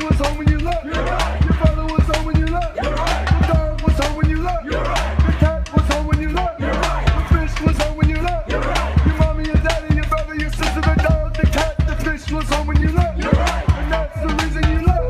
was home when you left. Your father was home when you left. The dog was home when you left. The cat was home when you left. The fish was home when you left. Your mommy, your daddy, your brother, your sister, the dog, the cat, the fish was home when you left. And that's the reason you left.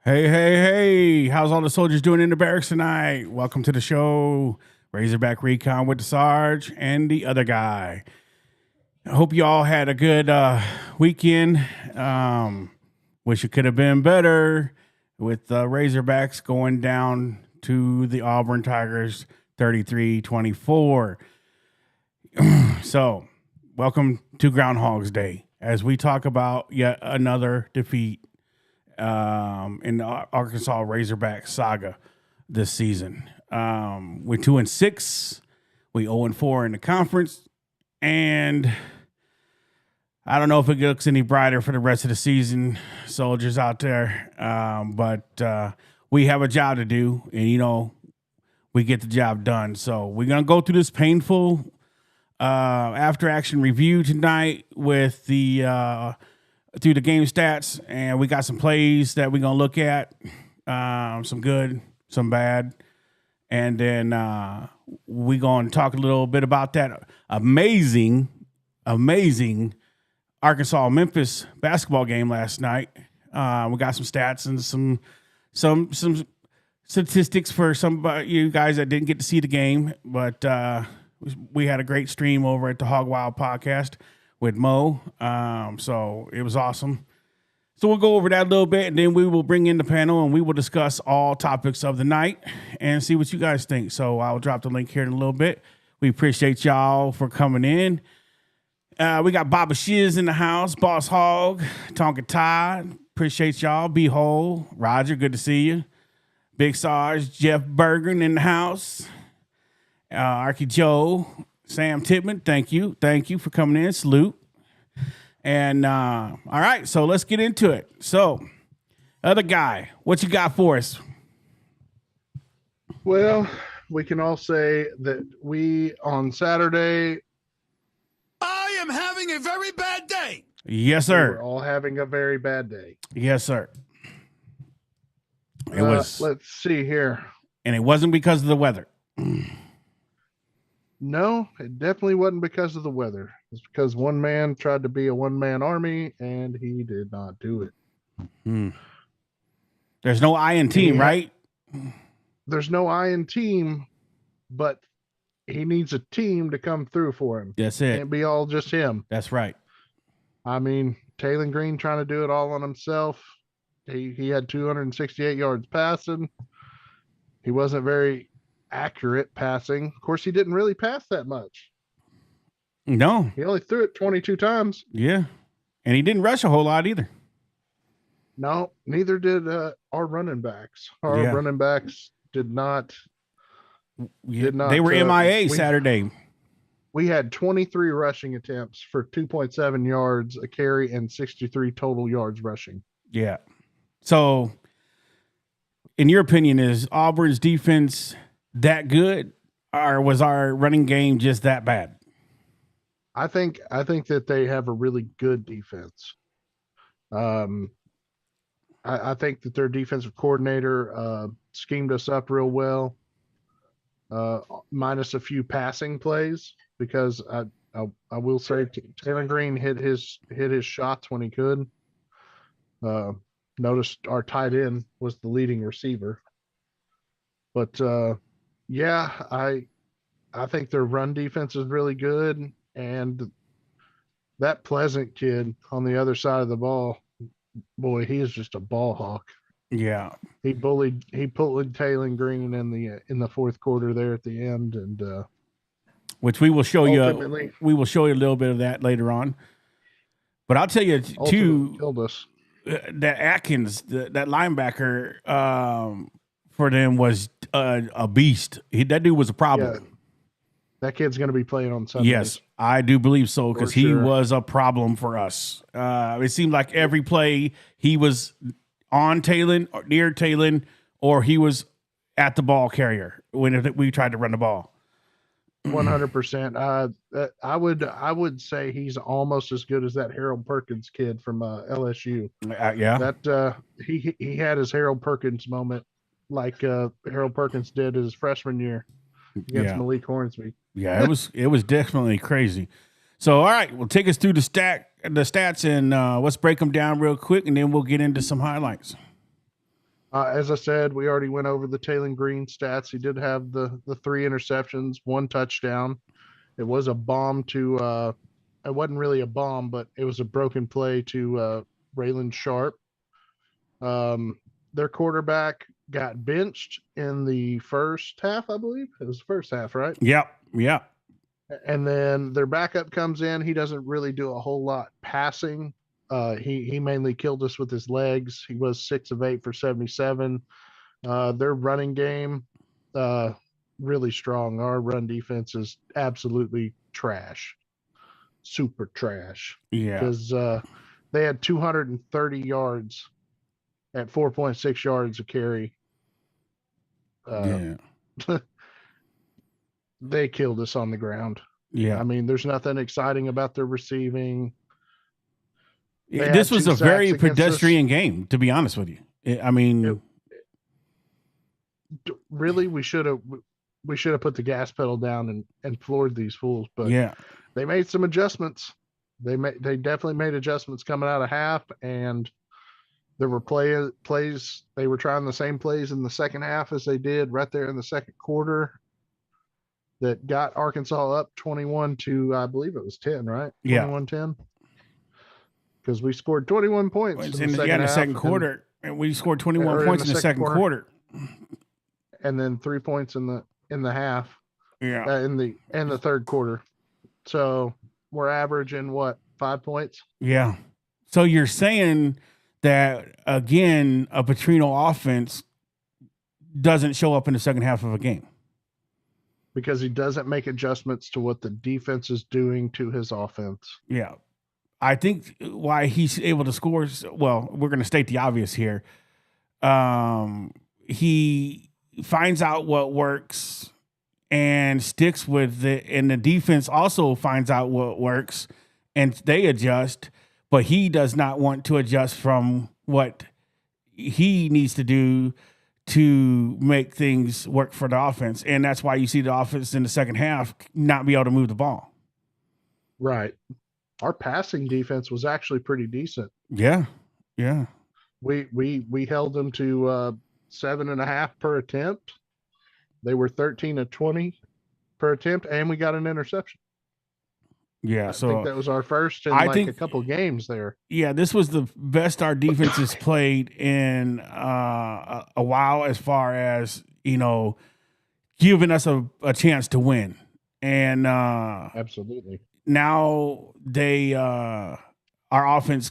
Hey, how's all the soldiers doing in the barracks tonight? Welcome to the show, Razorback Recon with the Sarge and the other guy. I hope you all had a good weekend. Wish it could have been better with the Razorbacks going down to the Auburn Tigers 33-24. So, welcome to Groundhog's Day as we talk about yet another defeat in the Arkansas Razorback saga this season. We're 2-6. We 0-4 in the conference, and I don't know if it looks any brighter for the rest of the season, soldiers out there. But we have a job to do, and we get the job done. So we're gonna go through this painful after action review tonight with the through the game stats, and we got some plays that we're gonna look at, some good, some bad, and then we're gonna talk a little bit about that amazing Arkansas-Memphis basketball game last night. We got some stats and some statistics for some you guys that didn't get to see the game, but we had a great stream over at the Hog Wild podcast with Mo. So it was awesome. So we'll go over that a little bit, and then we will bring in the panel, and we will discuss all topics of the night and see what you guys think. So I'll drop the link here in a little bit. We appreciate y'all for coming in. We got Baba Shiz in the house, Boss Hog, Tonka Todd. Appreciate y'all. Behold, Roger, good to see you. Big Sarge, Jeff Bergen in the house. Arky Joe, Sam Titman, thank you. Thank you for coming in. Salute. And all right, so let's get into it. So, other guy, what you got for us? Well, we can all say that we on Saturday. I am having a very bad day. Yes, sir. We're all having a very bad day. Yes, sir. It was. Let's see here. And it wasn't because of the weather. No, it definitely wasn't because of the weather. It's because one man tried to be a one-man army, and he did not do it. There's no I in team, right? There's no I in team, but he needs a team to come through for him. That's it. Can't be all just him. That's right. I mean, Taylor Green trying to do it all on himself. He had 268 yards passing. He wasn't very accurate passing. Of course, he didn't really pass that much. No. He only threw it 22 times. Yeah. And he didn't rush a whole lot either. No, neither did our running backs. Our running backs did not. They were MIA Saturday. We had 23 rushing attempts for 2.7 yards a carry and 63 total yards rushing. Yeah. So, in your opinion, is Auburn's defense that good, or was our running game just that bad? I think that they have a really good defense. I think that their defensive coordinator schemed us up real well, minus a few passing plays, because I will say Taylor Green hit his shots when he could. Noticed our tight end was the leading receiver, but yeah, I think their run defense is really good, and that Pleasant kid on the other side of the ball, boy, he is just a ball hawk. Yeah, he pulled Taylor Green in the fourth quarter there at the end, and which we will show you. We will show you a little bit of that later on. But I'll tell you too, killed us. That Atkins, that linebacker for them was a beast. That dude was a problem. Yeah. That kid's going to be playing on Sunday. Yes, I do believe so, because he was a problem for us. It seemed like every play he was on Taylor, or near Taylor, or he was at the ball carrier when we tried to run the ball. 100%. I would say he's almost as good as that Harold Perkins kid from LSU. Yeah, that he had his Harold Perkins moment, like Harold Perkins did his freshman year against Malik Hornsby. Yeah, it was definitely crazy. So, all right, we'll take us through the stats, and let's break them down real quick, and then we'll get into some highlights. As I said, we already went over the Taylor Green stats. He did have the 3 interceptions, 1 touchdown. It was a bomb to it wasn't really a bomb, but it was a broken play to Raylan Sharp. Their quarterback got benched in the first half, I believe. It was the first half, right? Yep. And then their backup comes in. He doesn't really do a whole lot passing. He mainly killed us with his legs. He was 6 of 8 for 77. Their running game, really strong. Our run defense is absolutely trash. Super trash. Yeah. Because they had 230 yards at 4.6 yards a carry. They killed us on the ground. Yeah. I mean, there's nothing exciting about their receiving. This was a very pedestrian game, to be honest with you. I mean, really, we should have put the gas pedal down and floored these fools. But they made some adjustments. They definitely made adjustments coming out of half, and there were plays. They were trying the same plays in the second half as they did right there in the second quarter. that got Arkansas up 21 to, I believe it was 10, right? Yeah. 21-10. Because we scored 21 points It's in the in the half, second quarter. And we scored 21 or points in the second quarter. and then 3 points in the half. Yeah. In the third quarter. So we're averaging what, 5 points? Yeah. So you're saying that again, a Petrino offense doesn't show up in the second half of a game Because he doesn't make adjustments to what the defense is doing to his offense. Yeah. I think why he's able to score, well, we're going to state the obvious here. He finds out what works and sticks with it, and the defense also finds out what works and they adjust, but he does not want to adjust from what he needs to do to make things work for the offense. And that's why you see the offense in the second half not be able to move the ball. Right. Our passing defense was actually pretty decent. Yeah. Yeah. We held them to 7.5 per attempt. They were 13 of 20 per attempt, and we got an interception. Yeah, I think that was our first in a couple of games there. Yeah, this was the best our defense has played in a while, as far as, giving us a chance to win. And absolutely. Now our offense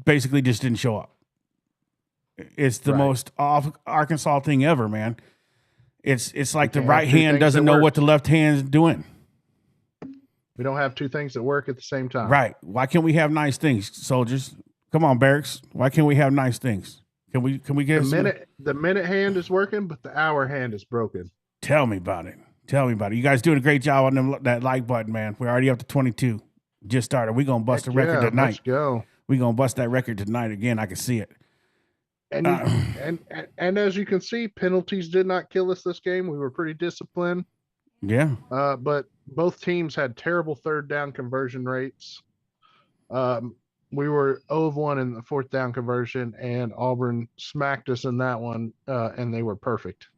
basically just didn't show up. It's the most off Arkansas thing ever, man. It's like the right hand doesn't know what the left hand's doing. We don't have two things that work at the same time. Right. Why can't we have nice things, soldiers? Come on, Barracks. Why can't we have nice things? Can we get the minute hand is working, but the hour hand is broken. Tell me about it. You guys doing a great job on that like button, man. We're already up to 22. Just started. We're gonna bust the record tonight. Let's go. We're gonna bust that record tonight again. I can see it. And and as you can see, penalties did not kill us this game. We were pretty disciplined. Yeah. But both teams had terrible third down conversion rates. We were 0 of 1 in the fourth down conversion, and Auburn smacked us in that one, and they were perfect.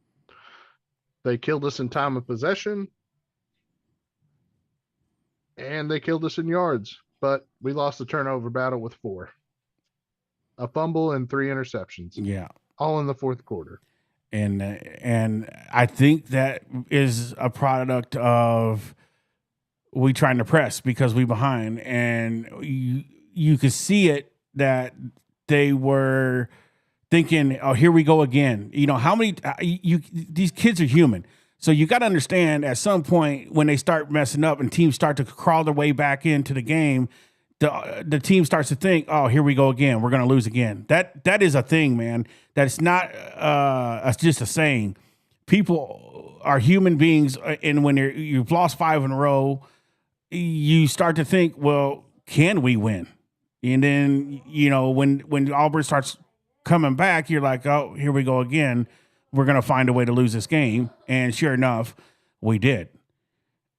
They killed us in time of possession, and they killed us in yards, but we lost the turnover battle with 4. A fumble and 3 interceptions. Yeah. All in the fourth quarter. And I think that is a product of we trying to press because we behind, and you could see it that they were thinking, oh, here we go again. How many these kids are human. So you got to understand at some point when they start messing up and teams start to crawl their way back into the game, the team starts to think, oh, here we go again. We're going to lose again. That is a thing, man. That's not just a saying. People are human beings, and when you've lost 5 in a row, you start to think, well, can we win? And then, when Auburn starts coming back, you're like, oh, here we go again. We're going to find a way to lose this game. And sure enough, we did.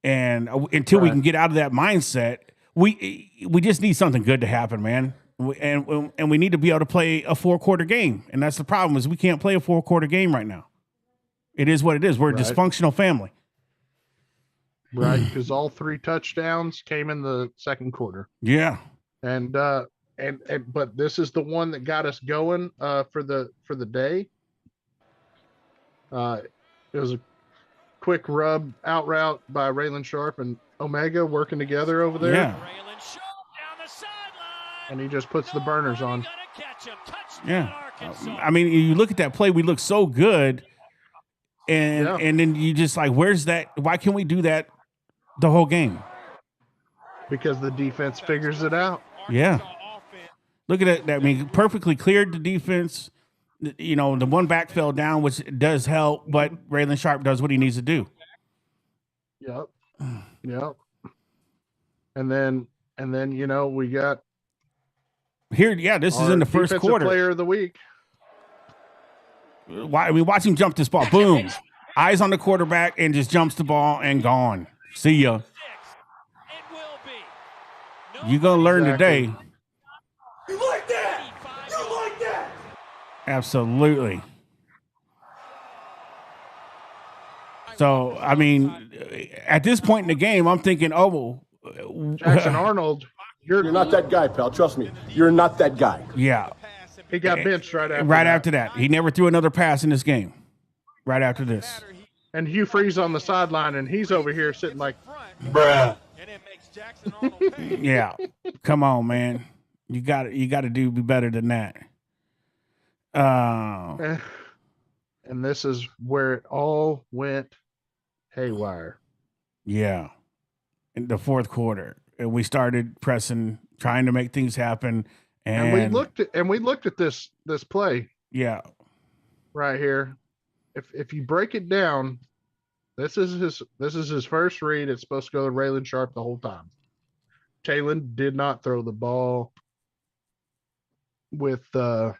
And until we can get out of that mindset, we just need something good to happen, man. And we need to be able to play a 4-quarter game. And that's the problem, is we can't play a 4-quarter game right now. It is what it is. We're a dysfunctional family. Right, because all 3 touchdowns came in the second quarter. Yeah. And but this is the one that got us going for the day. It was a quick rub out route by Raylan Sharp and Omega working together over there. Yeah. And he just puts the burners on. Yeah. I mean, you look at that play, we look so good. And then you just like, where's that? Why can't we do that the whole game? Because the defense figures it out. Yeah. Look at it. I mean, perfectly cleared the defense. The one back fell down, which does help, but Raylan Sharp does what he needs to do. Yep. And then we got here. Yeah, this is in the first quarter. Player of the week. Watch him jump this ball. Boom. Eyes on the quarterback and just jumps the ball and gone. See ya. You're going to learn today. You like that? You like that? Absolutely. So, I mean, at this point in the game, I'm thinking, Jackson Arnold, You're not that guy, pal. Trust me. You're not that guy. yeah. he got benched right after Right that. after that. He never threw another pass in this game. Right after this. And Hugh Freeze on the sideline, and he's over here sitting like, Bruh. Yeah. Come on, man. You got to be better than that. and this is where it all went haywire. Yeah. In the fourth quarter, and we started pressing, trying to make things happen, and we looked at this play. Yeah. Right here. If you break it down, this is his first read. It's supposed to go to Raylan Sharp the whole time. Taylor did not throw the ball with I'm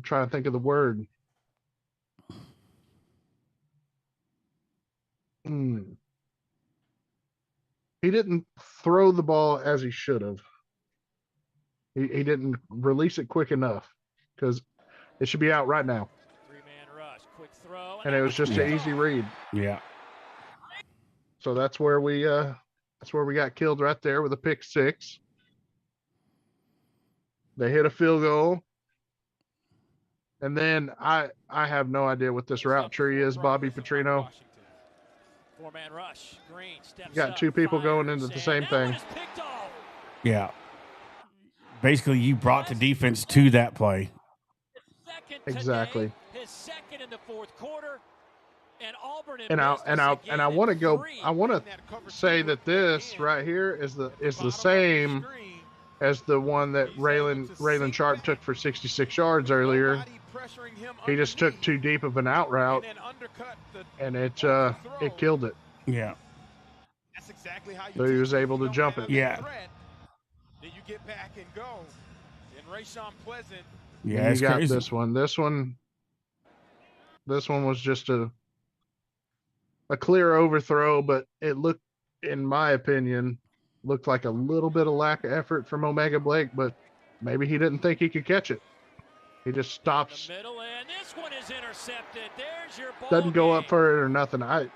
trying to think of the word. He didn't throw the ball as he should have. He didn't release it quick enough because it should be out right now. Three-man rush, quick throw, and it was just an easy read. Yeah. So that's where we got killed right there with a pick six. They hit a field goal. And then I have no idea what this route tree is, Bobby Petrino. Four-man rush. Green steps You got two people going into the same thing. Yeah. Basically, you brought the defense to that play. Exactly. His second in the fourth quarter. And Auburn and I want to say that this right here is the same as the one that Raylan Sharp took for 66 yards earlier. He just took too deep of an out route, and it killed it. Yeah. That's exactly how so he was able to jump it. Yeah. Then you get back and go. And Rayshawn Pleasant. Yeah, you got crazy. This one was just a clear overthrow, but it looked, in my opinion, looked like a little bit of lack of effort from Omega Blake, but maybe he didn't think he could catch it. He just stops. The middle, and this one is intercepted. There's your ball Doesn't go up game. for it or nothing. I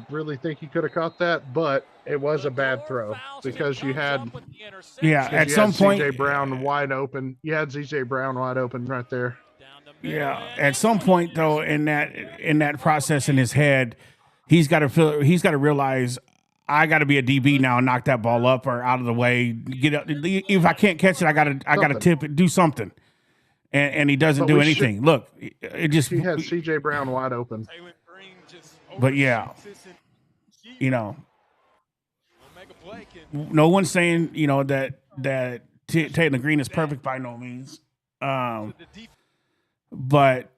really think he could have caught that, but it was a bad throw because you had at some point CJ Brown wide open. You had CJ Brown wide open right there. Yeah, at some point though, in that process in his head, he's got to realize I got to be a DB now and knock that ball up or out of the way. Get up. If I can't catch it, I got to tip it, do something. And he doesn't do anything. Look, it just he had CJ Brown wide open. But yeah, no one's saying that Taylor Green is perfect by no means. But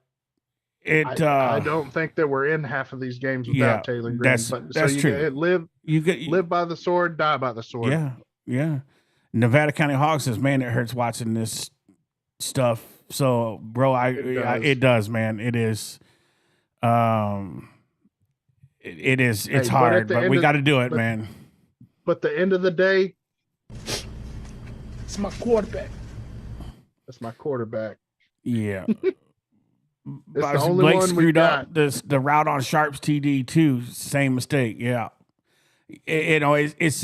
I don't think that we're in half of these games without Taylor Green. That's true. Live by the sword, die by the sword. Yeah. Nevada County Hawks says, man, it hurts watching this stuff. So, bro, it does, man. It is. It is. It's hard, but we got to do it, man. But the end of the day, it's my quarterback. That's my quarterback. Yeah. It's the only Blake one screwed up the route on Sharp's TD too. Same mistake. Yeah. It's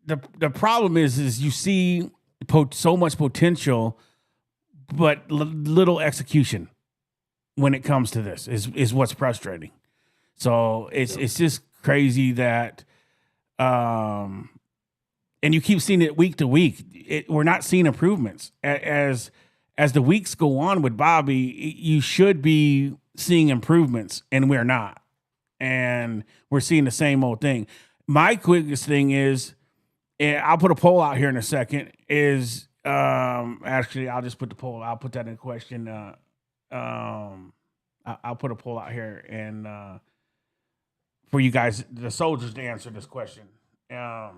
the problem is you see so much potential, but little execution when it comes to this is what's frustrating. So it's just crazy that, and you keep seeing it week to week. We're not seeing improvements as the weeks go on with Bobby. You should be seeing improvements, and we're not, and we're seeing the same old thing. My quickest thing is, and I'll put a poll out here in a second. Is actually I'll just put the poll. I'll put that in question. I'll put a poll out here and for you guys, the soldiers, to answer this question. I'll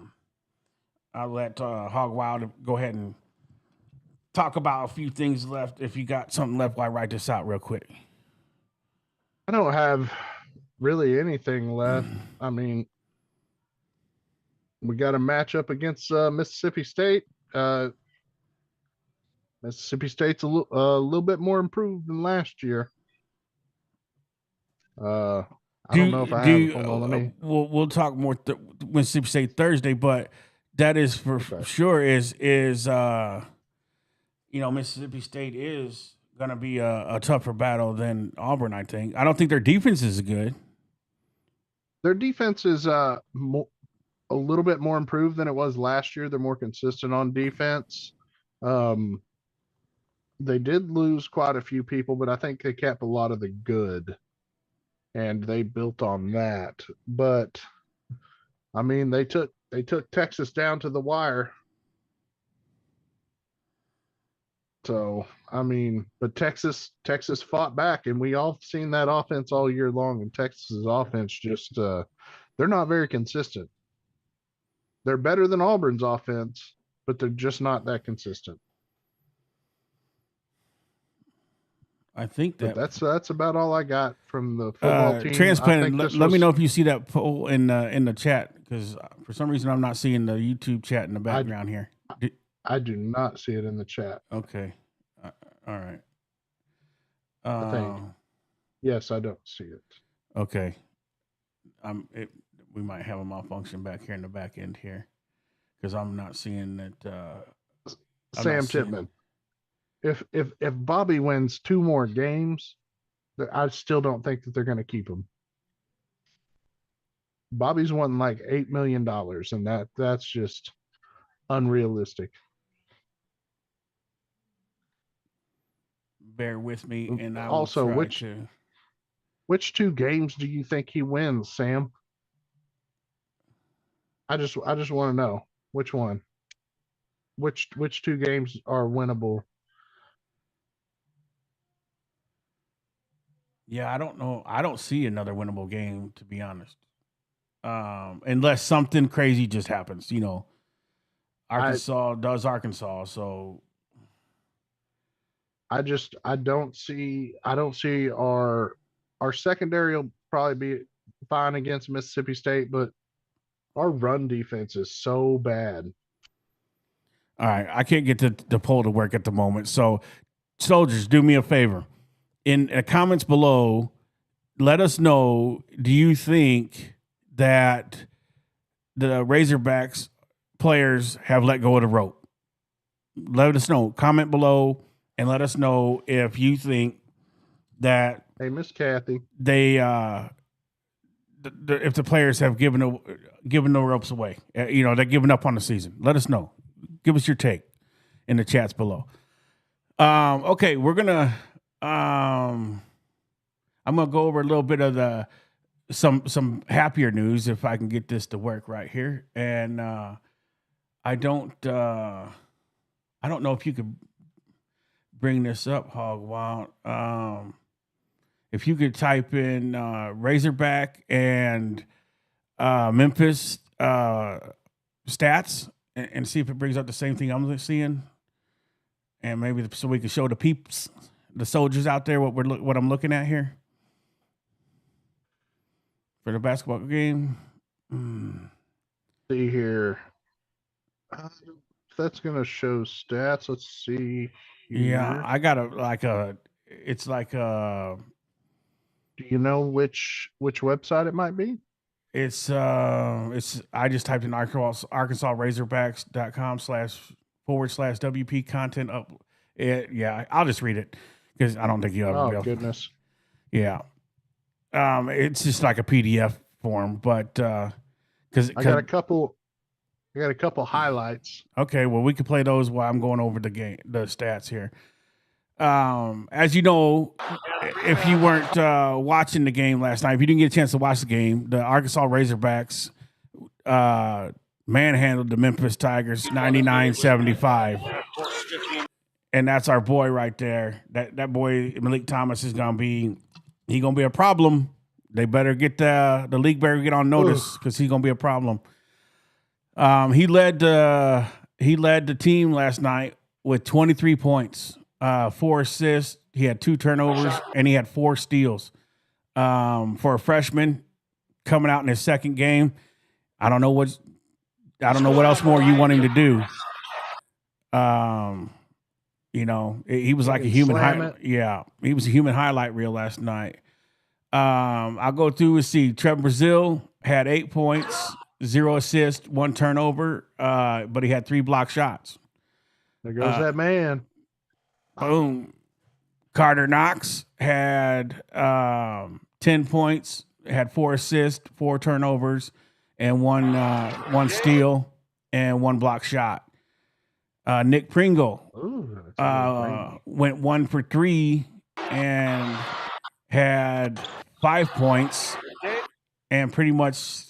let Hog Wild go ahead and talk about a few things left. If you got something left, while I write this out real quick. I don't have really anything left. I mean, we got a matchup against Mississippi State. Mississippi State's a little bit more improved than last year. I don't know if I have. Hold on, let me. We'll talk more Mississippi State Thursday, but that is for sure is Mississippi State is going to be a tougher battle than Auburn. I think. I don't think their defense is good. Their defense is a little bit more improved than it was last year. They're more consistent on defense. They did lose quite a few people, but I think they kept a lot of the good. And they built on that. But I mean, they took Texas down to the wire. So I mean, but Texas fought back, and we all seen that offense all year long. And Texas's offense just they're not very consistent. They're better than Auburn's offense, but they're just not that consistent. I think that's about all I got from the football team. Transplanted. Let me know if you see that poll in the chat, because for some reason I'm not seeing the YouTube chat in the background here. I do not see it in the chat. Okay, all right. I think yes, I don't see it. Okay, we might have a malfunction back here in the back end here, because I'm not seeing that. Sam Tippman. If Bobby wins 2 more games, I still don't think that they're going to keep him. Bobby's won like $8 million, and that's just unrealistic. Bear with me, and I also will which 2 games do you think he wins, Sam? I just want to know which one. Which 2 games are winnable? Yeah, I don't know. I don't see another winnable game, to be honest. Unless something crazy just happens, Arkansas does Arkansas, so I don't see our secondary will probably be fine against Mississippi State, but our run defense is so bad. All right, I can't get the poll to work at the moment. So, soldiers, do me a favor. In the comments below, let us know, do you think that the Razorbacks players have let go of the rope? Let us know. Comment below and let us know if you think that Hey, Miss Kathy, they if the players have given the ropes away. They're giving up on the season. Let us know. Give us your take in the chats below. Okay, we're gonna I'm gonna go over a little bit of some happier news, if I can get this to work right here. And I don't know if you could bring this up, Hog Wild. If you could type in Razorback and Memphis stats and see if it brings up the same thing I'm seeing, and maybe so we can show the peeps, the soldiers out there, what I'm looking at here for the basketball game. See here. That's gonna show stats. Let's see here. Yeah, I got it's like do you know which website it might be? It's I just typed in ArkansasRazorbacks.com//WP content up. Yeah, I'll just read it because I don't think you ever. Oh goodness. Yeah. It's just like a PDF form, but because I got a couple highlights. Okay, well we can play those while I'm going over the stats here. As you know, if you weren't watching the game last night, if you didn't get a chance to watch the game, the Arkansas Razorbacks manhandled the Memphis Tigers 99-75. And that's our boy right there. That boy, Malik Thomas, is gonna be a problem. They better get the league better get on notice, because he's gonna be a problem. He led the team last night with 23 points. 4 assists. He had 2 turnovers, and he had 4 steals. For a freshman coming out in his second game, I don't know what else more you want him to do. He was like a human he was a human highlight reel last night. I'll go through and see. Trevor Brazile had 8 points, 0 assists, 1 turnover, but he had 3 block shots. There goes that man. Boom. Carter Knox had 10 points, had 4 assists, 4 turnovers, and one steal and 1 block shot. Nick Pringle went 1 for 3 and had 5 points and pretty much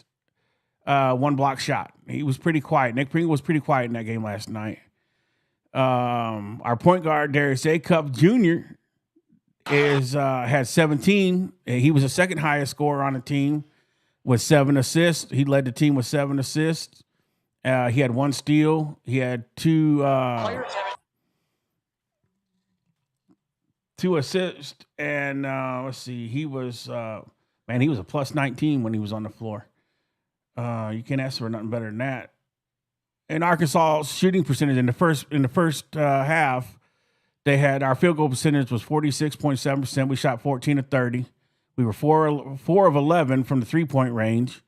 1 block shot. He was pretty quiet. Nick Pringle was pretty quiet in that game last night. Our point guard, Darius A. Cup Jr., had 17. He was the second highest scorer on the team with 7 assists. He led the team with 7 assists. He had 1 steal. He had 2 assists. And let's see, he was he was a plus 19 when he was on the floor. You can't ask for nothing better than that. And Arkansas shooting percentage in the first half, they had our field goal percentage was 46.7%. We shot 14 of 30. We were 4 of 11 from the 3-point range.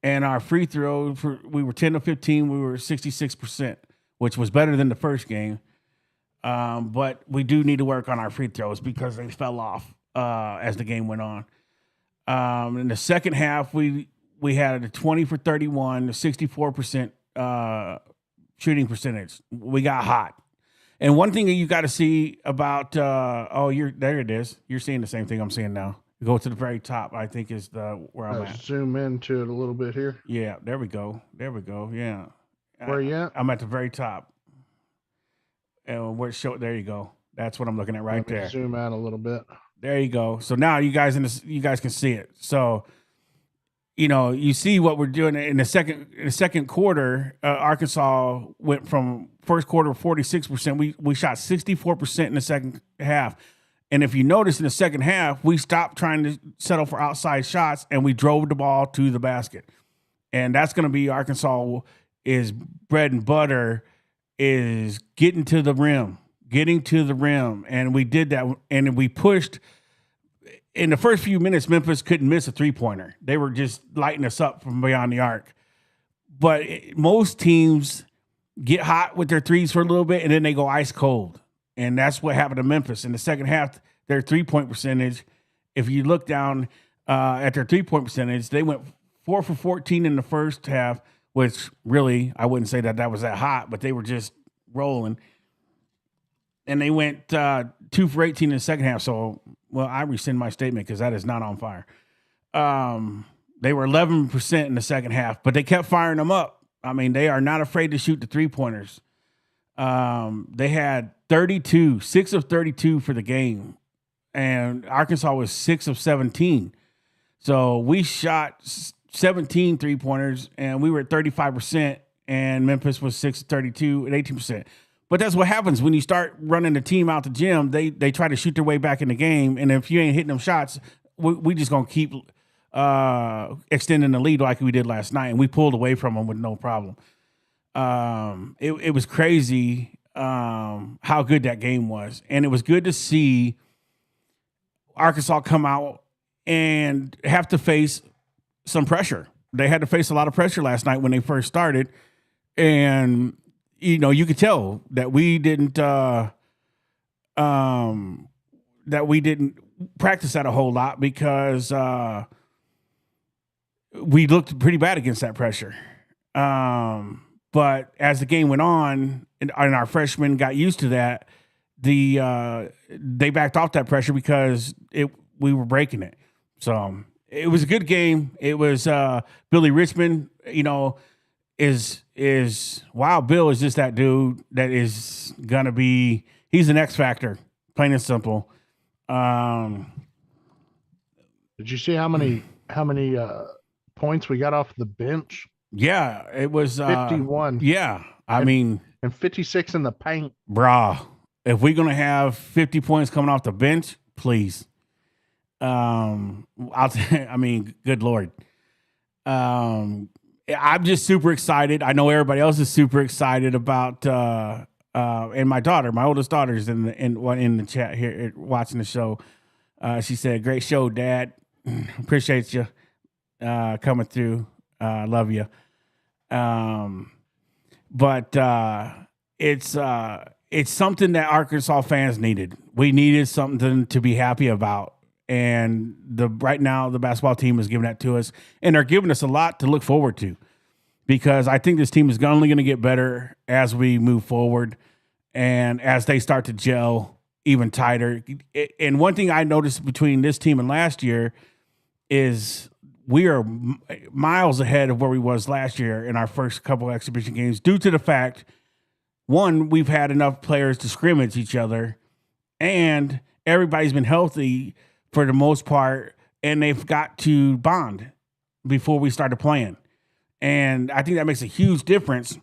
And our free throw, we were 10 of 15. We were 66%, which was better than the first game. But we do need to work on our free throws because they fell off as the game went on. In the second half, we had a 20 for 31, a 64% shooting percentage. We got hot. And one thing that you got to see about there it is. You're seeing the same thing I'm seeing now. Go to the very top, I think is where I'm at. Zoom into it a little bit here. Yeah, there we go. Yeah. Where are you at? I'm at the very top. And there you go. That's what I'm looking at right there. Zoom out a little bit. There you go. So now you guys can see it. So you see what we're doing in the second quarter. Arkansas went from first quarter 46%. We shot 64% in the second half. And if you notice in the second half, we stopped trying to settle for outside shots and we drove the ball to the basket. And that's going to be Arkansas is bread and butter is getting to the rim. And we did that. And we pushed. In the first few minutes, Memphis couldn't miss a 3-pointer. They were just lighting us up from beyond the arc. But most teams get hot with their threes for a little bit, and then they go ice cold. And that's what happened to Memphis. In the second half, their 3-point percentage, if you look down at their 3-point percentage, they went 4 for 14 in the first half, which really, I wouldn't say that was that hot, but they were just rolling. And they went 2 for 18 in the second half. So, I rescind my statement because that is not on fire. They were 11% in the second half, but they kept firing them up. I mean, they are not afraid to shoot the 3-pointers. They had 6 of 32 for the game, and Arkansas was 6 of 17. So we shot 17 3-pointers, and we were at 35%, and Memphis was 6 of 32 at 18%. But that's what happens when you start running the team out the gym. They try to shoot their way back in the game, and if you ain't hitting them shots, we just going to keep extending the lead like we did last night, and we pulled away from them with no problem. It was crazy how good that game was, and it was good to see Arkansas come out and have to face some pressure. They had to face a lot of pressure last night when they first started, and you could tell that we didn't practice that a whole lot because we looked pretty bad against that pressure. But as the game went on and our freshmen got used to that, they backed off that pressure because we were breaking it. So it was a good game. It was Billy Richmond, Wild Bill is just that dude that is gonna be. He's an X factor, plain and simple. Did you see how many points we got off the bench? Yeah, it was 51. Yeah, and 56 in the paint. Brah, if we're gonna have 50 points coming off the bench, please. Good Lord. I'm just super excited. I know everybody else is super excited about and my oldest daughter is in the chat here watching the show. She said, "Great show, Dad. Appreciate you coming through. Love you." But it's something that Arkansas fans needed. We needed something to be happy about, and right now the basketball team is giving that to us, and they're giving us a lot to look forward to, because I think this team is only going to get better as we move forward and as they start to gel even tighter. And one thing I noticed between this team and last year is we are miles ahead of where we was last year in our first couple of exhibition games, due to the fact, one, we've had enough players to scrimmage each other, and everybody's been healthy for the most part, and they've got to bond before we started playing. And I think that makes a huge difference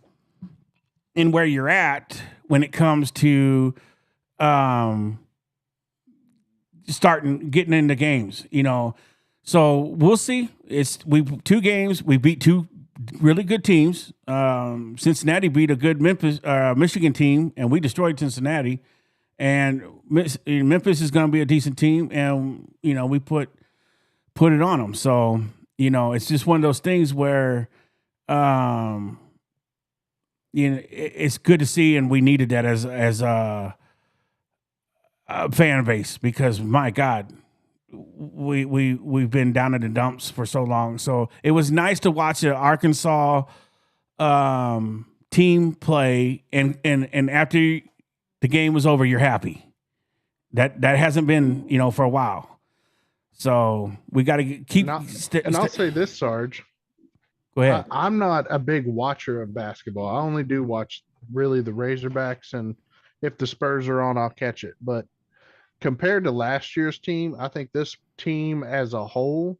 in where you're at when it comes to getting into games, So we'll see. Two games. We beat two really good teams. Cincinnati beat a good Michigan team, and we destroyed Cincinnati. And Memphis is going to be a decent team, and we put it on them. So it's just one of those things where it's good to see, and we needed that as a fan base, because my God, we've been down in the dumps for so long. So it was nice to watch an Arkansas team play, and after the game was over, you're happy. That hasn't been for a while. So we got to keep. And I'll say this, Sarge. Go ahead. I'm not a big watcher of basketball. I only do watch really the Razorbacks, and if the Spurs are on, I'll catch it. But compared to last year's team, I think this team as a whole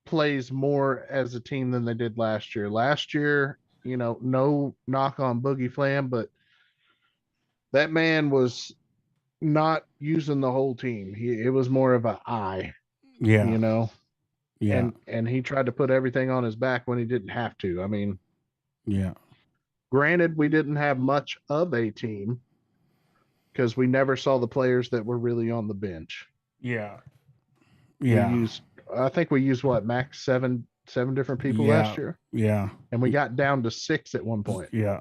plays more as a team than they did last year. Last year, no knock on Boogie Flam, but that man was not using the whole team. It was more of an eye. Yeah. Yeah. And he tried to put everything on his back when he didn't have to. I mean, yeah. Granted, we didn't have much of a team because we never saw the players that were really on the bench. Yeah. Yeah. I think we used max seven different people last year. Yeah. And we got down to 6 at one point. Yeah.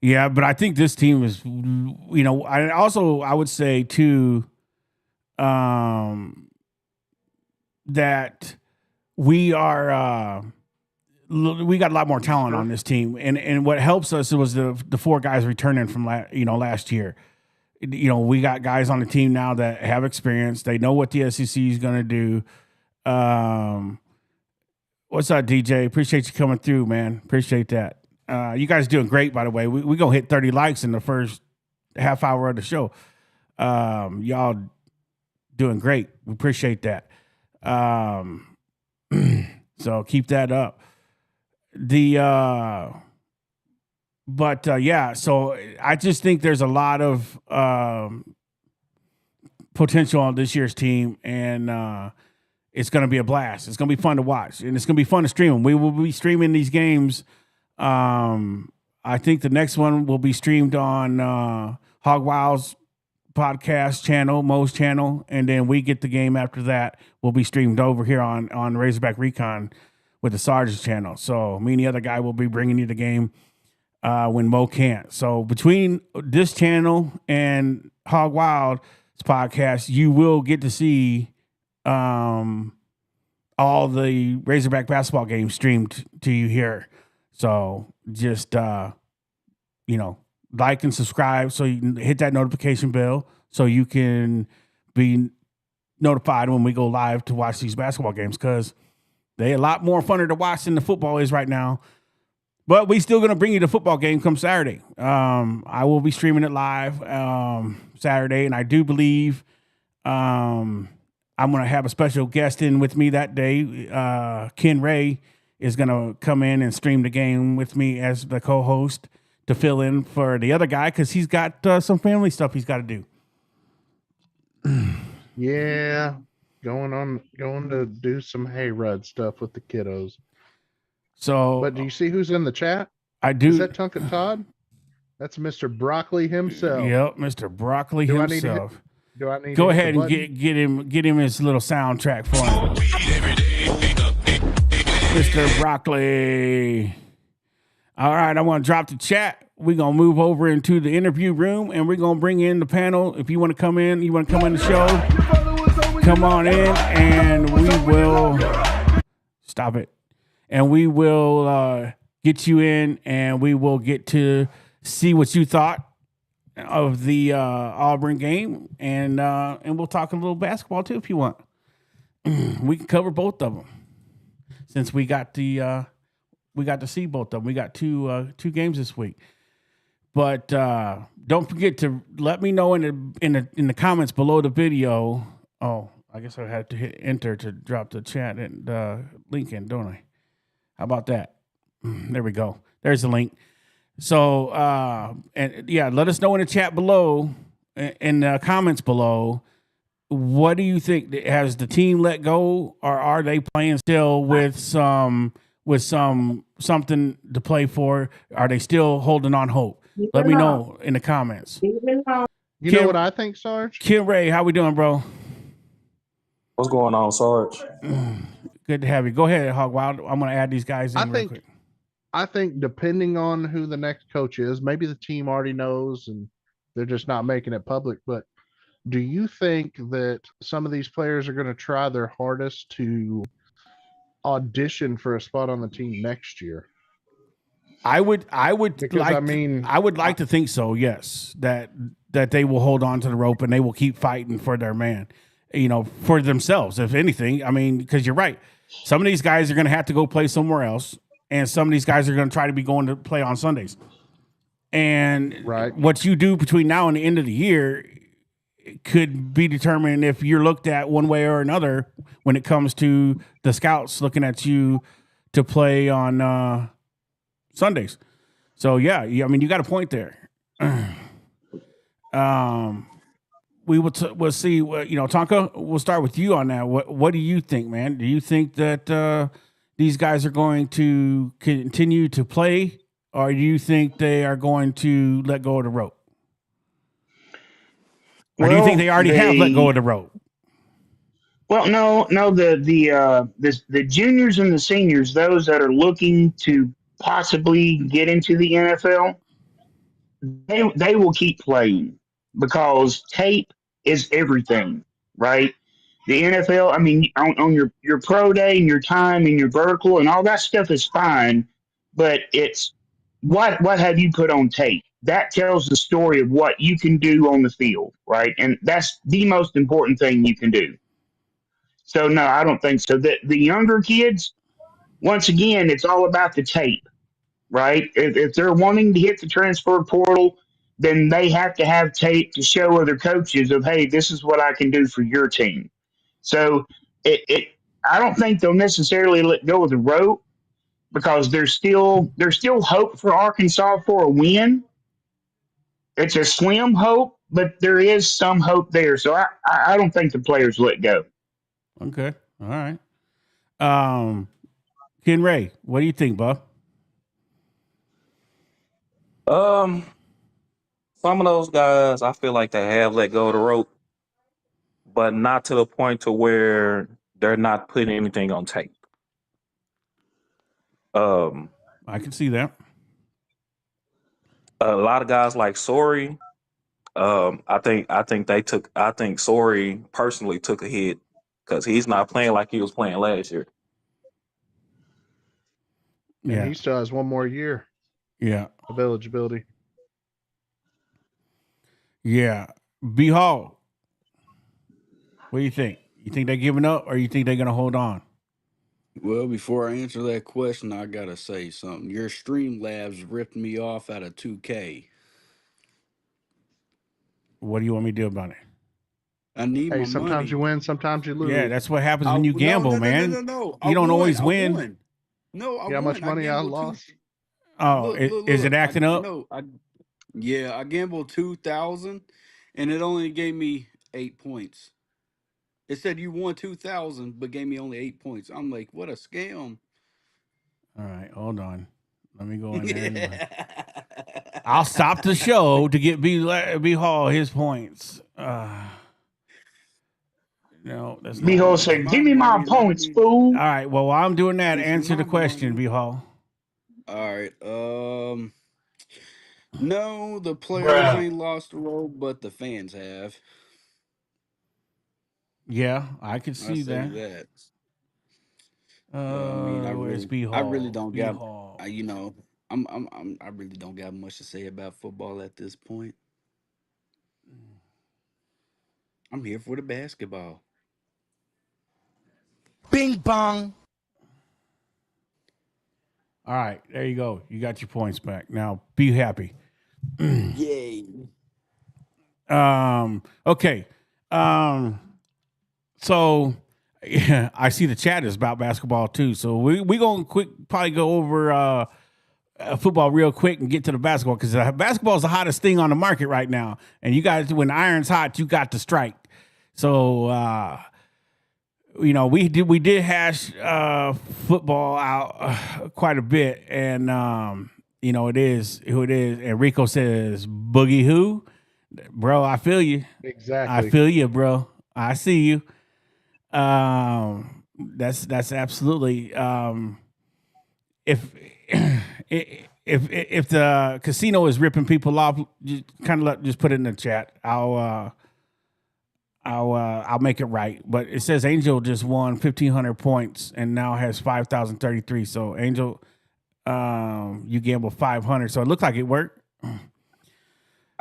Yeah, but I think this team is, I would say too, that we got a lot more talent on this team, and what helps us was the 4 guys returning from last year. We got guys on the team now that have experience. They know what the SEC is going to do. What's up, DJ? Appreciate you coming through, man. Appreciate that. You guys doing great, by the way. We gonna hit 30 likes in the first half hour of the show. Y'all doing great. We appreciate that. So keep that up. So I just think there's a lot of potential on this year's team, and it's going to be a blast. It's going to be fun to watch, and it's going to be fun to stream them. We will be streaming these games. I think the next one will be streamed on Hog Wild's podcast channel, Mo's channel, and then we get the game after that will be streamed over here on Razorback Recon with the Sarge's channel. So me and the other guy will be bringing you the game when Mo can't. So between this channel and Hog Wild's podcast, you will get to see all the Razorback basketball games streamed to you here. So just like and subscribe, so you can hit that notification bell so you can be notified when we go live to watch these basketball games, because they're a lot more funner to watch than the football is right now. But we still going to bring you the football game come Saturday. I will be streaming it live Saturday, and I do believe I'm going to have a special guest in with me that day. Ken Ray is going to come in and stream the game with me as the co-host to fill in for the other guy, because he's got some family stuff he's got to do. Yeah, going to do some hayride stuff with the kiddos. So, but do you see who's in the chat? I do. Is that Tonka Todd? That's Mr. Broccoli himself. Yep, Mr. Broccoli himself. Do I need Go to hit ahead the and button? get him his little soundtrack for him. Mr. Broccoli. All right, I want to drop the chat. We're going to move over into the interview room, and we're going to bring in the panel. If you want to come in, you want to come in the show, come on in, and we will stop it. And we will get you in, and we will get to see what you thought of the Auburn game, and we'll talk a little basketball too if you want. We can cover both of them since we got to see both of them. We got two games this week. But don't forget to let me know in the comments below the video. Oh, I guess I had to hit enter to drop the chat and link in, don't I? How about that? There we go. There's the link. So and yeah, let us know in the chat below, in the comments below. What do you think? Has the team let go, or are they playing still with something to play for? Are they still holding on hope? Let me know in the comments. You know what I think, Sarge? Kim Ray, how we doing, bro? What's going on, Sarge? Good to have you. Go ahead, Hog Wild. I'm going to add these guys in real quick. I think depending on who the next coach is, maybe the team already knows and they're just not making it public. But do you think that some of these players are going to try their hardest to audition for a spot on the team next year? I would Because, I would like to think so. Yes, that they will hold on to the rope and they will keep fighting for their man, for themselves. If anything, I mean, because you're right, some of these guys are going to have to go play somewhere else, and some of these guys are going to try to be going to play on Sundays. And what you do between now and the end of the year could be determined if you're looked at one way or another when it comes to the scouts looking at you to play on Sundays. So yeah, I mean, you got a point there. We'll see. Tonka, we'll start with you on that. What do you think, man? Do you think that these guys are going to continue to play, or do you think they are going to let go of the rope? Or do you think they already have let go of the rope? Well, no. The juniors and the seniors, those that are looking to possibly get into the NFL, they will keep playing because tape is everything, right? The NFL, I mean, on your pro day and your time and your vertical and all that stuff is fine, but it's what have you put on tape? That tells the story of what you can do on the field, right? And that's the most important thing you can do. So no, I don't think so. The younger kids, once again, it's all about the tape, right? If they're wanting to hit the transfer portal, then they have to have tape to show other coaches of, hey, this is what I can do for your team. So I don't think they'll necessarily let go of the rope because there's still hope for Arkansas for a win. It's a slim hope, but there is some hope there. So I don't think the players let go. Okay. All right. Ken Ray, what do you think, bub? Some of those guys, I feel like they have let go of the rope, but not to the point to where they're not putting anything on tape. I can see that. A lot of guys like Sorey, I think Sorey personally took a hit because he's not playing like he was playing last year. And he still has one more year. Yeah. Of eligibility. Yeah. B Hall, what do you think? You think they're giving up, or you think they're going to hold on? Well, before I answer that question, I got to say something. Your Streamlabs ripped me off out of 2K. What do you want me to do about it? I need my money. Sometimes you win, sometimes you lose. Yeah, that's what happens when you gamble, man. No. You don't always win. No, I won. How much money I lost? Oh, is it acting up? No, I gambled 2,000, and it only gave me 8 points. It said you won 2,000, but gave me only 8 points. I'm like, what a scam! All right, hold on. Let me go in there. I'll stop the show to get B Hall his points. No, that's not. B-Hole said, "Give me my points, fool." All right. Well, while I'm doing that, It's answer the my question, money. B Hall. All right. No, the players Bruh. ain't lost the road, but the fans have. Yeah, I could I see say that. that. I mean, Where's B I really Hall? don't B got, Hall. I really don't got much to say about football at this point. I'm here for the basketball. Bing bong. All right, there you go. You got your points back. Now be happy. Yay! Okay. So yeah, I see the chat is about basketball too. So we gonna probably go over football real quick and get to the basketball because basketball is the hottest thing on the market right now. And you guys, when the iron's hot, you got to strike. So we did hash football out quite a bit, and it is who it is. And Rico says, "Boogie who, bro? I feel you. Exactly. I feel you, bro. I see you. That's absolutely if if the casino is ripping people off, just put it in the chat. I'll make it right. But it says Angel just won 1,500 points and now has 5,033. So Angel, you gambled 500. So it looks like it worked.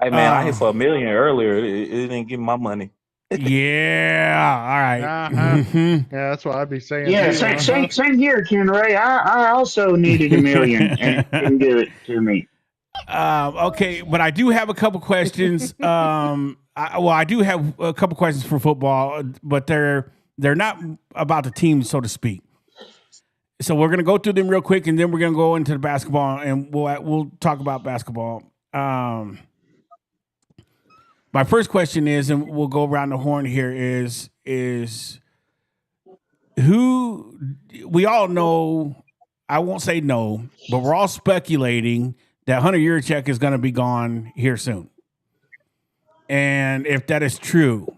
Hey man, I hit for $1 million earlier. It didn't give me my money. Yeah. All right. Uh-huh. Yeah, that's what I'd be saying. Yeah, too. same here, Ken Ray. I also needed $1 million, and it didn't give it to me. Okay, but I do have a couple questions. I do have a couple questions for football, but they're not about the team, so to speak. So we're gonna go through them real quick, and then we're gonna go into the basketball, and we'll talk about basketball. My first question is, and we'll go around the horn here, is who we all know. I won't say no, but we're all speculating that Hunter Yurachek is going to be gone here soon. And if that is true,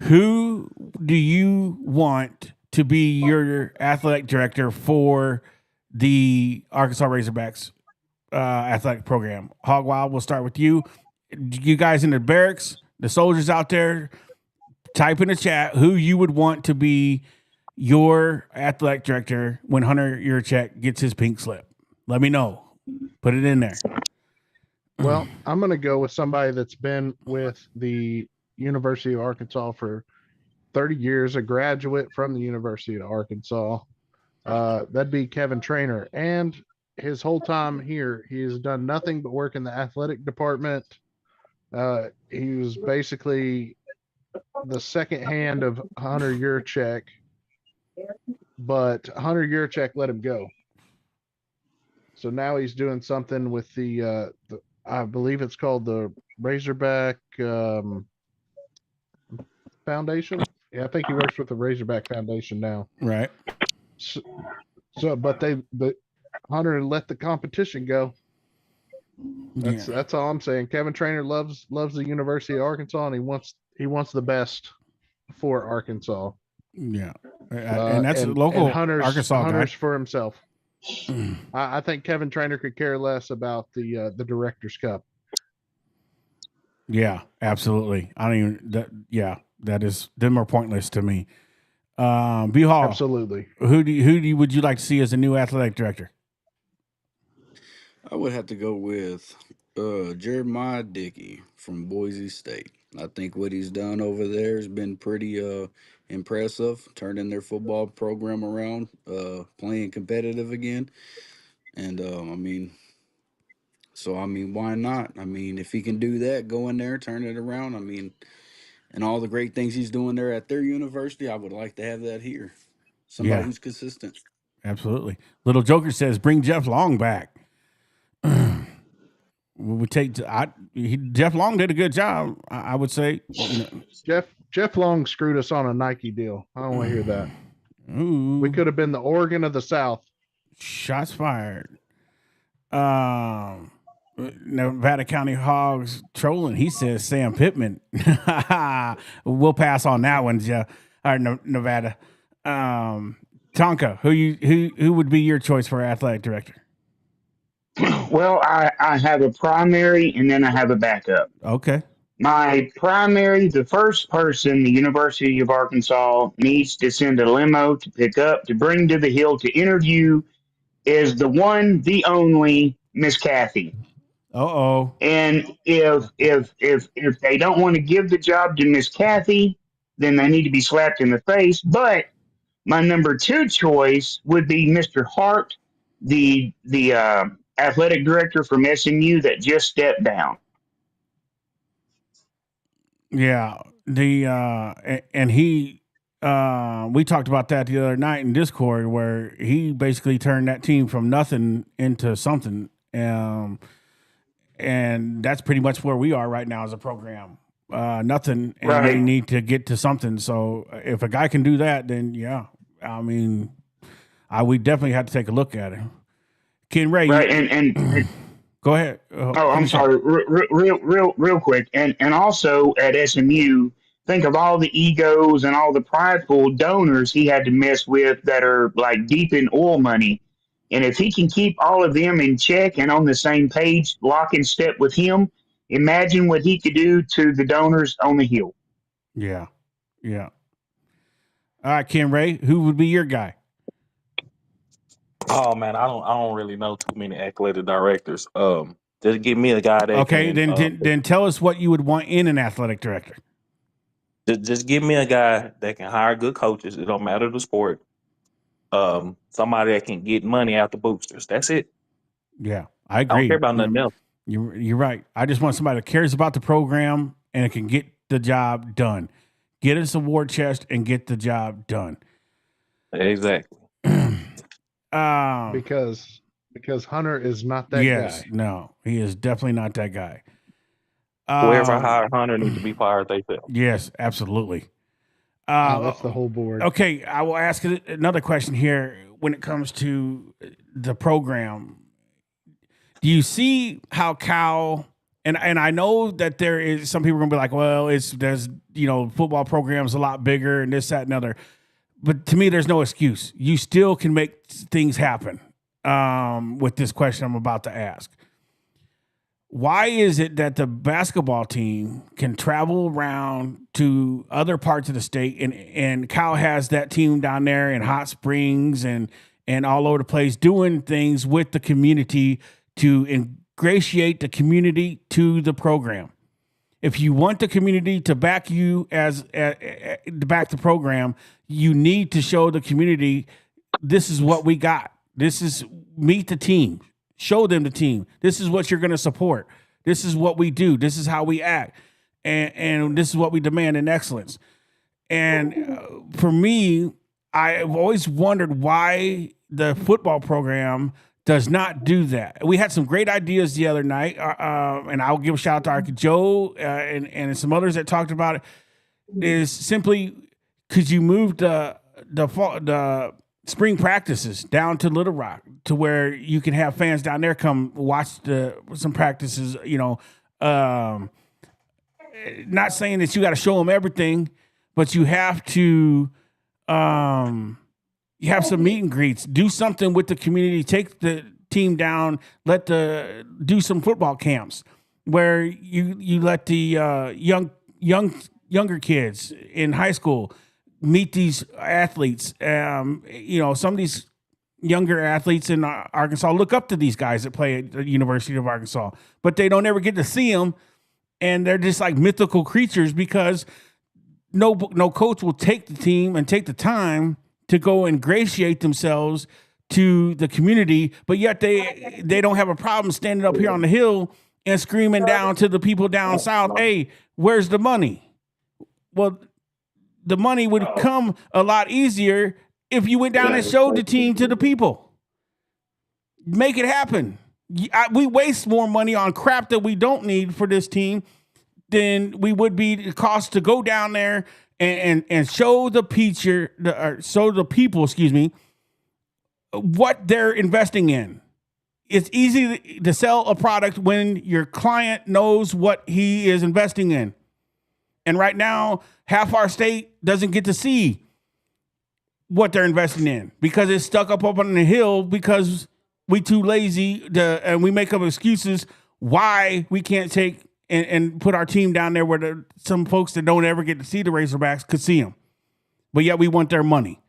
who do you want to be your athletic director for the Arkansas Razorbacks athletic program? Hog Wild, we'll start with you. You guys in the barracks, the soldiers out there, type in the chat who you would want to be your athletic director when Hunter Yurachek gets his pink slip. Let me know. Put it in there. Well, I'm going to go with somebody that's been with the University of Arkansas for 30 years, a graduate from the University of Arkansas. That'd be Kevin Trainer. And his whole time here, he has done nothing but work in the athletic department. He was basically the second hand of Hunter Yurachek, but Hunter Yurachek let him go. So now he's doing something with the I believe it's called the Razorback Foundation. Yeah, I think he works with the Razorback Foundation now. Right. But Hunter let the competition go. That's all I'm saying. Kevin Trainer loves the University of Arkansas, and he wants the best for Arkansas. Yeah, and that's a local Arkansas Hunter's guy. for himself. I think Kevin Trainer could care less about the Director's Cup. Yeah, absolutely. I don't even. That is them are pointless to me. B Hall, Absolutely. Who would you like to see as a new athletic director? I would have to go with Jeremiah Dickey from Boise State. I think what he's done over there has been pretty impressive, turning their football program around, playing competitive again. And why not? I mean, if he can do that, go in there, turn it around. I mean, and all the great things he's doing there at their university, I would like to have that here. Somebody who's consistent. Absolutely. Little Joker says, bring Jeff Long back. Jeff Long did a good job, I would say. Jeff Long screwed us on a Nike deal. I don't want to hear that. Ooh. We could have been the Oregon of the South. Shots fired. Nevada County Hogs trolling. He says Sam Pittman. We'll pass on that one, Jeff. Or Nevada. Tonka, who would be your choice for athletic director? Well, I have a primary and then I have a backup. Okay. My primary, the first person the University of Arkansas needs to send a limo to pick up, to bring to the Hill to interview, is the one, the only Miss Kathy. Uh-oh. And if they don't want to give the job to Miss Kathy, then they need to be slapped in the face. But my number two choice would be Mr. Hart, the athletic director from SMU that just stepped down. Yeah. And he we talked about that the other night in Discord, where he basically turned that team from nothing into something. And that's pretty much where we are right now as a program. Nothing, and Right. they need to get to something. So if a guy can do that, then yeah, I mean, we definitely have to take a look at it. Ken Ray, Right, and go ahead. I'm sorry, real quick, and also at SMU, think of all the egos and all the prideful donors he had to mess with that are like deep in oil money, and if he can keep all of them in check and on the same page, lock in step with him, imagine what he could do to the donors on the Hill. Yeah. All right, Ken Ray, who would be your guy? Oh man, I don't really know too many athletic directors. Just give me a guy that Okay, can, then tell us what you would want in an athletic director. just give me a guy that can hire good coaches. It don't matter the sport. Somebody that can get money out the boosters. That's it. Yeah, I I don't agree. care about nothing else. You're right. I just want somebody that cares about the program and can get the job done. Get us a war chest and get the job done. Exactly. Because Hunter is not that guy. No, he is definitely not that guy. Whoever hired Hunter needs to be fired themselves. Yes, absolutely. That's the whole board. Okay, I will ask another question here when it comes to the program. Do you see how Cal and I know that there is some people are gonna be like, well, there's football programs a lot bigger and this, that, and other. But to me, there's no excuse. You still can make things happen with this question I'm about to ask. Why is it that the basketball team can travel around to other parts of the state and Cal has that team down there in Hot Springs and all over the place doing things with the community to ingratiate the community to the program? If you want the community to back you to back the program, you need to show the community this is what we got. This is meet the team. Show them the team. This is what you're going to support. This is what we do. This is how we act. And this is what we demand in excellence. And for me, I've always wondered why the football program does not do that. We had some great ideas the other night, and I'll give a shout out to our Joe and some others that talked about it. Is simply could you move the spring practices down to Little Rock to where you can have fans down there come watch some practices. Not saying that you got to show them everything, but you have to. You have some meet and greets. Do something with the community. Take the team down. Do some football camps where you let the younger kids in high school meet these athletes. Some of these younger athletes in Arkansas look up to these guys that play at the University of Arkansas, but they don't ever get to see them, and they're just like mythical creatures because no coach will take the team and take the time to go ingratiate themselves to the community, but yet they don't have a problem standing up here on the hill and screaming down to the people down south, hey, where's the money? Well, the money would come a lot easier if you went down and showed the team to the people. Make it happen. We waste more money on crap that we don't need for this team than we would be the cost to go down there and show the people, what they're investing in. it's easy to sell a product when your client knows what he is investing in. And right now, half our state doesn't get to see what they're investing in because it's stuck up on the hill because we too lazy and we make up excuses why we can't take and put our team down there where some folks that don't ever get to see the Razorbacks could see them. But yet we want their money.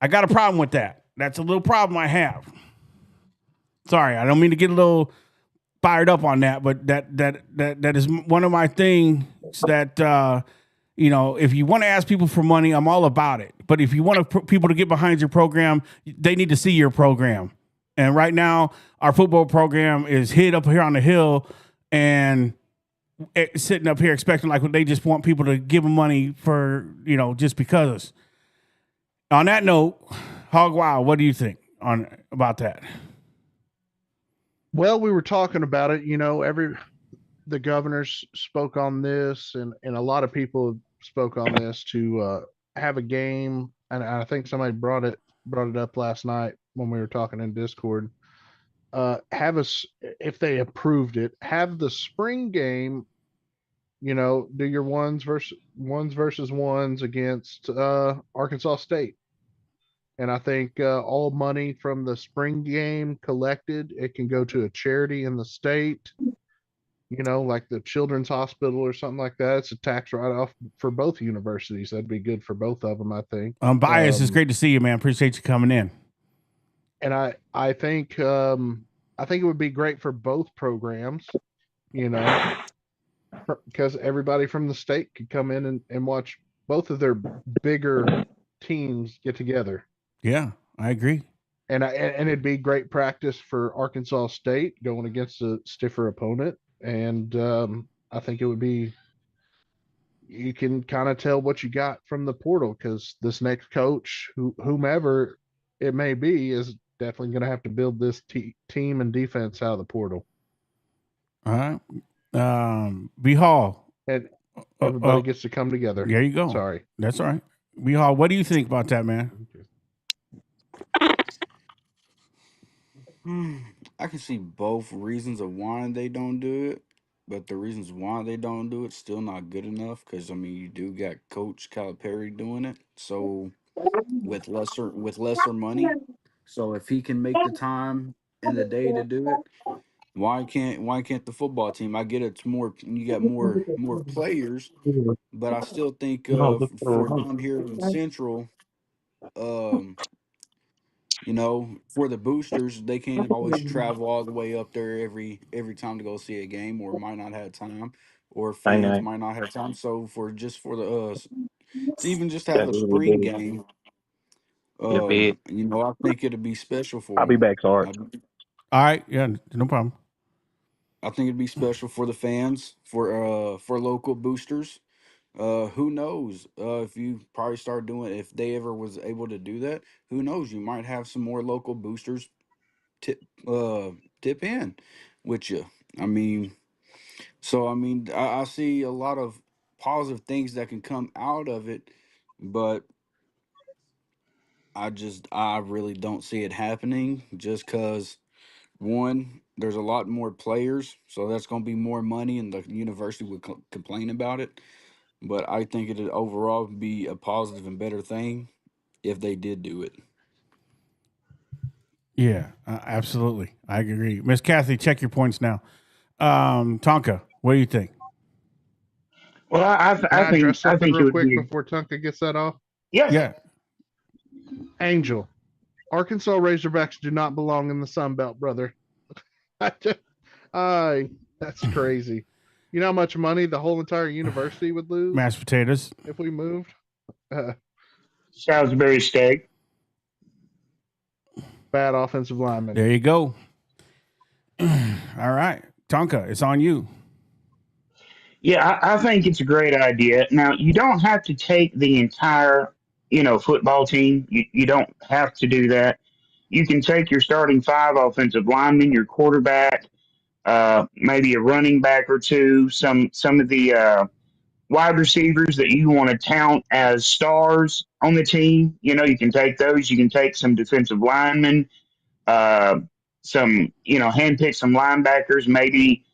I got a problem with that. That's a little problem I have. Sorry, I don't mean to get a little fired up on that, but that is one of my things that if you want to ask people for money, I'm all about it. But if you want people to get behind your program, they need to see your program. And right now, our football program is hid up here on the hill and sitting up here expecting like they just want people to give them money for, just because. On that note, Hog Wild, what do you think about that? Well, we were talking about it, the governors spoke on this and a lot of people spoke on this to have a game. And I think somebody brought it up last night when we were talking in Discord. If they approved it, have the spring game, do your ones versus ones against Arkansas State. And I think all money from the spring game collected, it can go to a charity in the state, like the Children's Hospital or something like that. It's a tax write-off for both universities. That'd be good for both of them, I think. Bias, it's great to see you, man. Appreciate you coming in. And I think it would be great for both programs, because everybody from the state could come in and watch both of their bigger teams get together. Yeah, I agree. And it'd be great practice for Arkansas State going against a stiffer opponent. And I think it would be, you can kind of tell what you got from the portal because this next coach, whomever it may be, is definitely going to have to build this team and defense out of the portal. All right. B Hall. And everybody gets to come together. There you go. Sorry. That's all right. B Hall, what do you think about that, man? I can see both reasons of why they don't do it, but the reasons why they don't do it still not good enough. Because you do got Coach Calipari doing it, so with lesser money. So if he can make the time in the day to do it, why can't the football team? I get it's more, you got more players, but I still think for down here in Central, for the boosters, they can't always travel all the way up there every time to go see a game, or might not have time, or fans might not have time. So for the to even just have a spring game, I think it'd be special for I'll be them. back, Sarge. All right, yeah, no problem. I think it'd be special for the fans, for local boosters. Who knows? If you probably start doing, if they ever was able to do that, who knows? You might have some more local boosters tip in with you. I see a lot of positive things that can come out of it, but I really don't see it happening just because, one, there's a lot more players, so that's going to be more money, and the university would complain about it. But I think it'd overall be a positive and better thing if they did do it. Yeah, absolutely. I agree. Miss Kathy, check your points now. Tonka, what do you think? Well, I think real it would quick be before Tonka gets that off. yes. Yeah. Angel, Arkansas Razorbacks do not belong in the Sun Belt, brother. That's crazy. You know how much money the whole entire university would lose Mashed potatoes. if we moved? Salisbury steak. Bad offensive lineman. There you go. All right. Tonka, it's on you. Yeah, I think it's a great idea. Now, you don't have to take the entire, football team. You don't have to do that. You can take your starting 5 offensive linemen, your quarterback, maybe a running back or two, some of the wide receivers that you want to count as stars on the team. You can take those. You can take some defensive linemen, handpick some linebackers, maybe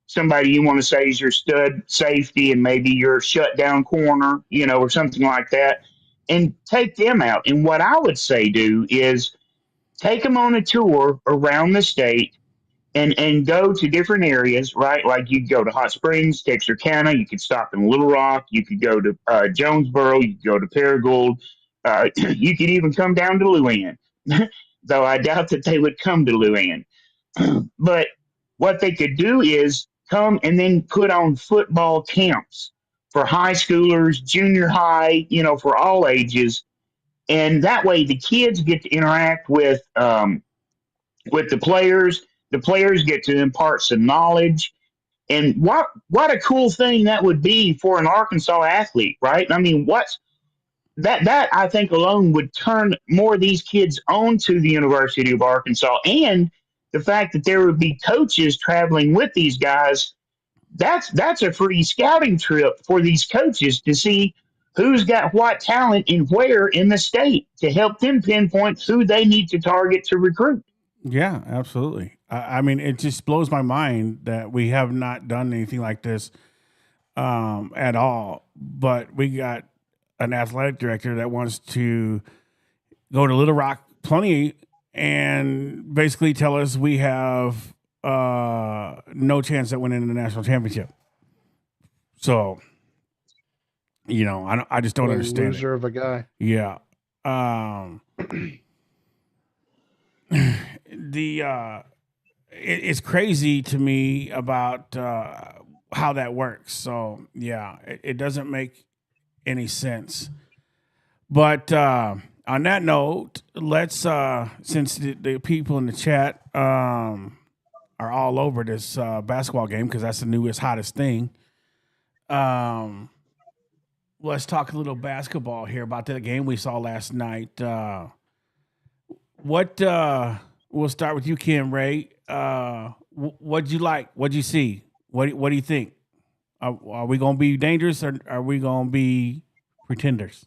somebody you want to say is your stud safety and maybe your shutdown corner, or something like that, and take them out. And what I would say do is take them on a tour around the state and go to different areas, right? Like you go to Hot Springs, Texarkana, you could stop in Little Rock, you could go to Jonesboro, you could go to Paragould, you could even come down to Luann, though I doubt that they would come to Luann. But what they could do is come and then put on football camps for high schoolers, junior high, for all ages. And that way the kids get to interact with the players. The players get to impart some knowledge. And what a cool thing that would be for an Arkansas athlete, right? I mean, that I think alone would turn more of these kids onto the University of Arkansas, and the fact that there would be coaches traveling with these guys. That's a free scouting trip for these coaches to see who's got what talent and where in the state to help them pinpoint who they need to target to recruit. Yeah, absolutely. I mean, it just blows my mind that we have not done anything like this at all. But we got an athletic director that wants to go to Little Rock plenty and basically tell us we have no chance at winning the national championship. So, I just don't understand. Loser of a guy. Yeah. It's crazy to me about how that works. So yeah, it doesn't make any sense. But on that note, let's since the people in the chat are all over this basketball game because that's the newest hottest thing. Let's talk a little basketball here about the game we saw last night. We'll start with you, Ken Ray. What'd you like? What'd you see? What do you think? Are we going to be dangerous or are we going to be pretenders?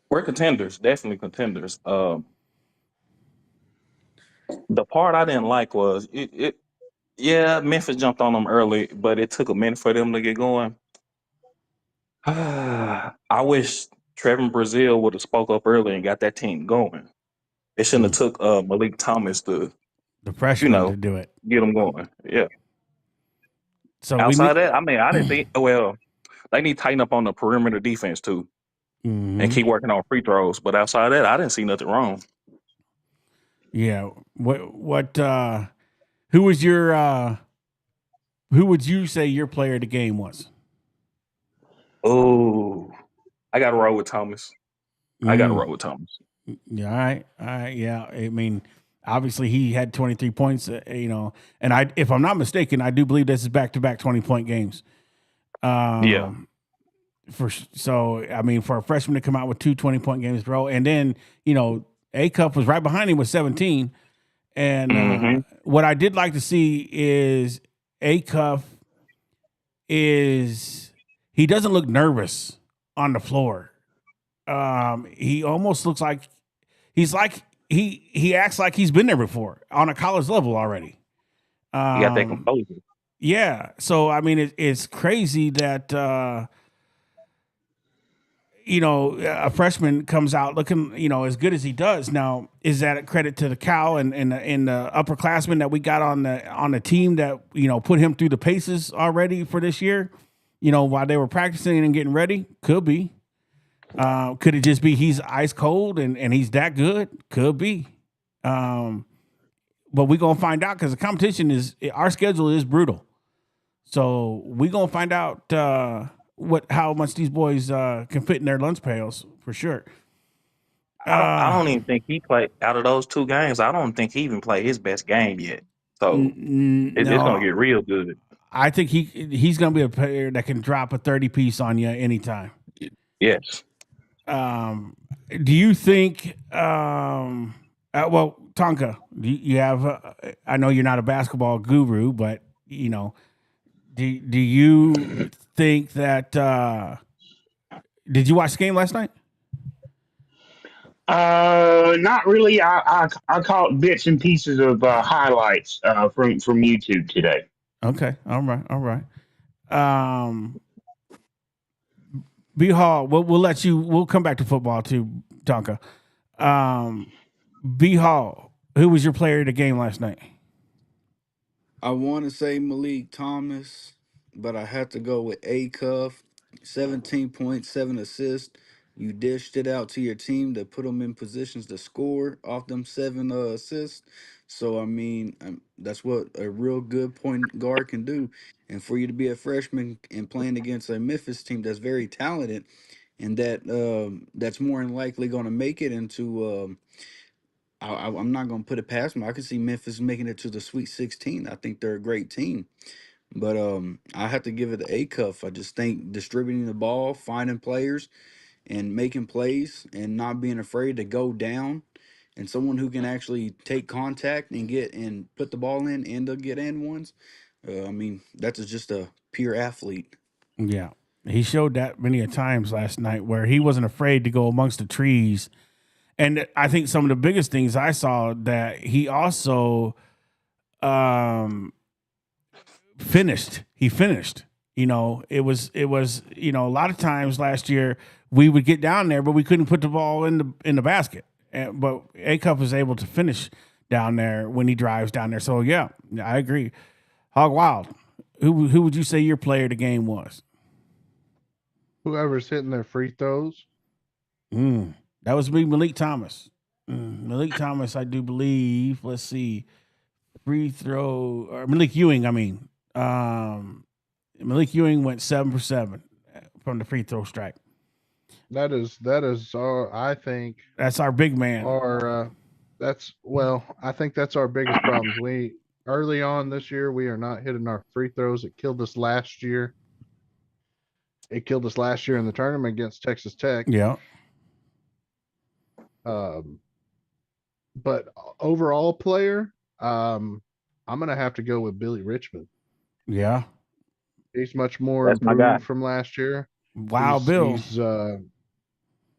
We're contenders, definitely contenders. The part I didn't like was Memphis jumped on them early, but it took a minute for them to get going. I wish Trevin Brazile would have spoke up early and got that team going. It shouldn't have took Malik Thomas the freshman to do it, get them going. Yeah. So outside that, I didn't think. Well, they need to tighten up on the perimeter defense too, and keep working on free throws. But outside that, I didn't see nothing wrong. Yeah. What? Who was your? Who would you say your player of the game was? Oh, I got to roll with Thomas. I got to roll with Thomas. Yeah, all right. Yeah, I mean, obviously he had 23 points, and if I'm not mistaken, I do believe this is back-to-back 20-point games. Yeah. So, I mean, for a freshman to come out with 2 20-point games, bro, and then, A-Cup was right behind him with 17. And what I did like to see is A-Cup he doesn't look nervous on the floor. He almost looks like he acts like he's been there before on a college level already. He got that composure. Yeah. So I mean, it's crazy that a freshman comes out looking as good as he does. Now, is that a credit to the Cal and the upperclassmen that we got on the team that put him through the paces already for this year? While they were practicing and getting ready, could be. Could it just be he's ice cold and he's that good? Could be. But we're going to find out because the competition our schedule is brutal. So we're going to find out how much these boys can fit in their lunch pails for sure. I don't even think he played out of those 2 games. I don't think he even played his best game yet. So it's going to get real good. I think he's going to be a player that can drop a 30-piece on you anytime. Yes. Do you think? Tonka, you have. I know you're not a basketball guru, but do you think that? Did you watch the game last night? Not really. I caught bits and pieces of highlights from YouTube today. Okay. All right. All right. B Hall, we'll let you. We'll come back to football too, Tonka. B Hall, who was your player of the game last night? I want to say Malik Thomas, but I have to go with A Cuff. 17.7 assists. You dished it out to your team to put them in positions to score off them 7 assists. So, I mean, that's what a real good point guard can do. And for you to be a freshman and playing against a Memphis team that's very talented and that's more than likely going to make it into I'm not going to put it past them. I could see Memphis making it to the Sweet 16. I think they're a great team. But I have to give it the A cuff. I just think distributing the ball, finding players, and making plays, and not being afraid to go down, and someone who can actually take contact and get and put the ball in and get in ones. I mean, that's just a pure athlete. Yeah, he showed that many a times last night where he wasn't afraid to go amongst the trees. And I think some of the biggest things I saw that he also finished. He finished. You know, it was a lot of times last year we would get down there, but we couldn't put the ball in the basket. But A Cup was able to finish down there when he drives down there. So yeah, I agree. Hog Wild, who would you say your player of the game was? Whoever's hitting their free throws. That was me, Malik Thomas. Malik Thomas, I do believe. Let's see, free throw or Malik Ewing. I mean, Malik Ewing went 7 for 7 from the free throw strike. That is our. I think that's our big man. I think that's our biggest problems. We early on this year we are not hitting our free throws. It killed us last year. It killed us last year in the tournament against Texas Tech. Yeah. But overall player, I'm gonna have to go with Billy Richmond. Yeah. He's much more improved from last year. Wow, Bill.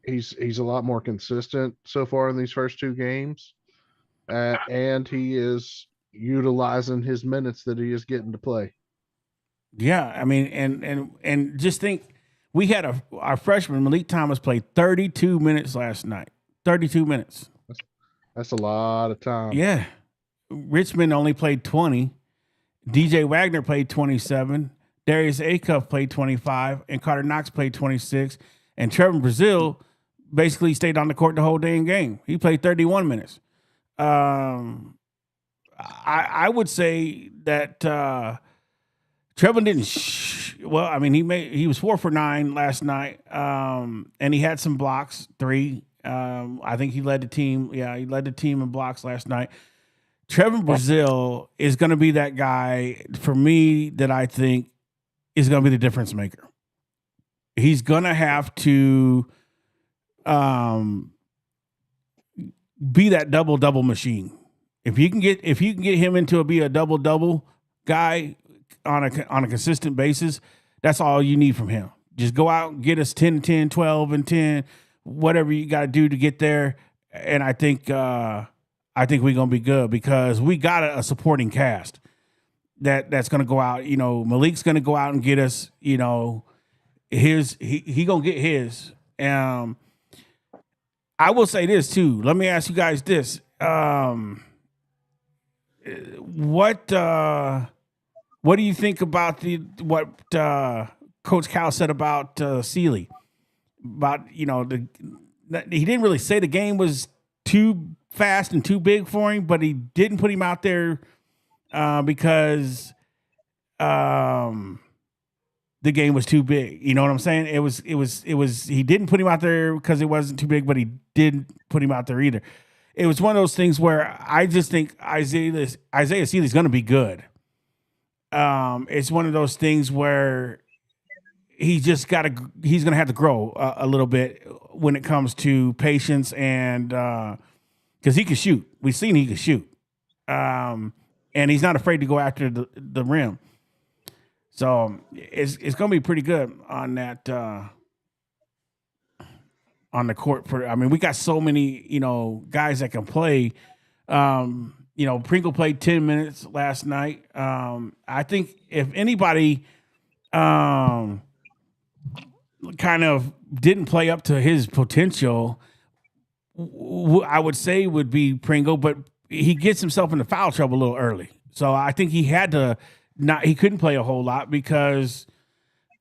He's a lot more consistent so far in these first 2 games. And he is utilizing his minutes that he is getting to play. Yeah, I mean, and just think, we had our freshman Malik Thomas played 32 minutes last night. 32 minutes. That's a lot of time. Yeah. Richmond only played 20. DJ Wagner played 27. Darius Acuff played 25. And Carter Knox played 26. And Trevor Brazil basically stayed on the court the whole dang game. He played 31 minutes. I would say that Trevor didn't. Well, I mean, he was 4 for 9 last night, and he had some blocks, 3. I think he led the team. Yeah, he led the team in blocks last night. Trevor Brazil is going to be that guy for me that I think is going to be the difference maker. He's going to have to be that double machine. If you can get him into be a double guy on a consistent basis, that's all you need from him. Just go out and get us 10 and 10, 12 and 10, whatever you got to do to get there. And I think we're gonna be good because we got a supporting cast that's gonna go out. You know, Malik's gonna go out and get us. You know, he gonna get his. I will say this too. Let me ask you guys this. What do you think about what Coach Cal said about Sealy? About, you know, he didn't really say the game was too fast and too big for him, but he didn't put him out there because the game was too big. You know what I'm saying? It was he didn't put him out there because it wasn't too big, but he didn't put him out there either. It was one of those things where I just think Isaiah Sealy's going to be good. It's one of those things where he's going to have to grow a little bit when it comes to patience and because he can shoot. We've seen he can shoot. And he's not afraid to go after the rim. So it's going to be pretty good on that on the court. We got so many, guys that can play. Pringle played 10 minutes last night. I think if anybody kind of didn't play up to his potential, I would say would be Pringle, but he gets himself into foul trouble a little early. So I think he couldn't play a whole lot because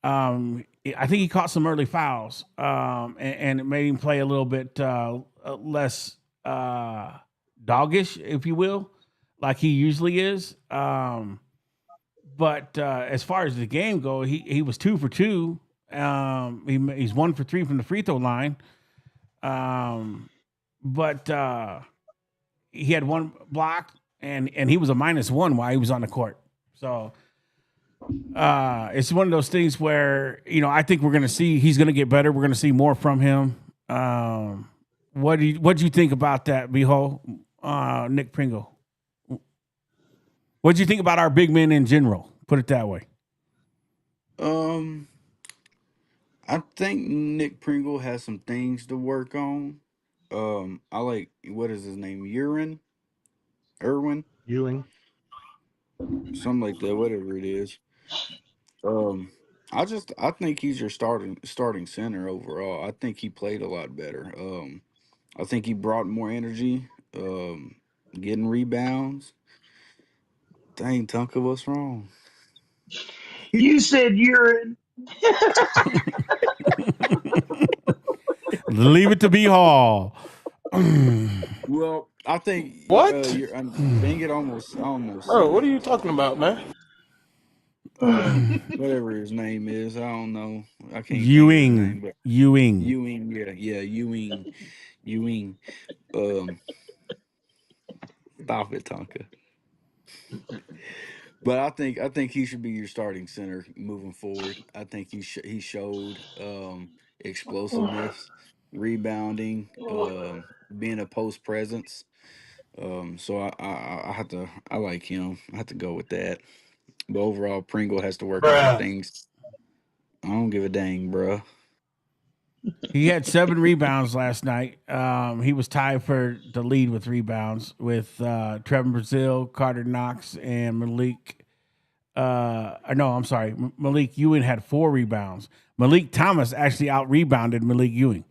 I think he caught some early fouls, and it made him play a little bit less doggish, if you will, like he usually is. But as far as the game goes, he was 2 for 2. He's 1 for 3 from the free throw line. But he had 1 block, and he was a -1 while he was on the court. So it's one of those things where, I think we're going to see he's going to get better. We're going to see more from him. What do you think about that, Beho? Nick Pringle? What do you think about our big men in general? Put it that way. I think Nick Pringle has some things to work on. I like, what is his name? Irwin, Ewing. something like that, whatever it is. I think he's your starting center overall. I think he played a lot better. I think he brought more energy, getting rebounds. Dang, Tonka, what's wrong? You said urine. Leave it to B Hall. Well, I think What? dang it, almost. Bro, what are you talking about, man? Whatever his name is, I don't know. I can't. Ewing. Think of his name, but Ewing. Yeah, Ewing. Stop it, Tonka. But I think he should be your starting center moving forward. I think he showed explosiveness, rebounding, being a post presence. So I like him. I have to go with that. But overall, Pringle has to work on some things. I don't give a dang, bro. He had 7 rebounds last night. He was tied for the lead with rebounds with Trevor Brazile, Carter Knox, and Malik. Malik Ewing had 4 rebounds. Malik Thomas actually out-rebounded Malik Ewing.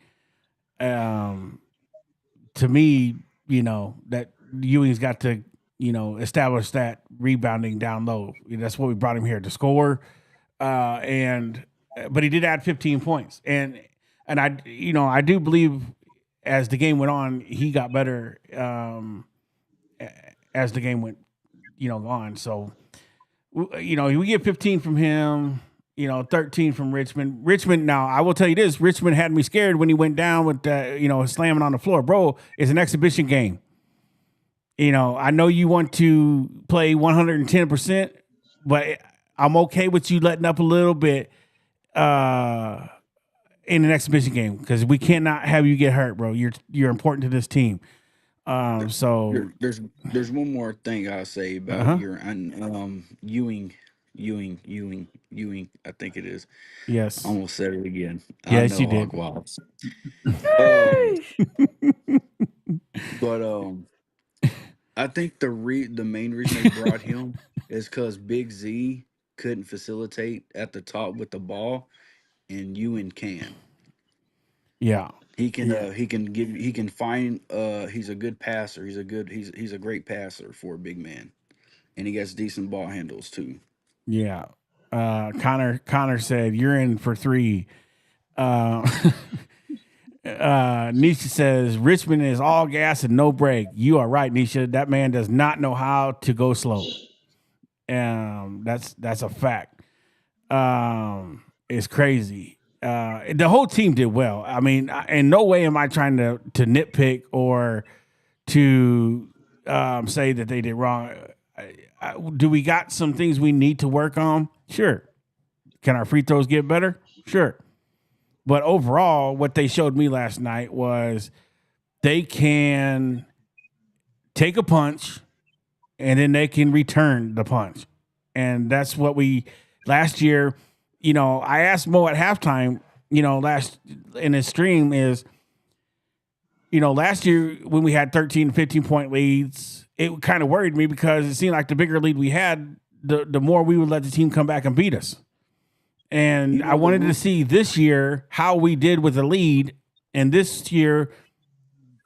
To me, that Ewing's got to, establish that rebounding down low. That's what we brought him here to score. But he did add 15 points. And I do believe as the game went on, he got better as the game went, on. So, we get 15 from him, 13 from Richmond. Richmond, now, I will tell you this, Richmond had me scared when he went down with, slamming on the floor. Bro, it's an exhibition game. I know you want to play 110%, but I'm okay with you letting up a little bit in an exhibition game because we cannot have you get hurt, bro. You're important to this team. So there's one more thing I'll say about your Ewing. I think it is. Yes. I almost said it again. Yes, you did. But I think the main reason they brought him is because Big Z couldn't facilitate at the top with the ball, and Ewing can. Yeah. He can find he's a good passer. He's a great passer for a big man. And he gets decent ball handles too. Yeah. Connor said you're in for 3. Nisha says Richmond is all gas and no brake. You are right, Nisha. That man does not know how to go slow. That's a fact. It's crazy. The whole team did well. I mean, in no way am I trying to nitpick or to say that they did wrong. Do we got some things we need to work on? Sure. Can our free throws get better? Sure. But overall, what they showed me last night was they can take a punch and then they can return the punch. And that's what last year, I asked Mo at halftime, last in his stream is, last year when we had 13, 15-point leads, it kind of worried me because it seemed like the bigger lead we had, the more we would let the team come back and beat us. And I wanted to see this year how we did with the lead. And this year,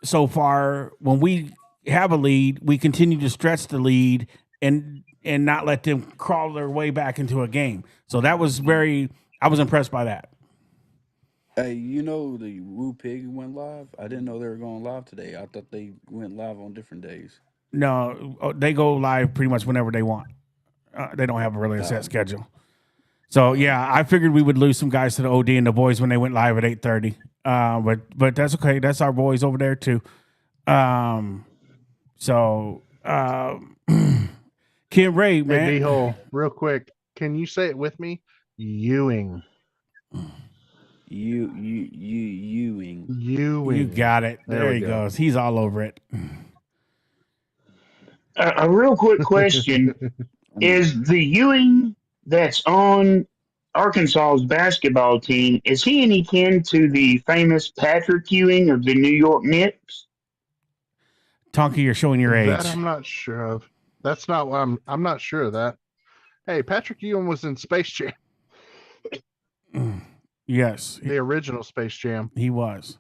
so far, when we have a lead, we continue to stretch the lead and not let them crawl their way back into a game. So that was I was impressed by that. Hey, the Woo Pig went live? I didn't know they were going live today. I thought they went live on different days. No, they go live pretty much whenever they want. They don't have a set schedule. So yeah, I figured we would lose some guys to the OD and the boys when they went live at 8:30. But that's okay. That's our boys over there too. Kim Ray, man. Hey, D-hole, real quick. Can you say it with me? Ewing. Ewing. You got it. There he goes. He's all over it. A real quick question. Is the Ewing that's on Arkansas's basketball team, is he any kin to the famous Patrick Ewing of the New York Knicks? Tonka, you're showing your age. That I'm not sure of. That's not what I'm not sure of that. Hey, Patrick Ewing was in Space Jam. Yes. The original Space Jam. He was.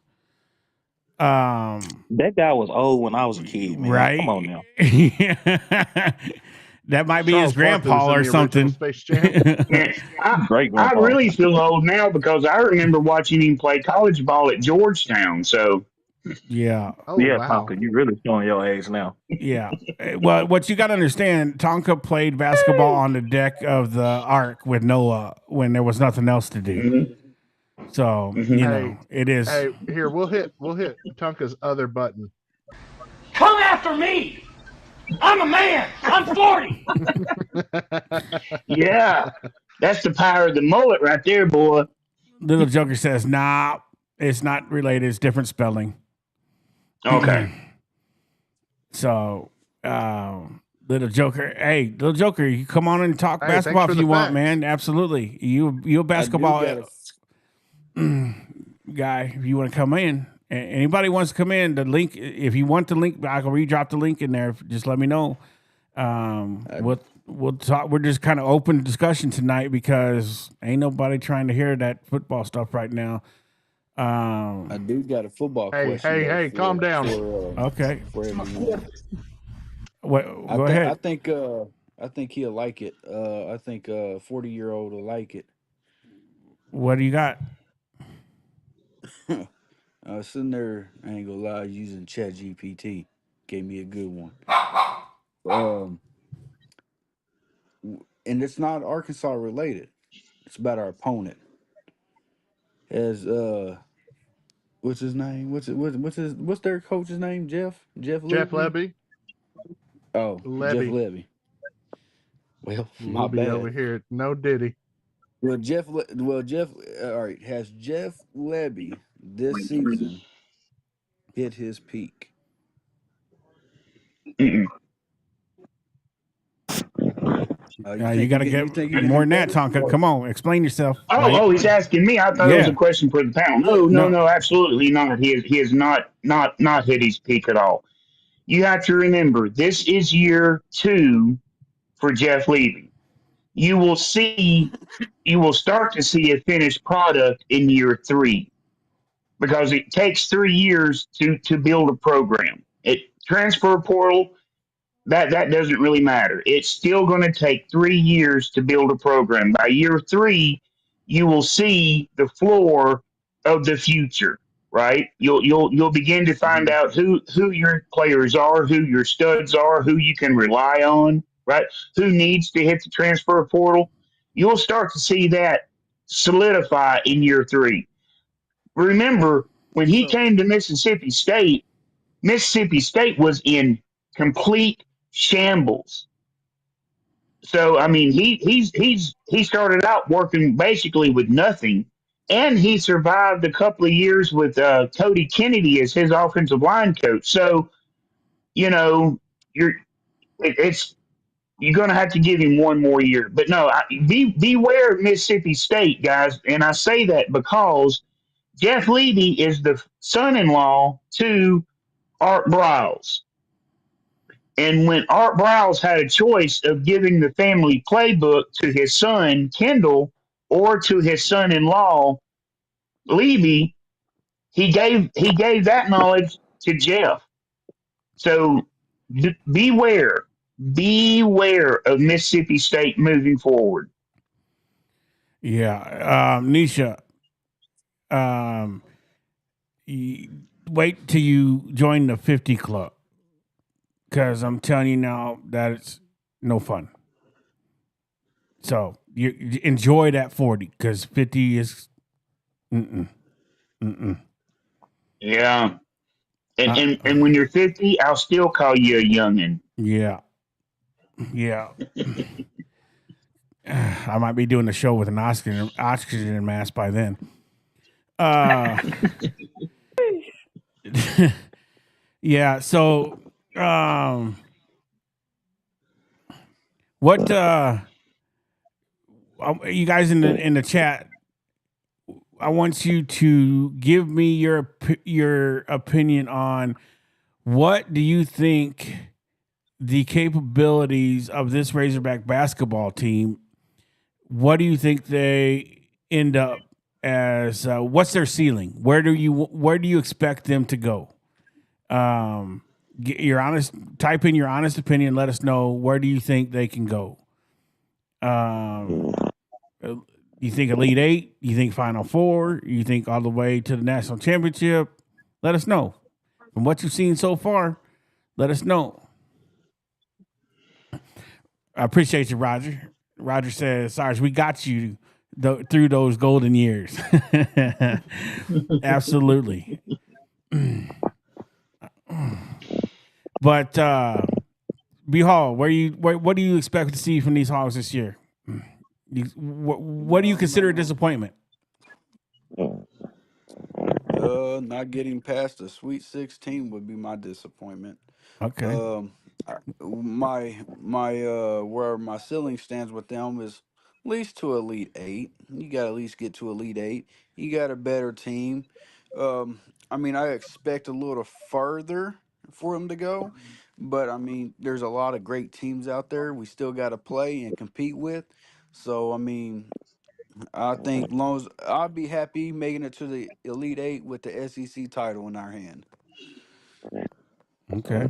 That guy was old when I was a kid, man. Right? Come on now. That might be Charles his grandpa or something. Space Jam. I really feel old now because I remember watching him play college ball at Georgetown. So yeah. Oh, yeah, wow. Tonka, you really showing your age now. Yeah. Well, what you got to understand, Tonka played basketball on the deck of the Ark with Noah when there was nothing else to do. Mm-hmm. So it is. Hey, here we'll hit Tonka's other button. Come after me! I'm a man! I'm 40! yeah, that's the power of the mullet right there, boy. Little Joker says, nah, it's not related. It's different spelling. Okay. So, Little Joker, you come on and talk basketball if you want, man. Absolutely. You a basketball guy. If you want to come in, anybody wants to come in, the link. If you want the link, I can redrop the link in there. Just let me know. We'll talk. We're just kind of open discussion tonight because ain't nobody trying to hear that football stuff right now. I do got a football question. Hey, calm down. Okay. For everyone. Go ahead. I think he'll like it. I think 40-year-old will like it. What do you got? I was sitting there, I ain't gonna lie, using ChatGPT. Gave me a good one. And it's not Arkansas related. It's about our opponent. As what's his name? What's their coach's name? Jeff Levy. Oh, Levy. Jeff Levy. Well, my bad. Over here. No Diddy. Well, Jeff. All right. Has Jeff Levy this season hit his peak? Mm-mm. You got to get more than that, Tonka. Come on, explain yourself. He's asking me. I thought it was a question for the panel. No, absolutely not. He has not hit his peak at all. You have to remember, this is year 2 for Jeff Levy. You will start to see a finished product in year 3 because it takes 3 years to build a program. Transfer portal, that doesn't really matter. It's still going to take 3 years to build a program. By year 3, you will see the floor of the future, right? You'll begin to find out who your players are, who your studs are, who you can rely on, right? Who needs to hit the transfer portal. You'll start to see that solidify in year 3. Remember, when he came to Mississippi State was in complete shambles. So I mean, he started out working basically with nothing, and he survived a couple of years with Cody Kennedy as his offensive line coach. So you're going to have to give him one more year. But no, beware of Mississippi State, guys, and I say that because Jeff Levy is the son-in-law to Art Briles. And when Art Briles had a choice of giving the family playbook to his son, Kendall, or to his son-in-law, Levy, he gave that knowledge to Jeff. So beware of Mississippi State moving forward. Yeah. Nisha, wait till you join the 50 club. Because I'm telling you now that it's no fun. So you enjoy that 40 because 50 is Yeah. And when you're 50, I'll still call you a youngin'. Yeah. Yeah. I might be doing the show with an oxygen mask by then. Yeah, so what you guys in the chat, I want you to give me your opinion on what do you think the capabilities of this Razorback basketball team. What do you think they end up as? What's their ceiling? Where do you expect them to go? Type in your honest opinion. Let us know, where do you think they can go? You think Elite Eight? You think Final Four? You think all the way to the national championship? Let us know. From what you've seen so far, let us know. I appreciate you, Roger. Roger says, Sarge, we got you through those golden years. Absolutely. But B Hall, what do you expect to see from these Hogs this year? What do you consider a disappointment? Not getting past the Sweet 16 would be my disappointment. Okay. My where my ceiling stands with them is at least to Elite Eight. You got to at least get to Elite Eight. You got a better team. I mean, I expect a little further for them to go, but I mean, there's a lot of great teams out there we still got to play and compete with. So I mean, I think long as I'd be happy making it to the Elite Eight with the SEC title in our hand. Okay.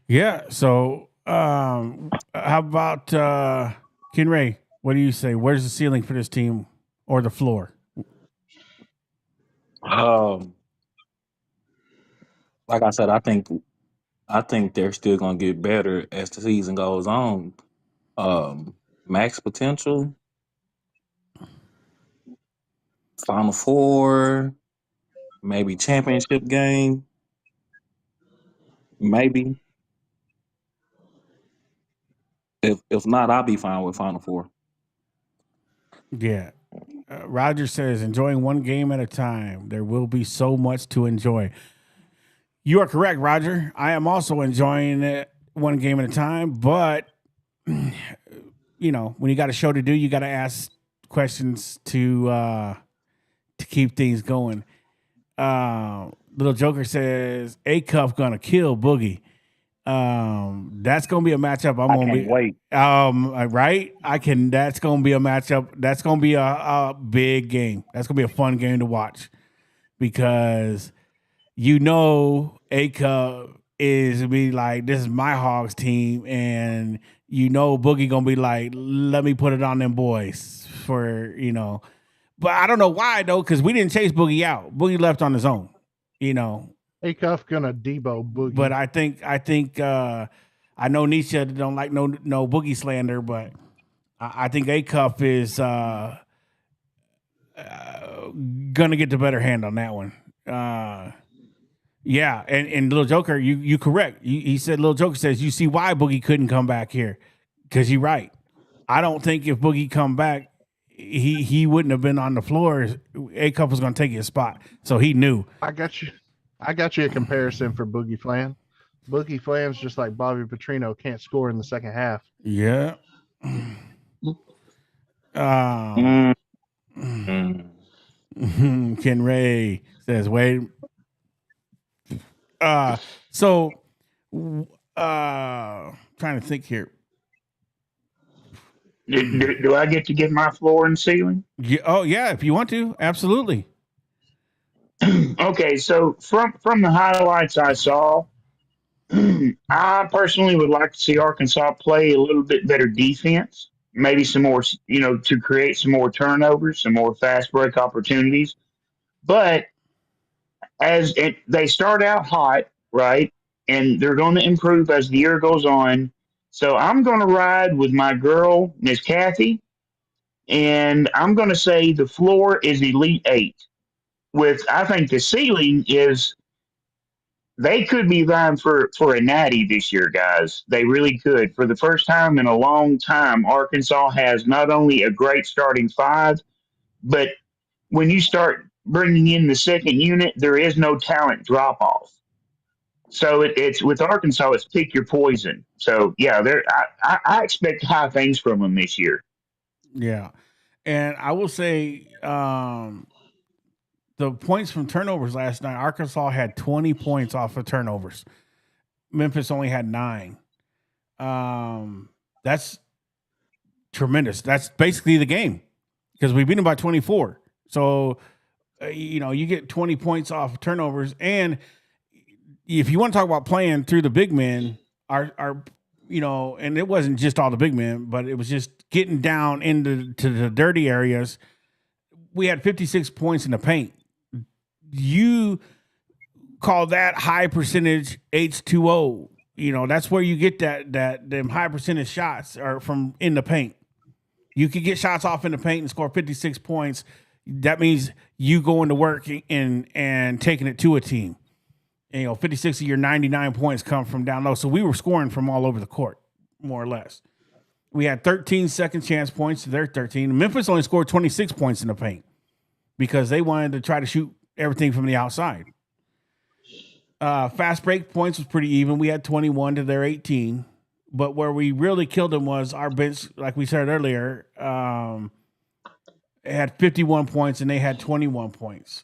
Yeah. So, how about Ken Ray? What do you say? Where's the ceiling for this team, or the floor? Like I said, I think they're still gonna get better as the season goes on. Max potential, Final Four, maybe championship game, maybe. If not, I'll be fine with Final Four. Yeah. Roger says, enjoying one game at a time. There will be so much to enjoy. You are correct, Roger. I am also enjoying it one game at a time, but you know, when you got a show to do, you got to ask questions to keep things going. Little Joker says, A Cup gonna kill Boogie. That's gonna be a matchup. I'm gonna be wait. Right. That's gonna be a matchup. That's gonna be a big game. That's gonna be a fun game to watch because A Cup is be like, this is my Hogs team, and Boogie gonna be like, let me put it on them boys for. But I don't know why though, because we didn't chase Boogie out. Boogie left on his own. Acuff gonna Debo Boogie. But I think I know Nisha don't like no Boogie slander, but I think Acuff is gonna get the better hand on that one. Yeah, and Little Joker, you correct. He said, Little Joker says, you see why Boogie couldn't come back here, because you're right. I don't think if Boogie come back, he wouldn't have been on the floor. Acuff was gonna take his spot, so he knew. I got you a comparison for Boogie Flan. Boogie Flan's just like Bobby Petrino, can't score in the second half. Yeah. Um, Mm. Ken Ray says, "Wait, so, trying to think here. Do I get to get my floor and ceiling? Yeah, oh yeah, if you want to, absolutely. Okay, so from the highlights I saw, I personally would like to see Arkansas play a little bit better defense, maybe some more, to create some more turnovers, some more fast break opportunities. But they start out hot, right, and they're going to improve as the year goes on. So I'm going to ride with my girl, Miss Kathy, and I'm going to say the floor is Elite Eight. With I think the ceiling is they could be vying for a natty this year, guys. They really could. For the first time in a long time, Arkansas has not only a great starting five, but when you start bringing in the second unit, there is no talent drop off. So it's with Arkansas, it's pick your poison. So yeah, I expect high things from them this year. Yeah, and I will say, the points from turnovers last night, Arkansas had 20 points off of turnovers. Memphis only had 9. That's tremendous. That's basically the game because we beat them by 24. So, you get 20 points off of turnovers. And if you want to talk about playing through the big men, our and it wasn't just all the big men, but it was just getting down into the dirty areas. We had 56 points in the paint. You call that high percentage H2O. That's where you get that them high percentage shots are from in the paint. You could get shots off in the paint and score 56 points. That means you going to work and taking it to a team. 56 of your 99 points come from down low. So we were scoring from all over the court, more or less. We had 13 second chance points to their 13. Memphis only scored 26 points in the paint because they wanted to try to shoot everything from the outside. Fast break points was pretty even. We had 21 to their 18. But where we really killed them was our bench, like we said earlier, had 51 points and they had 21 points.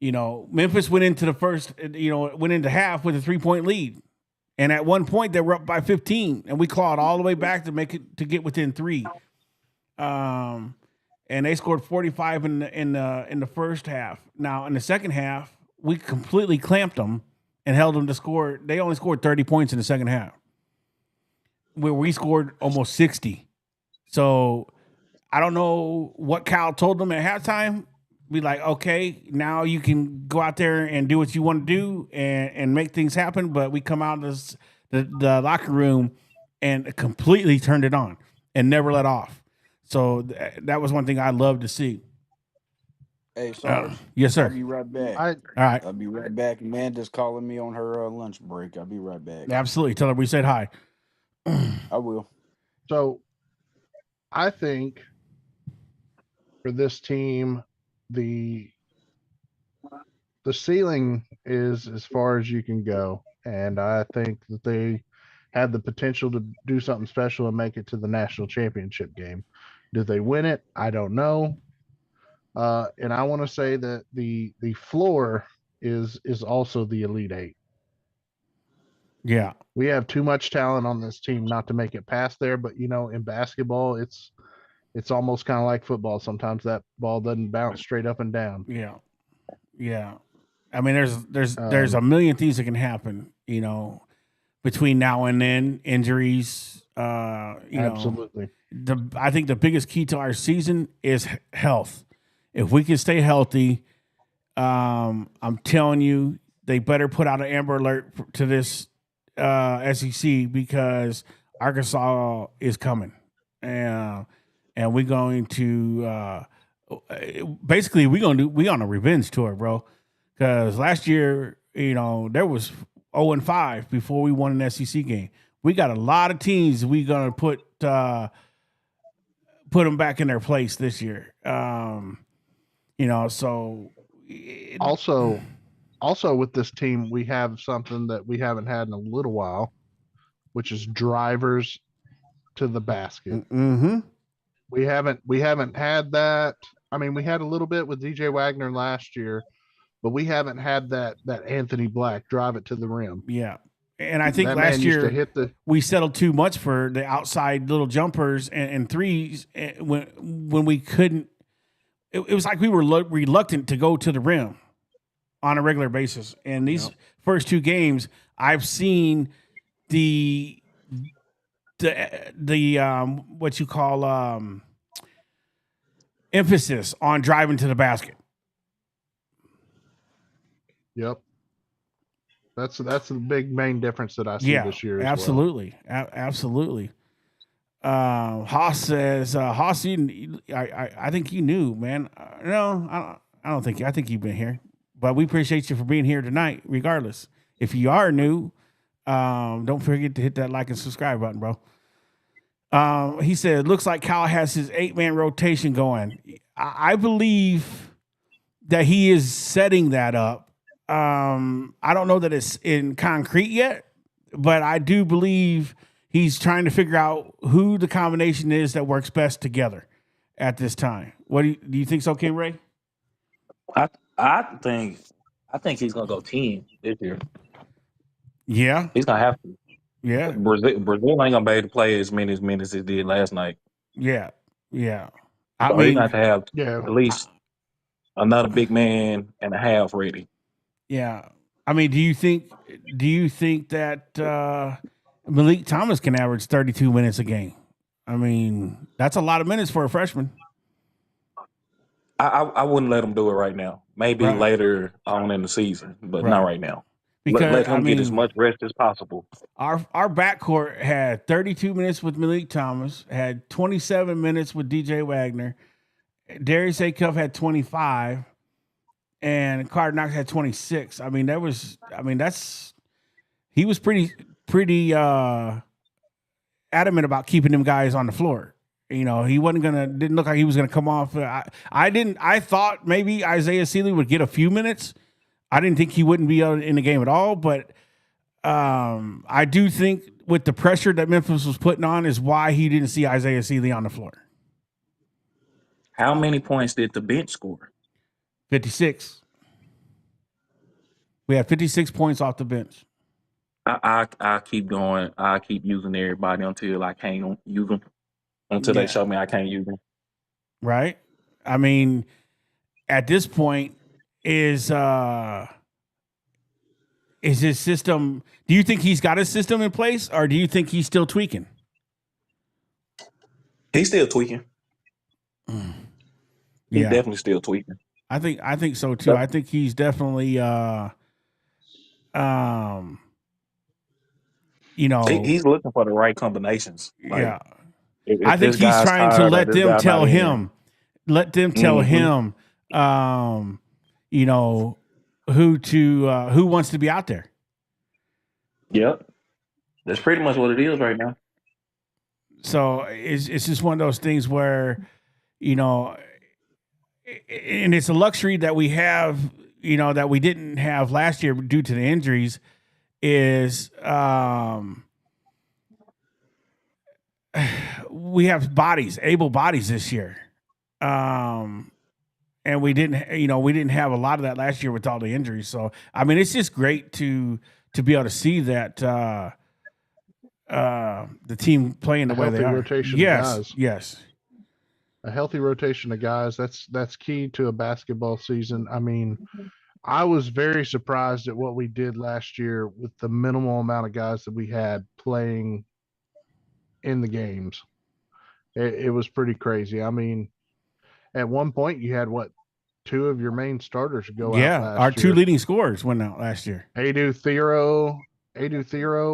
Memphis went into the first, went into half with a 3-point lead. And at one point they were up by 15 and we clawed all the way back to get within 3. And they scored 45 in the first half. Now in the second half, we completely clamped them and held them to score. They only scored 30 points in the second half, where we scored almost 60. So I don't know what Cal told them at halftime. Be like, okay, now you can go out there and do what you want to do and make things happen. But we come out of the locker room and completely turned it on and never let off. So that was one thing I love to see. Hey, Sarge. Yes, sir. I'll be right back. All right. I'll be right back. Amanda's calling me on her lunch break. I'll be right back. Absolutely. Tell her we said hi. I will. So I think for this team, the ceiling is as far as you can go. And I think that they had the potential to do something special and make it to the national championship game. Do they win it? I don't know. And I want to say that the floor is also the Elite Eight. Yeah. We have too much talent on this team not to make it past there. But in basketball, it's almost kind of like football. Sometimes that ball doesn't bounce straight up and down. Yeah. Yeah. I mean, there's a million things that can happen, between now and then, injuries, absolutely. I think the biggest key to our season is health. If we can stay healthy, I'm telling you, they better put out an Amber Alert to this SEC because Arkansas is coming, and we're going to basically we on a revenge tour, bro. Because last year, there was 0-5 before we won an SEC game. We got a lot of teams we gonna put them back in their place this year. So also with this team, we have something that we haven't had in a little while, which is drivers to the basket. Mm-hmm. We haven't had that. I mean, we had a little bit with DJ Wagner last year, but we haven't had that Anthony Black drive it to the rim. Yeah. And I think That last man used to year hit the we settled too much for the outside little jumpers and threes when we couldn't. It was like we were reluctant to go to the rim on a regular basis. And these first two games, I've seen the what you call emphasis on driving to the basket. Yep. That's the big main difference that I see this year. Absolutely. Absolutely. Haas says, Haas, I think you knew, man. No, I don't think. I think you've been here, but we appreciate you for being here tonight, regardless. If you are new, don't forget to hit that like and subscribe button, bro. He said, looks like Kyle has his 8-man rotation going. I believe that he is setting that up. I don't know that it's in concrete yet, but I do believe he's trying to figure out who the combination is that works best together at this time. What do you think so, Ken Ray? I think he's gonna go team this year. Yeah, he's gonna have to. Yeah, Brazil ain't gonna be able to play as many minutes as it did last night. Yeah. I mean, he's gonna have to have at least another big man and a half ready. Yeah. I mean, do you think that Malik Thomas can average 32 minutes a game? I mean, that's a lot of minutes for a freshman. I wouldn't let him do it right now. Maybe later on in the season, but not right now. Because let him get as much rest as possible. Our backcourt had 32 minutes with Malik Thomas, had 27 minutes with DJ Wagner. Darius Acuff had 25, and Carter Knox had 26. I mean, he was pretty adamant about keeping them guys on the floor. You know, he didn't look like he was gonna come off. I thought maybe Isaiah Sealy would get a few minutes. I didn't think he wouldn't be in the game at all, but I do think with the pressure that Memphis was putting on is why he didn't see Isaiah Sealy on the floor. How many points did the bench score? 56. We had 56 points off the bench. I keep going. I keep using everybody until I can't use them. Until they show me I can't use them. Right? I mean, at this point, is his system, do you think he's got his system in place, or do you think he's still tweaking? He's still tweaking. He's definitely still tweaking. I think so too. I think he's definitely he's looking for the right combinations. Like, I think he's trying to let them tell him, who wants to be out there. Yep. That's pretty much what it is right now. So it's just one of those things where, and it's a luxury that we have, that we didn't have last year due to the injuries, is we have able bodies this year. And we didn't have a lot of that last year with all the injuries. So, I mean, it's just great to be able to see that the team playing the way they are. Rotation yes. A healthy rotation of guys. That's key to a basketball season. I mean, I was very surprised at what we did last year with the minimal amount of guys that we had playing in the games. It was pretty crazy. I mean, at one point you had two of your main starters go out last year. Our two leading scorers went out last year. Adu Thero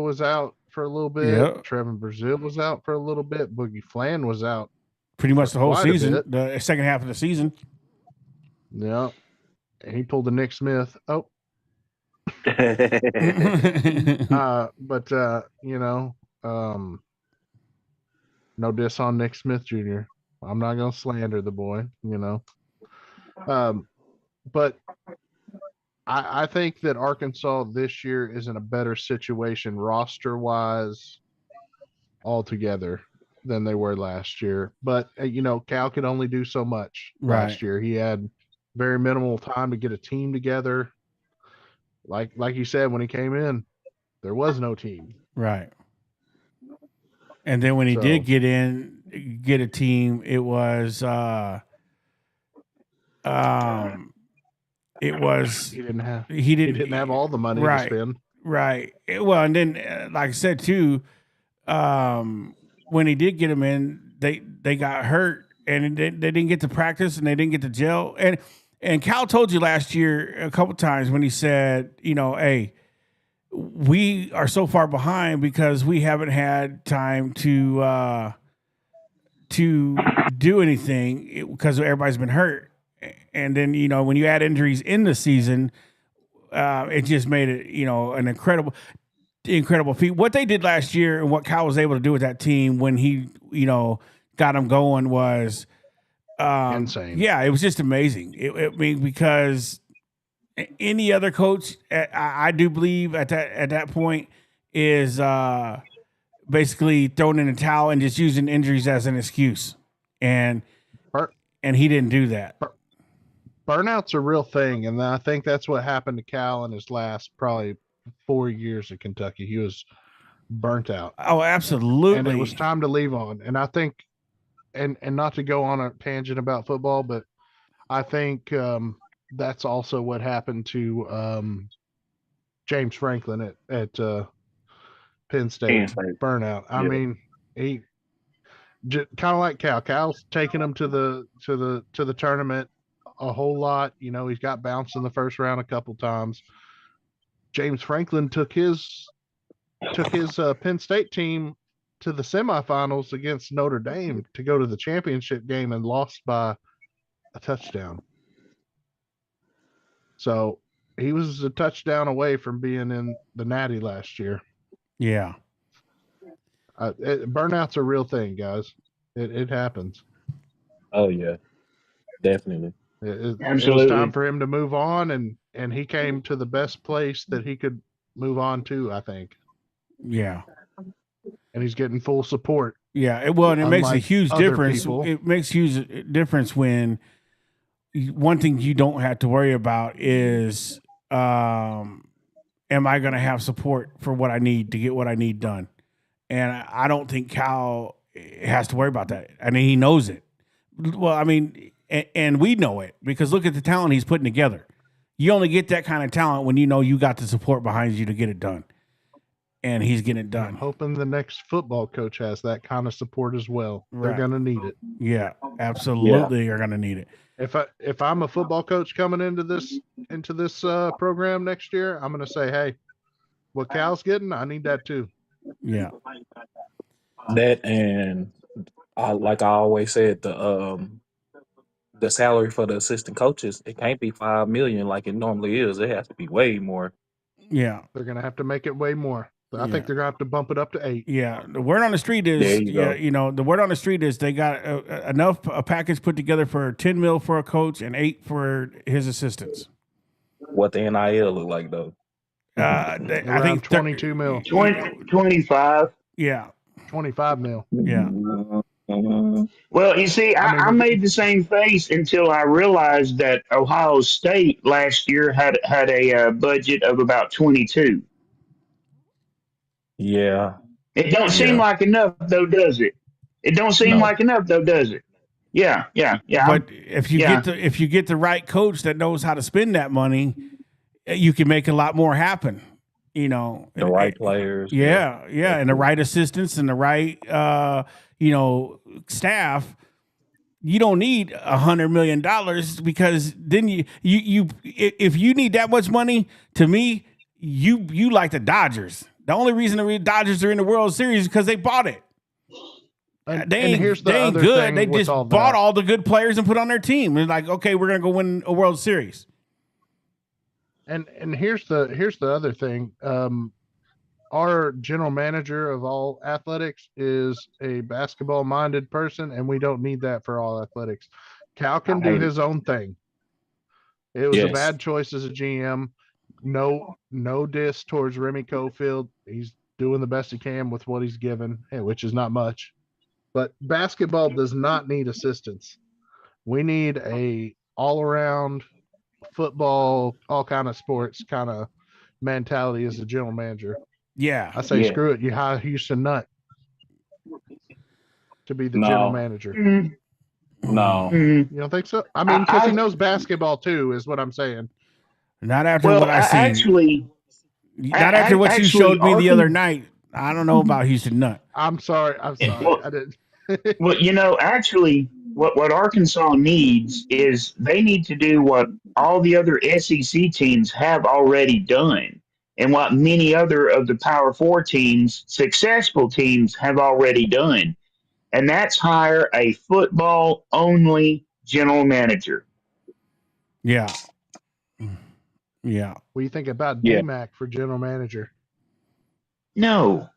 was out for a little bit. Yep. Trevin Brazil was out for a little bit. Boogie Flan was out pretty much the whole season, the second half of the season. Yeah. And he pulled the Nick Smith. Oh. No diss on Nick Smith Jr. I'm not going to slander the boy, But I think that Arkansas this year is in a better situation roster-wise altogether. than they were last year. But Cal could only do so much Right. last year. He had very minimal time to get a team together. Like you said, when he came in, there was no team. Right. And then when he did get a team, it was he didn't have all the money to spend. Right. Well, and then like I said too, when he did get him in, they got hurt and they didn't get to practice and they didn't get to gel. And Cal told you last year a couple times when he said, hey, we are so far behind because we haven't had time to do anything because everybody's been hurt. And then, when you add injuries in the season, it just made it, an incredible feat. What they did last year and what Cal was able to do with that team when he, got them going was insane. Yeah, it was just amazing. Because any other coach, I do believe at that point is basically throwing in a towel and just using injuries as an excuse. And he didn't do that. Burnout's a real thing, and I think that's what happened to Cal in his last probably 4 years at Kentucky. He was burnt out. Oh, absolutely. And it was time to leave on. And I think, and not to go on a tangent about football, but I think that's also what happened to James Franklin at Penn State. Burnout. I mean, he kind of like Cal. Cal's taking him to the tournament a whole lot. He's got bounced in the first round a couple times. James Franklin took his Penn State team to the semifinals against Notre Dame to go to the championship game and lost by a touchdown. So he was a touchdown away from being in the Natty last year. Yeah. Burnout's a real thing, guys. It happens. Oh yeah, definitely. It was time for him to move on, and he came to the best place that he could move on to, I think. Yeah. And he's getting full support. Yeah, and it makes a huge difference. It makes a huge difference when one thing you don't have to worry about is am I going to have support for what I need to get what I need done? And I don't think Cal has to worry about that. I mean, he knows it. Well, I mean, and we know it because look at the talent he's putting together. You only get that kind of talent when you got the support behind you to get it done. And he's getting it done. I'm hoping the next football coach has that kind of support as well. Right. They're going to need it. Yeah, absolutely. You're going to need it. If I'm a football coach coming into this program next year, I'm going to say, hey, what Cal's getting, I need that too. Yeah. That, and like I always said, the salary for the assistant coaches, it can't be $5 million like it normally is. It has to be way more. Yeah. They're going to have to make it way more. I think they're going to have to bump it up to 8. Yeah. The word on the street is, the word on the street is they got a package put together for $10 million for a coach and 8 for his assistants. What the NIL look like though? I think 22 mil. 25. Yeah. 25 mil. Yeah. Well, you see, I made the same face until I realized that Ohio State last year had a budget of about 22. Yeah. It don't seem like enough, though, does it? It don't seem like enough, though, does it? Yeah. But if you get the right coach that knows how to spend that money, you can make a lot more happen. The right players. Yeah, and the right assistants and the right staff. You don't need $100 million because then you if you need that much money, to me, you like the Dodgers. The only reason the Dodgers are in the World Series is because they bought it. They ain't good. They just bought all the good players and put on their team. They're like, okay, we're gonna go win a World Series. And here's the other thing. Our general manager of all athletics is a basketball-minded person, and we don't need that for all athletics. Cal can do his own thing. It was a bad choice as a GM. No diss towards Remy Cofield. He's doing the best he can with what he's given, which is not much. But basketball does not need assistance. We need a all-around football, all kind of sports kind of mentality as a general manager. Yeah. I say screw it. You hire Houston Nutt to be the general manager. No. You don't think so? I mean, because he knows basketball too, is what I'm saying. Not after what I seen. Actually, not after what you showed me the other night. I don't know about Houston Nutt. I'm sorry. Well, I didn't. well, actually, what Arkansas needs is they need to do what all the other SEC teams have already done, and what many other of the Power Four teams, successful teams, have already done, and that's hire a football only general manager. Yeah. Yeah. What do you think about Yeah. DMAC for general manager? No,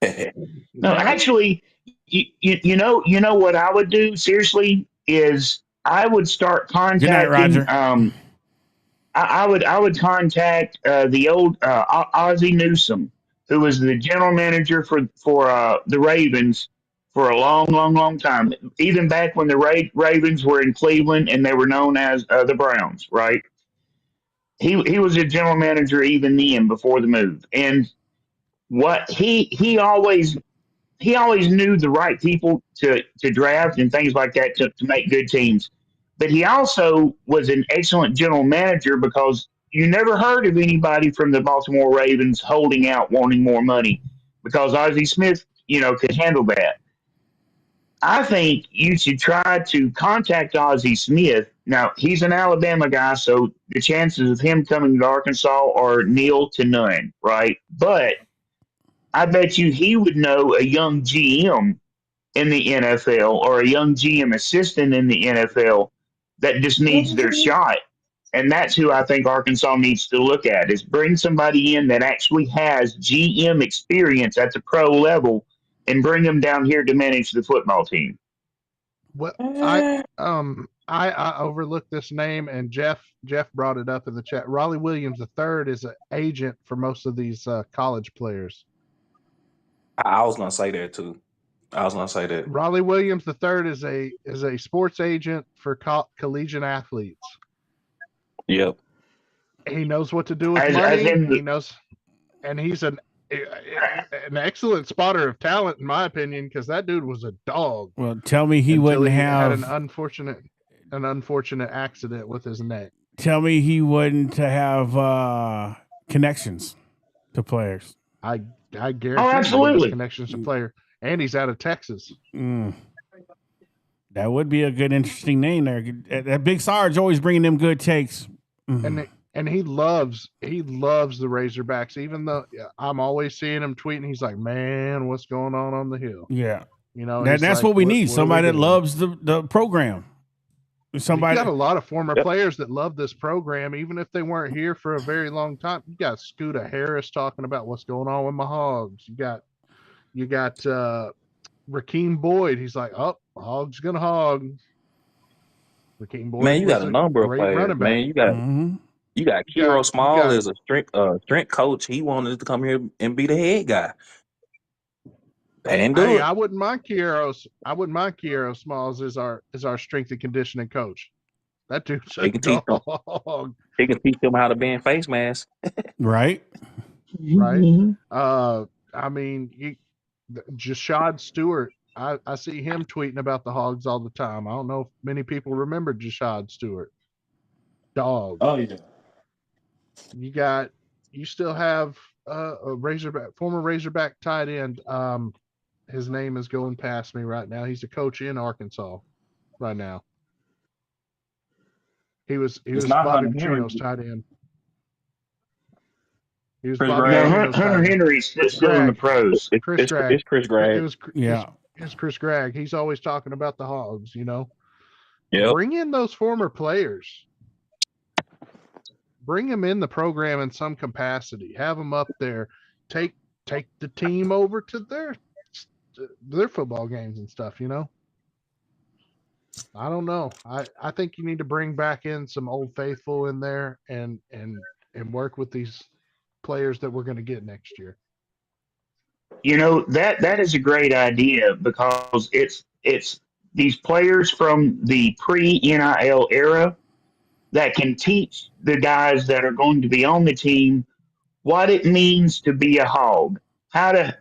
no. Actually, you know what I would do seriously is I would start Good night, contacting. Roger. I would contact the old Ozzie Newsome, who was the general manager for the Ravens for a long time, even back when the Ravens were in Cleveland and they were known as the Browns. Right? He was a general manager even then before the move, and what he always knew the right people to draft and things like that to make good teams. But he also was an excellent general manager because you never heard of anybody from the Baltimore Ravens holding out wanting more money because Ozzie Smith, could handle that. I think you should try to contact Ozzie Smith. Now, he's an Alabama guy, so the chances of him coming to Arkansas are nil to none, right? But I bet you he would know a young GM in the NFL or a young GM assistant in the NFL that just needs their shot. And that's who I think Arkansas needs to look at is bring somebody in that actually has GM experience at the pro level and bring them down here to manage the football team. Well, I overlooked this name, and Jeff brought it up in the chat. Raleigh Williams III is an agent for most of these college players. I was gonna say that too. I was gonna say that. Raleigh Williams III is a sports agent for collegiate athletes. Yep. He knows what to do with money. He knows, and he's an excellent spotter of talent, in my opinion, because that dude was a dog. Well, tell me he wouldn't have had an unfortunate accident with his neck. Tell me he wouldn't have connections to players. I guarantee. Oh, absolutely, connections to player, and he's out of Texas. That would be a good, interesting name there. That Big Sarge always bringing them good takes. And he loves the Razorbacks, even though I'm always seeing him tweeting. He's like, man, what's going on the hill? Yeah. That's like, what we need. Somebody that loves the program. Somebody you got a lot of former players that love this program, even if they weren't here for a very long time. You got Scooter Harris talking about what's going on with my Hogs. You got Rakeem Boyd. He's like, oh, Hogs gonna hog. Rakeem Boyd. Man, you got a number of players. Man, you got Kiro Small as a strength coach. He wanted to come here and be the head guy. And I wouldn't mind Kiro Smalls as our strength and conditioning coach. That dude's a dog. He can teach them how to bend face masks. Right. Right. I mean, Jashad Stewart. I see him tweeting about the Hogs all the time. I don't know if many people remember Jashad Stewart. Dog. Oh yeah. You still have a former Razorback tight end. His name is going past me right now. He's a coach in Arkansas right now. He was Bobby Petrino's tight end. He was Hunter Henry's still in the pros. It's Chris Gregg. It's Chris Gregg. It's Chris Gregg. He's always talking about the Hogs, Yep. Bring in those former players. Bring them in the program in some capacity. Have them up there. Take the team over to their football games and stuff, I don't know. I think you need to bring back in some old faithful in there and work with these players that we're going to get next year. That is a great idea because it's these players from the pre NIL era that can teach the guys that are going to be on the team what it means to be a hog, how to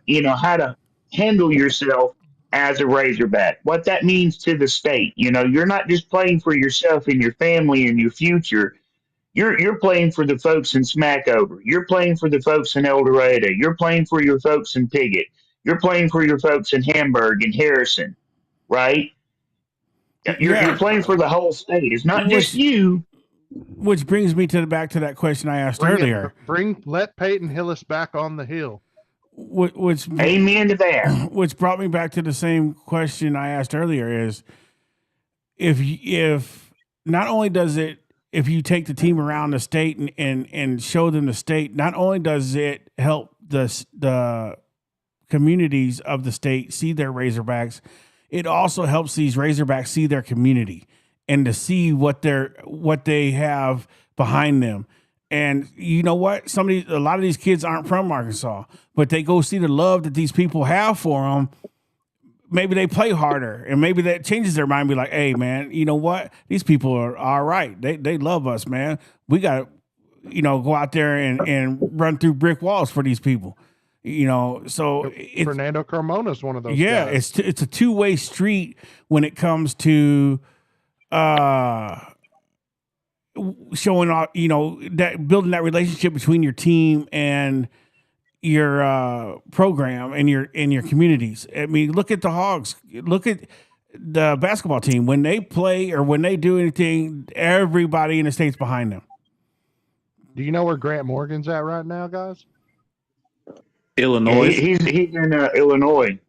handle yourself as a Razorback, what that means to the state. You're not just playing for yourself and your family and your future. You're playing for the folks in Smackover. You're playing for the folks in El Dorado. You're playing for your folks in Piggott. You're playing for your folks in Hamburg and Harrison, right? You're Yeah, playing for the whole state. It's not just you. which brings me back to that question I asked earlier. Let Peyton Hillis back on the hill. Which Amen to that. Which brought me back to the same question I asked earlier: is if not only does it, if you take the team around the state and show them the state, not only does it help the communities of the state see their Razorbacks, it also helps these Razorbacks see their community and to see what they have behind them. And you know what? A lot of these kids aren't from Arkansas, but they go see the love that these people have for them. Maybe they play harder, and maybe that changes their mind. Be like, hey, man, you know what? These people are all right. They love us, man. We got to, go out there and run through brick walls for these people. So Fernando Carmona is one of those. Yeah, guys. it's a two-way street when it comes to showing off, that building that relationship between your team and your program and your communities. I mean, look at the Hogs. Look at the basketball team. When they play or when they do anything, everybody in the state's behind them. Do you know where Grant Morgan's at right now, guys? Illinois. He's in Illinois.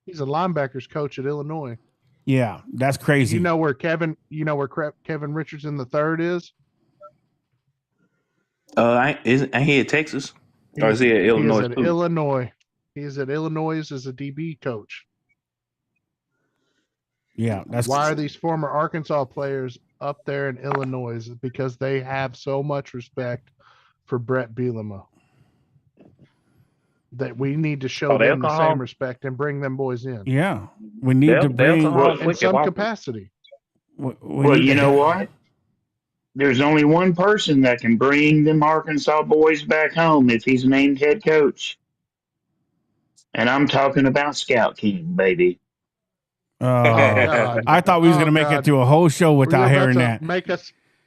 He's a linebackers coach at Illinois. Yeah, that's crazy. You know where Kevin Richardson III is? Ain't he at Texas? Or is he at Illinois? He is at Illinois. He is at Illinois as a DB coach. Yeah, why are these former Arkansas players up there in Illinois? Because they have so much respect for Brett Bielema that we need to show them the same respect and bring them boys in. Yeah, we need to bring in some capacity. Well, you know what? There's only one person that can bring them Arkansas boys back home if he's named head coach. And I'm talking about Scout King, baby. I thought we was going to make it through a whole show without hearing that.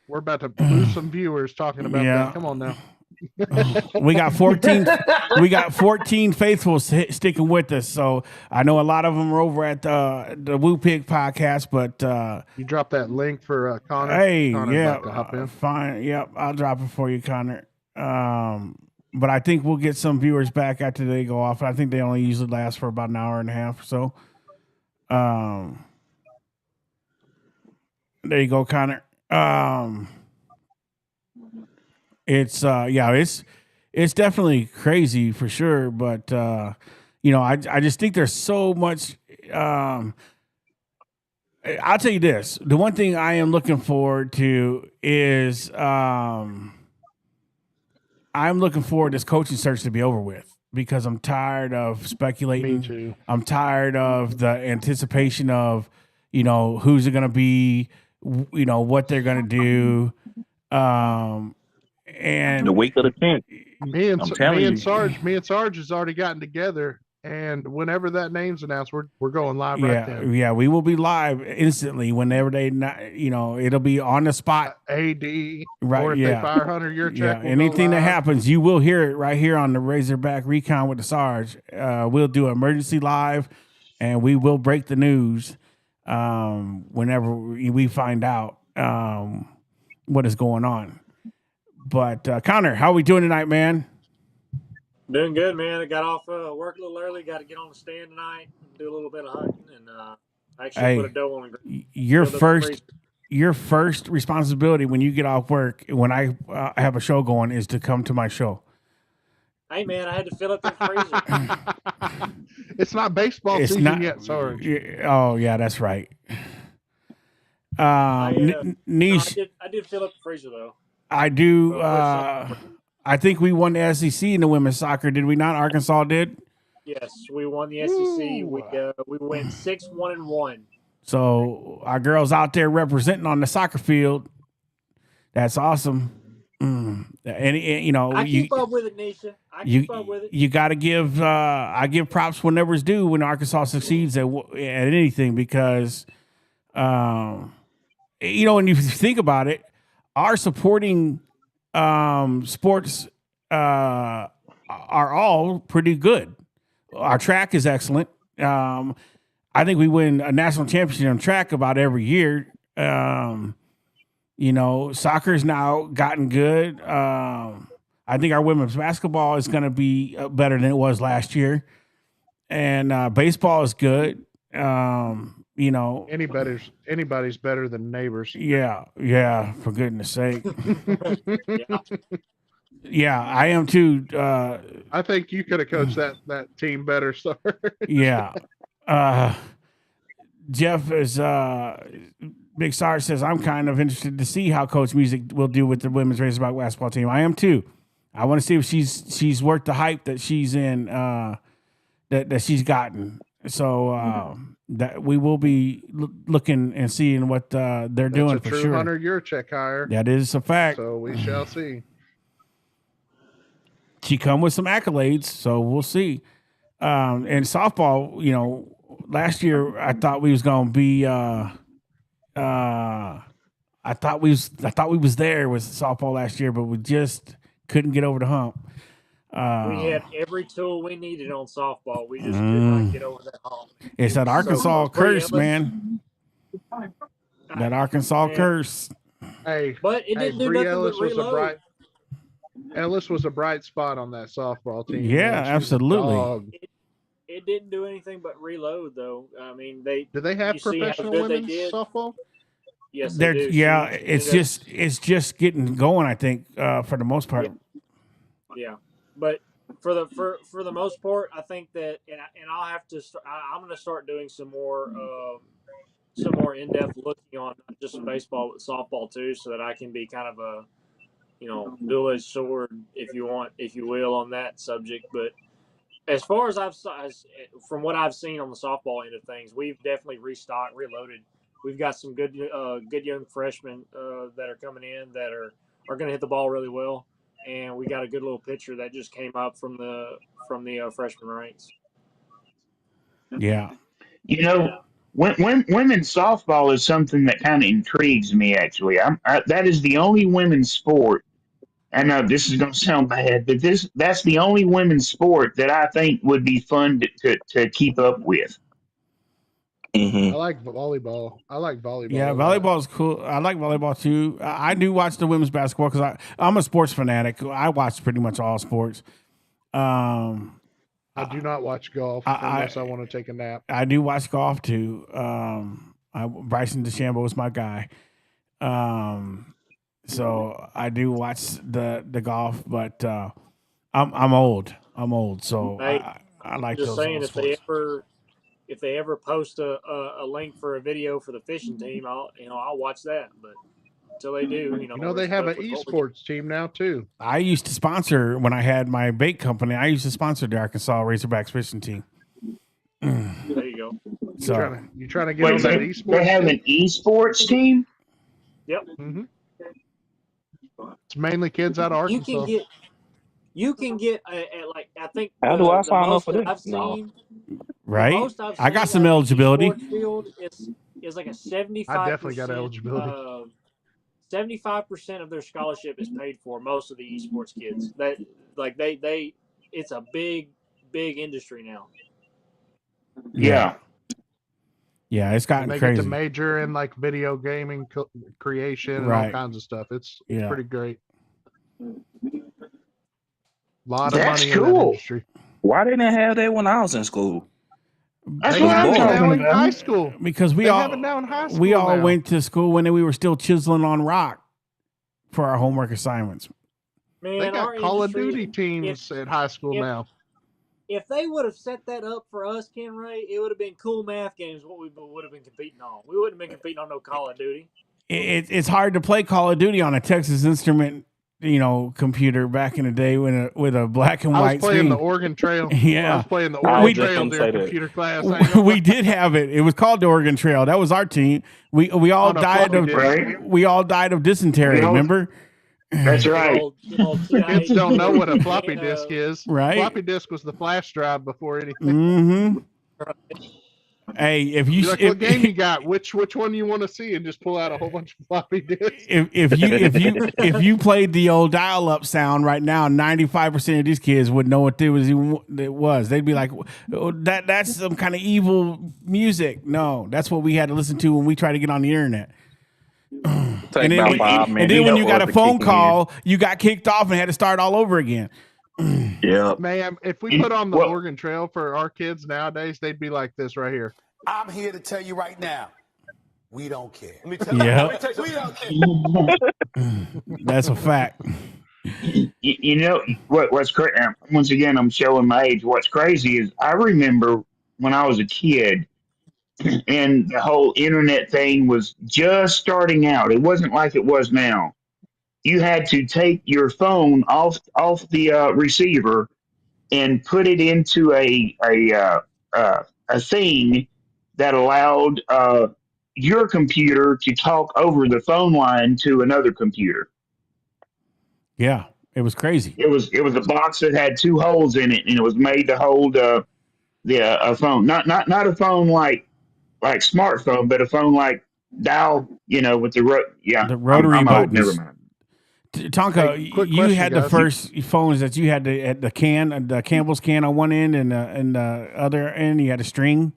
We're about to lose some viewers talking about that. Come on now. We got 14 faithfuls sticking with us, so I know a lot of them are over at the Woo Pig podcast, but you drop that link for Connor. Hey, Connor's yeah, to hop in. Fine, yep, I'll drop it for you, Connor. But I think we'll get some viewers back after they go off. I think they only usually last for about an hour and a half or so. There you go, Connor. It's it's definitely crazy for sure, but I just think there's so much. I'll tell you this: the one thing I am looking forward to is I'm looking forward this coaching search to be over with because I'm tired of speculating. Me too. I'm tired of the anticipation of who's it going to be, what they're going to do. And the week of the 10th. Me and Sarge has already gotten together, and whenever that name's announced, we're going live right there. Yeah, we will be live instantly whenever they it'll be on the spot. AD, right? Or if they fire Hunter, your check. Yeah, anything that happens, you will hear it right here on the Razorback Recon with the Sarge. We'll do an emergency live, and we will break the news whenever we find out what is going on. But Connor, how are we doing tonight, man? Doing good, man. I got off work a little early. Got to get on the stand tonight, do a little bit of hunting, and actually put a doe on the your first responsibility when you get off work, when I have a show going, is to come to my show. Hey, man, I had to fill up the freezer. It's not baseball season yet, sorry. Oh, yeah, that's right. Niche. No, I did fill up the freezer, though. I do. I think we won the SEC in the women's soccer. Did we not? Arkansas did? Yes, we won the SEC. We went 6-1-1. So our girls out there representing on the soccer field. That's awesome. And you know, I keep up with it, Nisha. I keep up with it. You got to give. I give props whenever it's due when Arkansas succeeds at anything because, you know, when you think about it, our supporting sports are all pretty good. Our track is excellent. I think we win a national championship on track about every year. You know, soccer's now gotten good. I think our women's basketball is going to be better than it was last year, and baseball is good. You know, anybody's better than neighbors. Yeah. For goodness sake. Yeah, I am too. I think you could have coached that team better, Sarge. Yeah. Jeff is Big Sarge says I'm kind of interested to see how Coach Music will do with the women's Razorback basketball team. I am too. I want to see if she's worth the hype that she's in that she's gotten. So that we will be looking and seeing what they're doing for sure. Hunter Yurchek hire. That is a fact. So we shall see. She come with some accolades, so we'll see. And softball, you know, last year I thought we was gonna be. I thought we was there with softball last year, but we just couldn't get over the hump. We had every tool we needed on softball. We just could not get over that hump. It's that Arkansas curse, man. That Arkansas curse. Hey, but it didn't do nothing but reload. Ellis was a bright spot on that softball team. Yeah, absolutely. It didn't do anything but reload, though. I mean, did they have professional women's softball? Yes, they do. Yeah, it's just getting going. I think for the most part. Yeah, but for the most part, I think that, and I'll have to. I'm going to start doing some more in-depth looking on not just baseball but softball too, so that I can be kind of a dual-edged sword, if you will, on that subject. But as far as from what I've seen on the softball end of things, we've definitely restocked, reloaded. We've got some good young freshmen that are coming in that are going to hit the ball really well, and we got a good little pitcher that just came up from the freshman ranks. Yeah, you know, when women's softball is something that kind of intrigues me. Actually, that is the only women's sport. I know this is going to sound bad, but that's the only women's sport that I think would be fun to keep up with. I like volleyball. Yeah, volleyball is cool. I like volleyball too. I do watch the women's basketball because I'm a sports fanatic. I watch pretty much all sports. I do not watch golf unless I want to take a nap. I do watch golf too. Bryson DeChambeau is my guy. So I do watch the golf, but I'm old. So I like just those. Saying, if they ever post a link for a video for the fishing team, I'll watch that. But until they do, they have an esports team now too. I used to sponsor when I had my bait company. I used to sponsor the Arkansas Razorbacks fishing team. There you go. So you trying to get on that esports? They have an esports team. Yep. Mm-hmm. It's mainly kids out of Arkansas. You can get I think. How do I sign up for this? I've seen, right. I've I got some eligibility. Field is like a 75%. I definitely got eligibility. 75% of their scholarship is paid for. Most of the esports kids it's a big industry now. Yeah. Yeah, it's gotten they crazy. Get to major in like video gaming creation and all kinds of stuff. It's pretty great. A lot of money in that industry. Why didn't they have that when I was in school? That's what I'm talking about. High school. Because we all went to school when we were still chiseling on rock for our homework assignments. Man, they got Call of Duty teams at high school now. If they would have set that up for us, Ken Ray, it would have been cool math games. What we would have been competing on. We wouldn't have been competing on no Call of Duty. It's hard to play Call of Duty on a Texas Instrument computer back in the day with a black and I was white playing screen. the Oregon Trail. Yeah. I was playing the I Oregon was just Trail gonna during say that. computer class. I ain't gonna We lie. did have it. It was called the Oregon Trail. That was our team. We all On a died floppy of disk. Right. we all died of dysentery. We all- Remember? That's Good right. old TIA Kids don't know what a keyboard floppy and, disk is. Right. Floppy disk was the flash drive before anything. Mm-hmm. Hey, if you Be like, what game you got? Which one you want to see? And just pull out a whole bunch of floppy disks. if you played the old dial-up sound right now, 95% of these kids would know what it was. They'd be like, oh, that's some kind of evil music. No, that's what we had to listen to when we tried to get on the internet. Take And about 5 minutes. then when you got a for it to phone kick call, you got kicked off and had to start all over again. in. Yeah. Man, if we put on the Well- Oregon Trail for our kids nowadays, they'd be like this right here. I'm here to tell you right now, we don't care. Yeah, We don't care. that's a fact. You know what's crazy? Once again, I'm showing my age. What's crazy is I remember when I was a kid, and the whole internet thing was just starting out. It wasn't like it was now. You had to take your phone off the receiver and put it into a thing that allowed your computer to talk over the phone line to another computer. Yeah, it was crazy. It was a box that had two holes in it, and it was made to hold a phone. Not a phone like smartphone, but a phone like dial. With the The rotary I'm old, buttons. never mind. Tonka, Hey, quick you question, had the guys. first phones that you had the Campbell's can on one end, and the other end you had a string.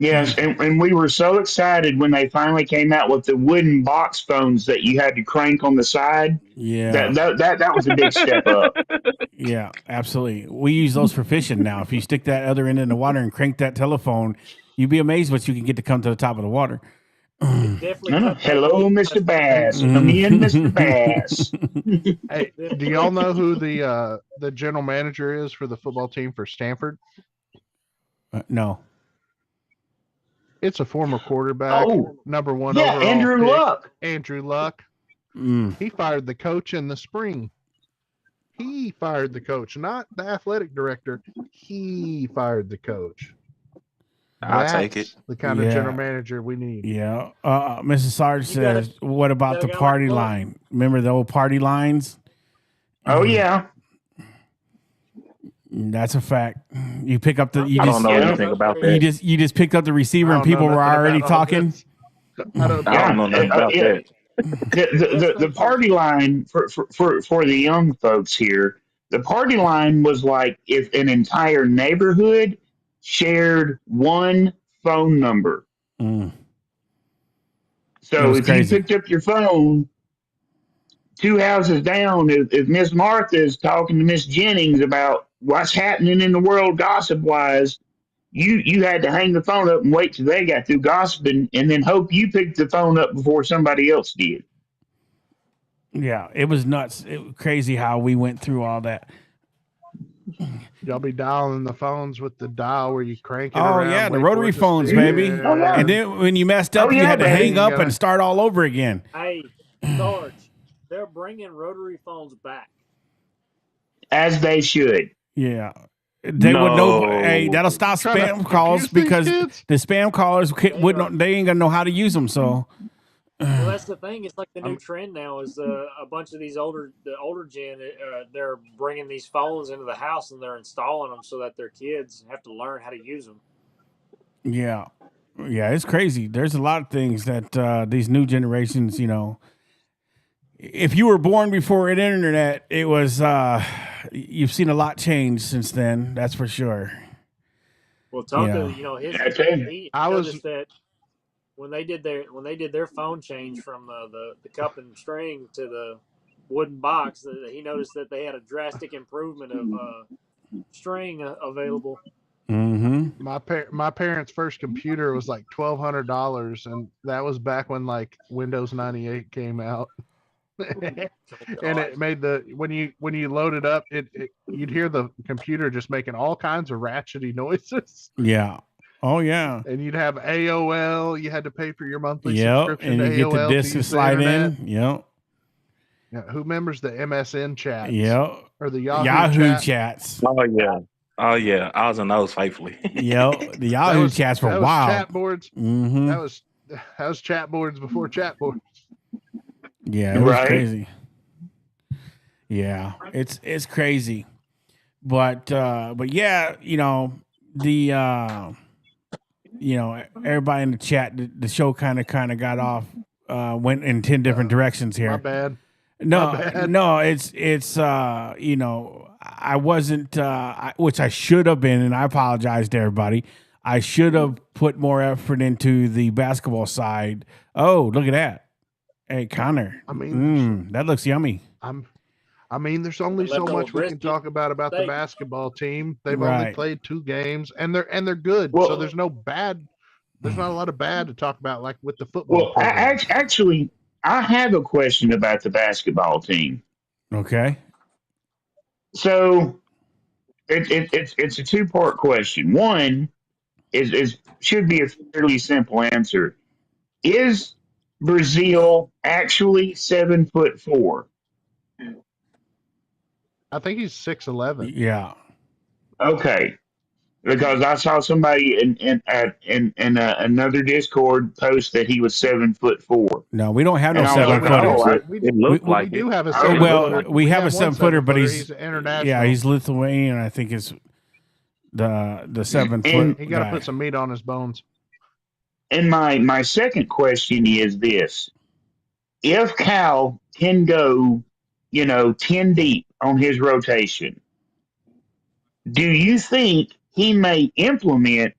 Yes, and we were so excited when they finally came out with the wooden box phones that you had to crank on the side. Yeah, That was a big step up. yeah, absolutely. We use those for fishing now. If you stick that other end in the water and crank that telephone, you'd be amazed what you can get to come to the top of the water. definitely cut that Hello, deep. Mr. Bass. Come in, Mr. Bass. Hey, do y'all know who the general manager is for the football team for Stanford? No. It's a former quarterback, Oh, number one yeah, overall Andrew pick, Luck. Andrew Luck. Mm. He fired the coach in the spring. He fired the coach, not the athletic director. He fired the coach. I'll take it. The kind of Yeah. general manager we need. Yeah. Mrs. Sarge You gotta- says, what about the gotta go party like line? Remember the old party lines? Oh, yeah. That's a fact. You pick up the you I just don't know Yeah. anything about you that. just picked up the receiver I and don't know people were nothing already about all talking. this. I don't I don't know nothing about yeah. that. The party line for the young folks here, the party line was like if an entire neighborhood shared one phone number. Mm. It So was if crazy. you picked up your phone, two houses down, if Miss Martha is talking to Miss Jennings about what's happening in the world gossip wise, you had to hang the phone up and wait till they got through gossiping, and then hope you picked the phone up before somebody else did. Yeah, it was nuts. It was crazy how we went through all that. Y'all be dialing the phones with the dial where you crank it Oh around. yeah, the wait for rotary it to phones, spin. baby. Oh, yeah. And then when you messed up, Oh, you yeah, had to baby. hang up You gotta- and start all over again. Hey, Sarge, they're bringing rotary phones back. As they should. Yeah. They would know. No. Hey, that'll stop Trying to spam calls confuse these because kids? the spam callers wouldn't. They ain't gonna know how to use them. So Well, that's the thing. It's like the new trend now is a bunch of the older gen. They're bringing these phones into the house and they're installing them so that their kids have to learn how to use them. yeah, it's crazy. There's a lot of things that these new generations, if you were born before the internet, it was you've seen a lot change since then. That's for sure. Well, Tonka, Yeah. he I was- noticed that when they did their phone change from the cup and string to the wooden box, that he noticed that they had a drastic improvement of string available. Mm-hmm. My parents' first computer was like $1,200, and that was back when like Windows 98 came out. And it made when you load it up, you'd hear the computer just making all kinds of ratchety noises. Yeah. Oh yeah. And you'd have AOL. You had to pay for your monthly Yep. subscription And to you get AOL the to disc to use the slide internet. in. Yep. Yeah, who remembers the MSN chats? Yeah. Or the Yahoo chat? chats. Oh yeah. I was on those faithfully. Yep. The Yahoo chats were that was wild. chat boards. Mm-hmm. That was chat boards before chat boards. Yeah, it was crazy. Yeah, it's crazy. But yeah, everybody in the chat, the show kind of got off, went in 10 different directions here. My bad. No, it's I wasn't, which I should have been, and I apologize to everybody. I should have put more effort into the basketball side. Oh, look at that! Hey, Connor. I mean, that looks yummy. There's only so much we can talk about the basketball team. They've only played 2 games, and they're good. Well, so there's not a lot of bad to talk about like with the football. Well, actually, I have a question about the basketball team. Okay. So it's a 2-part question. One is should be a fairly simple answer. Is Brazil actually 7'4"? I think he's 6'11". Yeah. Okay. Because I saw somebody in another Discord post that he was 7'4". No, we don't have no And I was 7 like, footers. It looked like we do have a it. 7 Well, footer. we have a one 7-footer, but he's international. Yeah, he's Lithuanian. I think it's the 7 foot. He got to put some meat on his bones. And my second question is this: if Cal can go, 10 deep on his rotation, do you think he may implement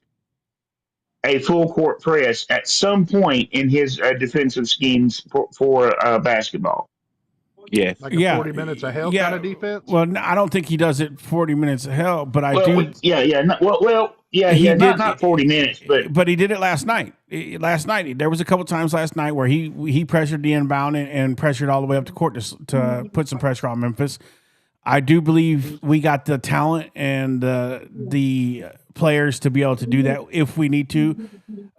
a full court press at some point in his defensive schemes for basketball? Yes. Like a 40 minutes of hell kind of defense? Well, no, I don't think he does it 40 minutes of hell, but I do. Not 40 minutes, but he did it last night. Last night, there was a couple times last night where he pressured the inbound and pressured all the way up the court to put some pressure on Memphis. I do believe we got the talent and the players to be able to do that if we need to.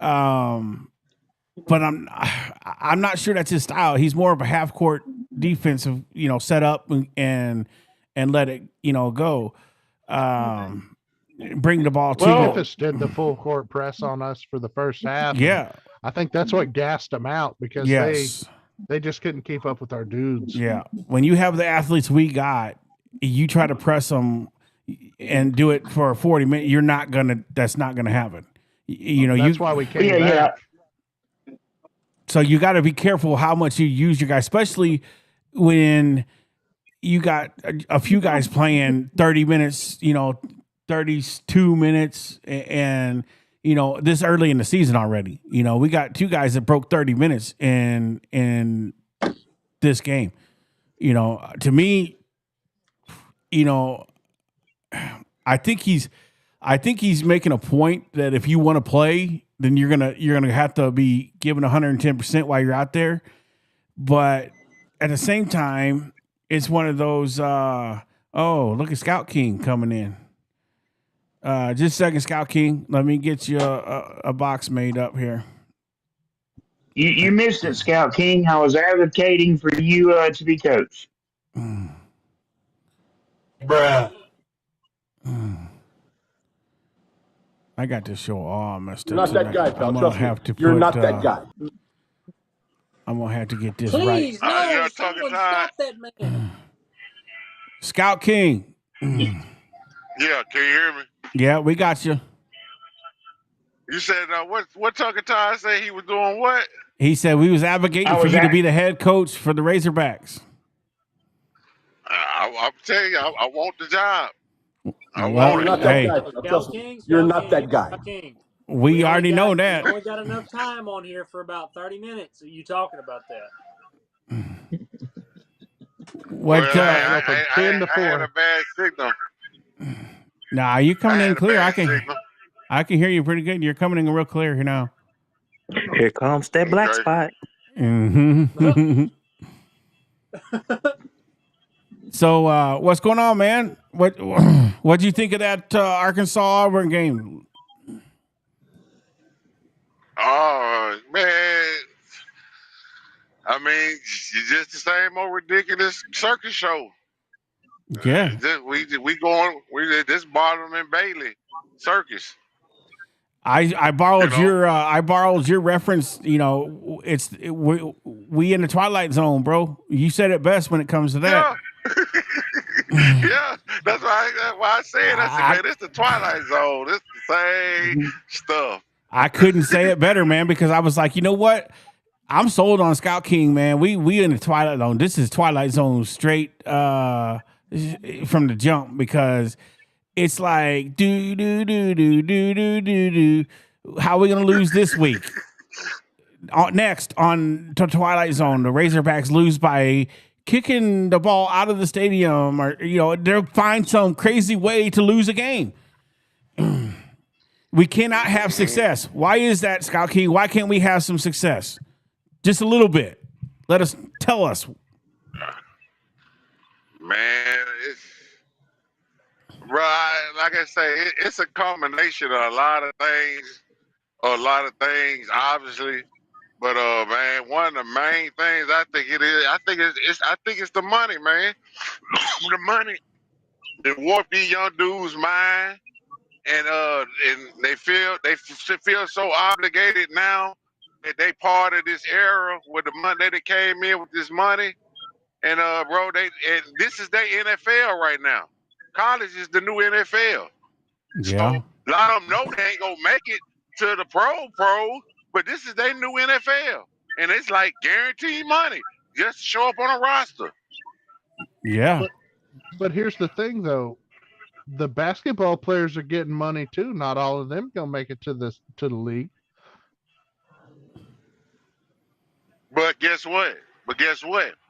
But I'm not sure that's his style. He's more of a half court defensive, set up and let it, go. Bring the ball to Memphis did the full court press on us for the first half. Yeah. I think that's what gassed them out because they just couldn't keep up with our dudes. Yeah. When you have the athletes we got, you try to press them and do it for 40 minutes, that's not gonna happen. That's why we came back. So you got to be careful how much you use your guys, especially when you got a few guys playing 30 minutes, 32 minutes, and this early in the season already. We got 2 guys that broke 30 minutes in this game. To me, I think he's making a point that if you want to play, then you're gonna have to be given 110% while you're out there. But at the same time, it's one of those. Look at Scout King coming in. Just a second, Scout King. Let me get you a box made up here. You missed it, Scout King. I was advocating for you to be coach. Bruh. I got this show all messed up. You're not that guy, pal. Trust me. You're not that guy. I'm gonna have to get this Please, right. no, someone stop that man. Scout King. Yeah, can you hear me? Yeah, we got you. You said what Tucker Todd say he was doing what? He said we was advocating for you to be the head coach for the Razorbacks. I'm telling you, I want the job. You're not that guy. Trust me. You're not that guy. We already know that. We only got enough time on here for about 30 minutes. Are you talking about that? What? Well, I had a bad signal. Nah, you coming in clear. I can hear you pretty good. You're coming in real clear here now. Here comes that black spot. Mm-hmm. So, what's going on, man? What do you think of that Arkansas Auburn game? Oh man, I mean, it's just the same old ridiculous circus show. Yeah. This Barnum and Bailey circus. I borrowed your reference. You know, we in the Twilight Zone, bro. You said it best when it comes to that. Yeah, that's why I said. I said, man, it's the Twilight Zone. It's the same stuff. I couldn't say it better, man, because I was like, you know what? I'm sold on Scout King, man. We in the Twilight Zone. This is Twilight Zone straight from the jump, because it's like do. How are we gonna lose this week? Next on to Twilight Zone, the Razorbacks lose by kicking the ball out of the stadium, or they'll find some crazy way to lose a game. We cannot have success. Why is that, Scout King? Why can't we have some success? Just a little bit. Tell us. Man, it's right. Like I say, it's a combination of a lot of things, obviously. But man, one of the main things I think it's the money, man. The money. They warp these young dudes' mind, and they feel so obligated now that they part of this era with the money that came in with this money. And bro, this is their NFL right now. College is the new NFL. Yeah. So a lot of them know they ain't gonna make it to the pro, but this is their new NFL, and it's like guaranteed money. Just show up on a roster. Yeah. But here's the thing, though. The basketball players are getting money too. Not all of them gonna make it to the league. But guess what?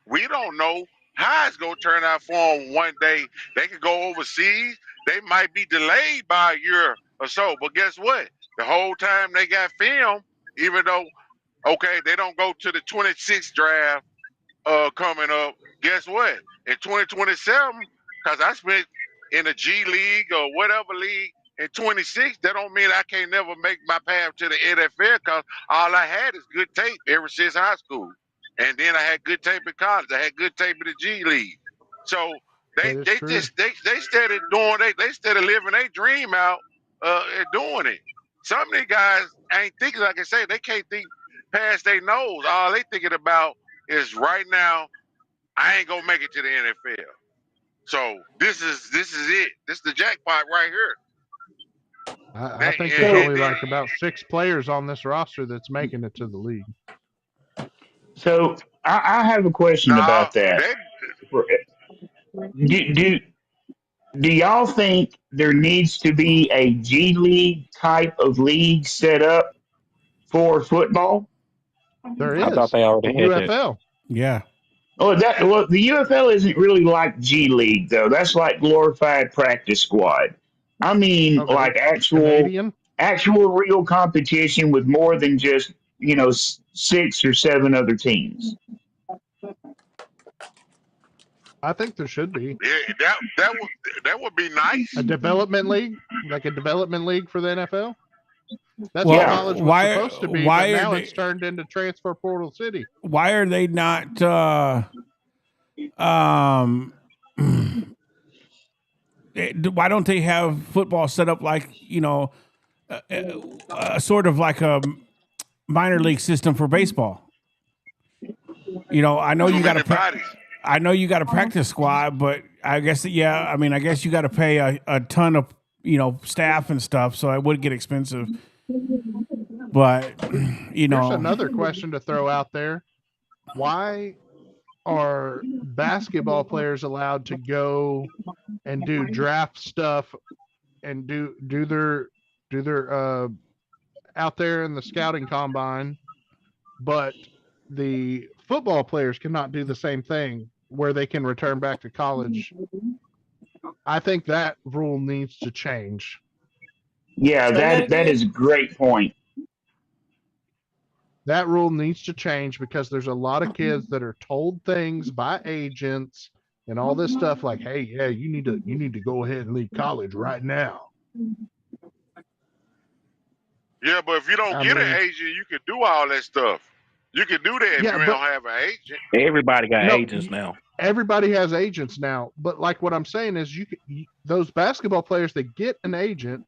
We don't know how it's gonna turn out for them one day. They could go overseas. They might be delayed by a year or so. But guess what? The whole time they got film, even though, okay, they don't go to the 26th draft coming up. Guess what? In 2027, because I spent in a G League or whatever league in 26, that don't mean I can't never make my path to the NFL, because all I had is good tape ever since high school. And then I had good tape in college. I had good tape in the G League. So they started doing they started living their dream out and doing it. Some of these guys ain't thinking, like I say, they can't think past their nose. All they thinking about is right now, I ain't gonna make it to the NFL. So this is it. This is the jackpot right here. I think there's only like about 6 players on this roster that's making it to the league. So I have a question about that. Do y'all think there needs to be a G League type of league set up for football? There is. I thought they already had UFL. Yeah. Oh, the UFL isn't really like G League though. That's like glorified practice squad. I mean, like actual real competition with more than just 6 or 7 other teams. I think there should be. Yeah, that would be nice. A development league, like a development league for the NFL. That's what college was supposed to be, but now it's turned into transfer portal city. Why are they not why don't they have football set up like, sort of like a minor league system for baseball? I know you got a practice squad, but I guess you got to pay a ton of staff and stuff, so it would get expensive. But There's another question to throw out there. Why are basketball players allowed to go and do draft stuff and do their out there in the scouting combine, but the football players cannot do the same thing where they can return back to college? I think that rule needs to change. Yeah, that is a great point. That rule needs to change because there's a lot of kids that are told things by agents and all this stuff like, hey, yeah, you need to go ahead and leave college right now. Yeah, but if you don't get an agent, you can do all that stuff. You can do that if Yeah, you but don't have an agent. Everybody got no, agents now. everybody has agents now. But like what I'm saying is, those basketball players that get an agent,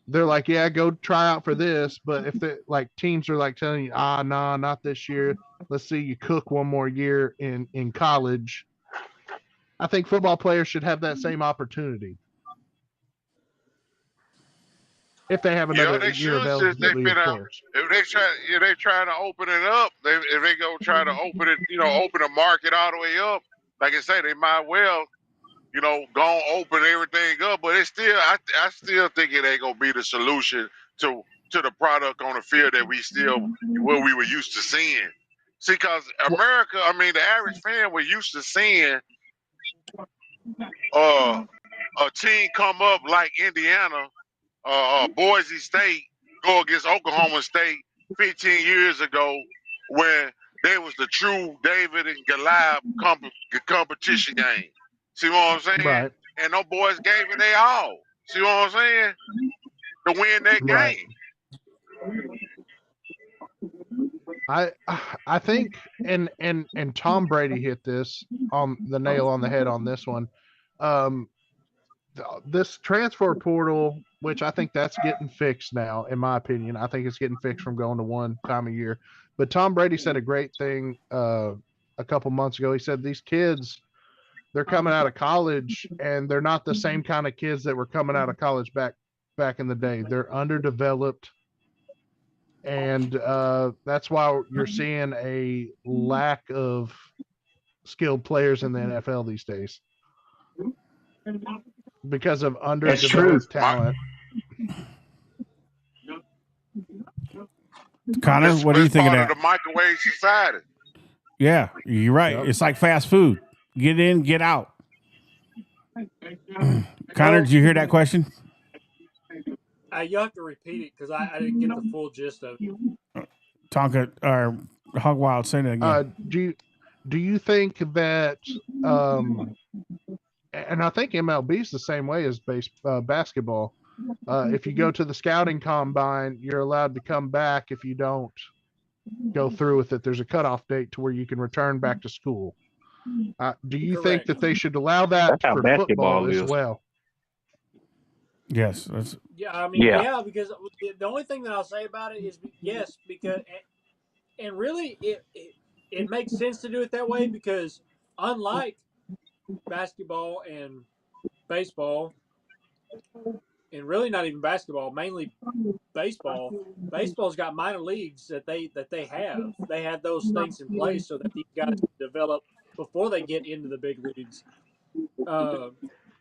they're like, yeah, go try out for this. But if they like teams are like telling you, nah, not this year. Let's see you cook one more year in college. I think football players should have that same opportunity if they have Yeah, another they year of should since they eligibility, of finna. course. If they try to open it up, if they go try to open it, open the market all the way up. Like I say, they might well, go and open everything up. But it's still, I still think it ain't gonna be the solution to the product on the field that what we were used to seeing. See, because America, I mean, the average fan, we're used to seeing uh, a team come up like Indiana, Boise State go against Oklahoma State 15 years ago when they was the true David and Goliath competition game. See what I'm saying? Right. And those boys gave it their all. See what I'm saying? To win that Right. game. I think and Tom Brady hit this on the nail on the head on this one. This transfer portal, which I think that's getting fixed now, in my opinion. I think it's getting fixed from going to one time a year. But Tom Brady said a great thing a couple months ago. He said these kids, they're coming out of college and they're not the same kind of kids that were coming out of college back in the day. They're underdeveloped. And that's why you're seeing a lack of skilled players in the NFL these days because of underdeveloped talent. Connor, what do you think of that? Part of the microwave society. Yeah, you're right. Yep. It's like fast food. Get in, get out. Connor, did you hear that question? You have to repeat it because I didn't get the full gist of it. Tonka or Hog Wild, say that again. Do you think that and I think MLB is the same way as basketball. If you go to the scouting combine, you're allowed to come back if you don't go through with it. There's a cutoff date to where you can return back to school. Do you think that they should allow that for football as well? Yes. Yeah, because the only thing that I'll say about it is yes, because and really it makes sense to do it that way because unlike basketball and baseball, and really not even basketball, mainly baseball. Baseball's got minor leagues that they have. They have those things in place so that these guys develop before they get into the big leagues.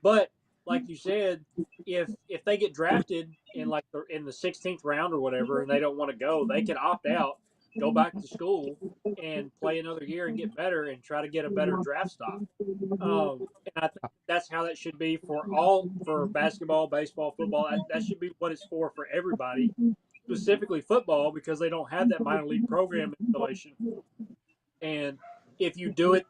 But like you said, if they get drafted in the 16th round or whatever, and they don't want to go, they can opt out, go back to school, and play another year and get better and try to get a better draft stock. And I think that's how that should be for basketball, baseball, football. That should be what it's for everybody, specifically football, because they don't have that minor league program installation. And if you do it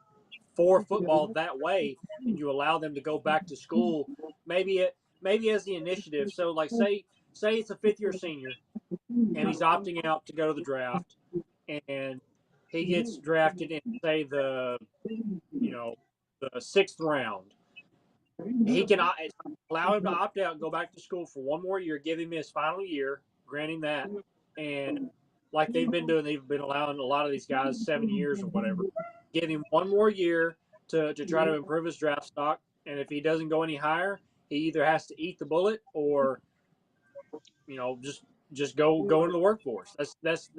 for football that way, and you allow them to go back to school, maybe as the initiative. So, like, say it's a fifth-year senior, and he's opting out to go to the draft, and he gets drafted in, say, the 6th round. He can allow him to opt out and go back to school for one more year, give him his final year, granting that, and like they've been doing, they've been allowing a lot of these guys 7 years or whatever. Give him one more year to try to improve his draft stock, and if he doesn't go any higher, he either has to eat the bullet or, just go into the workforce. That's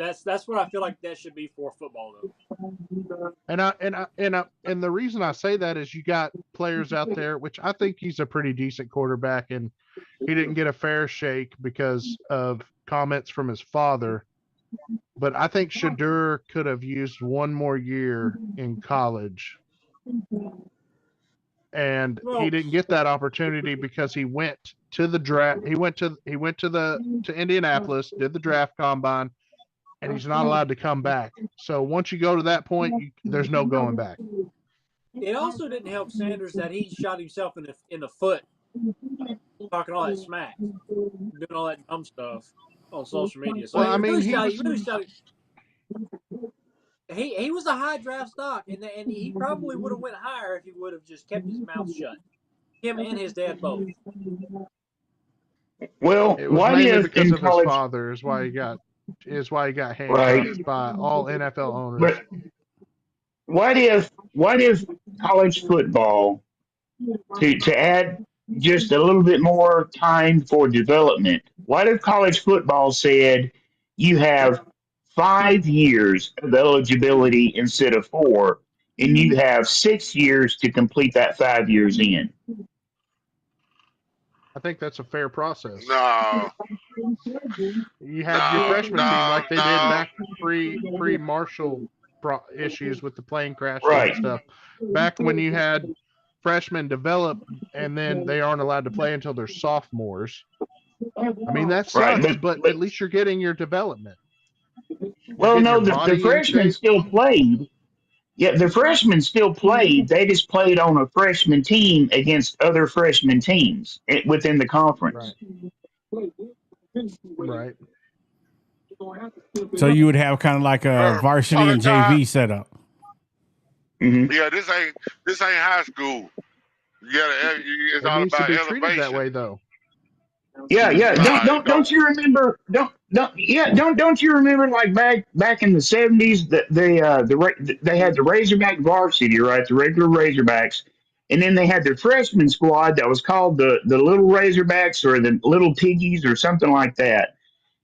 what I feel like that should be for football, though. And the reason I say that is you got players out there, which I think he's a pretty decent quarterback, and he didn't get a fair shake because of comments from his father. But I think Shadur could have used one more year in college. And he didn't get that opportunity because he went to the draft. He went to Indianapolis, did the draft combine, and he's not allowed to come back. So once you go to that point, there's no going back. It also didn't help Sanders that he shot himself in the foot, talking all that smack, doing all that dumb stuff on social media. So well, he really shot. he was a high draft stock, and he probably would have went higher if he would have just kept his mouth shut. Him and his dad both. Well, It was what mainly if because in of his college? father is why he got Right. handcuffed by all NFL owners. But what if college football to add just a little bit more time for development? What if college football said you have 5 years of eligibility instead of 4, and you have 6 years to complete that 5 years in? I think that's a fair process. No, You had your no, freshman team no, like they did no. back pre Marshall issues with the plane crashes and Right. stuff. Back when you had freshmen develop and then they aren't allowed to play until they're sophomores. I mean, that Right. sucks, but at least you're getting your development. Well, no, the body in freshmen shape. still played. Yeah, the freshmen still played. They just played on a freshman team against other freshman teams within the conference. Right. So you would have kind of like a varsity and JV setup. Mm-hmm. Yeah, this ain't high school. It's It all needs to about be elevation. treated that way, though. Yeah. Nah, Don't you remember? Don't you remember like back in the 70s that they had the Razorback varsity, right? The regular Razorbacks, and then they had the freshman squad that was called the Little Razorbacks or the Little Piggies or something like that.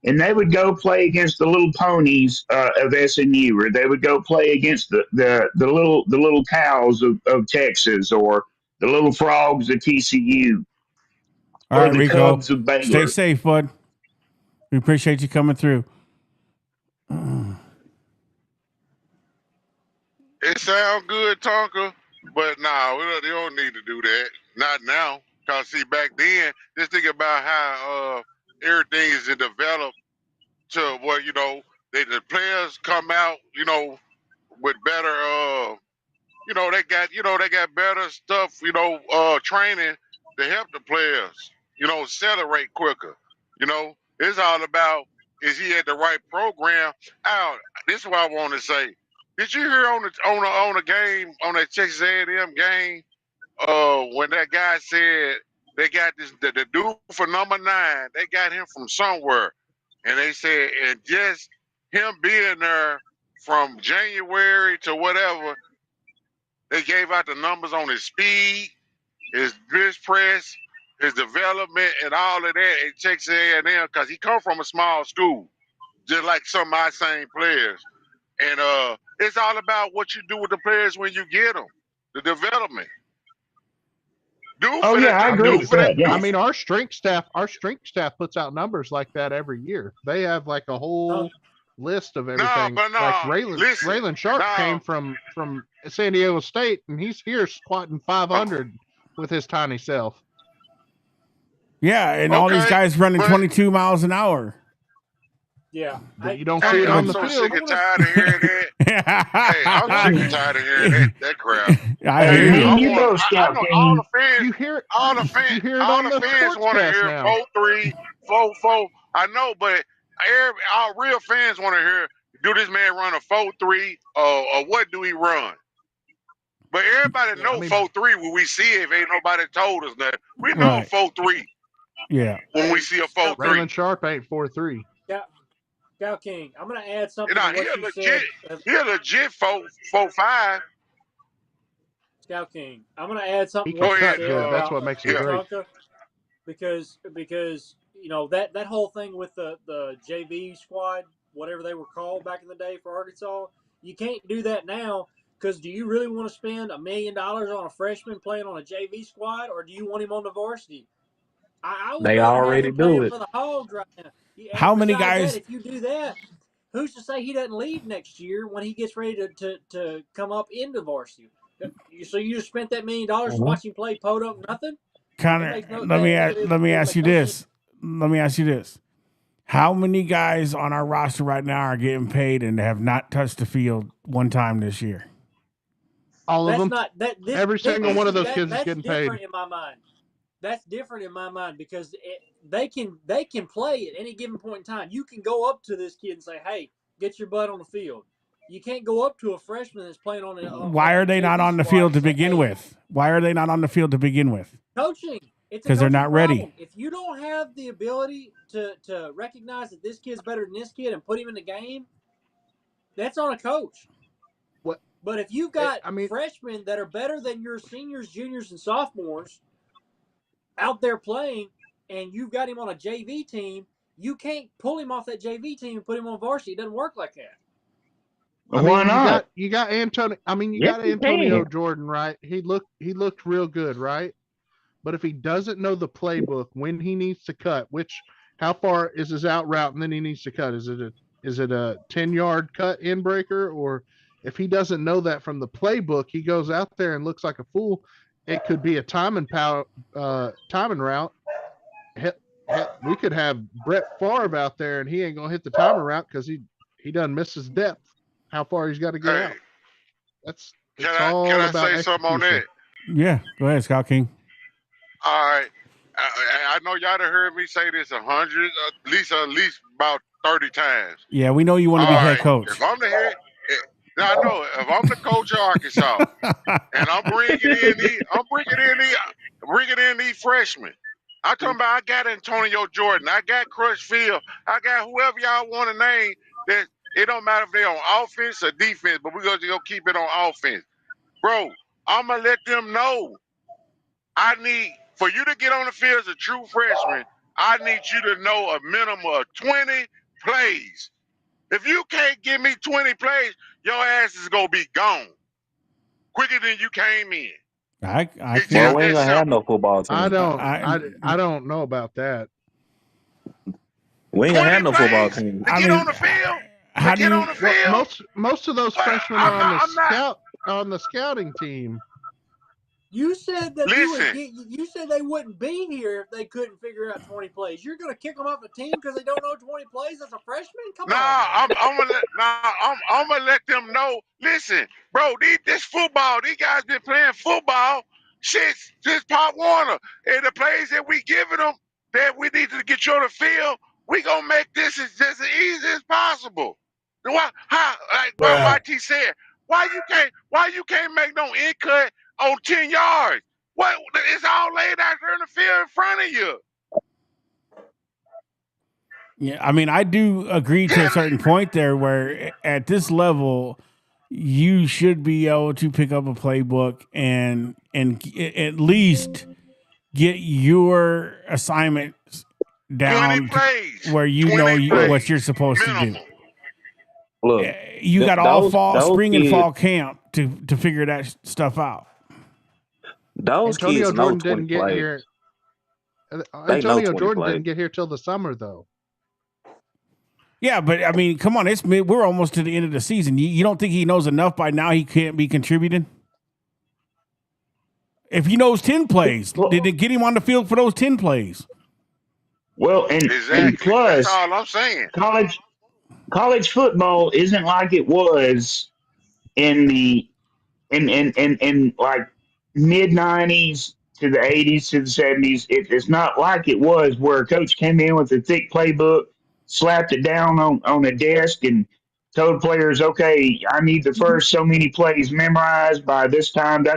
And they would go play against the Little Ponies of SMU, or they would go play against the little cows of Texas, or the Little Frogs of TCU, All or right, the Rico. Cubs of Baylor. Stay safe, bud. We appreciate you coming through. it sounds good, Tonka, but nah, they don't need to do that. Not now. Cause see, back then, just think about how everything is developed to where the players come out, with better they got better stuff, training to help the players, accelerate quicker. It's all about, is he at the right program? This is what I want to say. Did you hear on the game, on that Texas A&M game, when that guy said they got the dude for number 9, they got him from somewhere, and they said, and just him being there from January to whatever, they gave out the numbers on his speed, his bench press, his development, and all of that at Texas A&M, because he come from a small school, just like some of my same players. And it's all about what you do with the players when you get them, the development. Oh yeah, I agree with that. Yeah. I mean, our strength staff puts out numbers like that every year. They have like a whole list of everything. Like Raylan Sharp came from San Diego State, and he's here squatting 500 with his tiny self. Yeah, and all these guys running 22 miles an hour. Yeah, you don't see it on the field. Sick and tired of hearing that. Hey, I'm sick and tired of hearing that crap. I hear you. You know, Scout I know all the fans. You hear it. All the fans. All the fans want to hear 4-3, 4-4. I know, but all real fans want to hear, do this man run a 4-3 or what do he run? But everybody know 4-3 when we see it. If ain't nobody told us that, we know 4-3. Yeah. When we see a 4-3. Raylan Sharp ain't 4-3. Scout King, I'm going to add something to what you said. He a legit 4-5. Scout King, I'm going to add something. He can cut good. That's what makes it great. Because that whole thing with the JV squad, whatever they were called back in the day for Arkansas, you can't do that now. Because do you really want to spend $1 million on a freshman playing on a JV squad, or do you want him on the varsity? I would they already do it for the Hogs right now. How many guys? If you do that, who's to say he doesn't leave next year when he gets ready to come up into varsity? So you just spent that $1 million to watch him play podunk nothing? Connor, let me ask you this. Let me ask you this. How many guys on our roster right now are getting paid and have not touched the field one time this year? All of them. Every single one of those kids is getting paid. In my mind. That's different in my mind because they can play at any given point in time. You can go up to this kid and say, "Hey, get your butt on the field." You can't go up to a freshman that's playing on a. Why are they not on the field to begin with? Why are they not on the field to begin with? Coaching. It's because they're not ready. Problem. If you don't have the ability to recognize that this kid's better than this kid and put him in the game, that's on a coach. What? But if you've got freshmen that are better than your seniors, juniors, and sophomores out there playing, and you've got him on a JV team, you can't pull him off that JV team and put him on varsity. It doesn't work like that. Why not? You got Antonio. You got Antonio Jordan, right? He looked real good, right? But if he doesn't know the playbook when he needs to cut, how far is his out route, and then he needs to cut? Is it a 10-yard cut in breaker, or if he doesn't know that from the playbook, he goes out there and looks like a fool. It could be a timing route. We could have Brett Favre out there, and he ain't gonna hit the timing route because he done missed his depth. How far he's got to get out. Can I say something on that? Yeah, go ahead, Scott King. All right. I know y'all done heard me say this 100, at least about 30 times. Yeah, we know you want to be head coach. If I'm the head, I know if I'm the coach of Arkansas, and I'm bringing in these freshmen. I'm talking about I got Antonio Jordan, I got Crutchfield, I got whoever y'all want to name. That it don't matter if they're on offense or defense, but we're gonna keep it on offense, bro. I'm gonna let them know. I need for you to get on the field as a true freshman. I need you to know a minimum of 20 plays. If you can't give me 20 plays, your ass is gonna be gone quicker than you came in. We ain't gonna have no football team. I don't know about that. We ain't gonna have no football team. Get on the field. Most of those freshmen are on the scouting team. You said that you said they wouldn't be here if they couldn't figure out 20 plays. You're going to kick them off the team because they don't know 20 plays as a freshman? Come on. I'm gonna let them know. Listen, bro, this football. These guys been playing football since Pop Warner, and the plays that we giving them that we need to get you on the field. We gonna make this as easy as possible. Like YT said, why you can't make no in cut on 10 yards? What? It's all laid out there in the field in front of you. Yeah, I do agree to a certain point there where at this level, you should be able to pick up a playbook and at least get your assignments down where you know what you're supposed to do. Look, you got all spring and fall camp to figure that stuff out. Those Antonio kids Jordan know 20 didn't get plays. here. Antonio Jordan didn't get here till the summer, though. Yeah, but come on, we're almost to the end of the season. You don't think he knows enough by now? He can't be contributing. If he knows 10 plays, did it get him on the field for those 10 plays? Well, and plus, that's all I'm saying. College football isn't like it was in like mid 90s to the 80s to the 70s. It's not like it was where a coach came in with a thick playbook, slapped it down on a desk, and told players, "Okay, I need the first so many plays memorized by this time."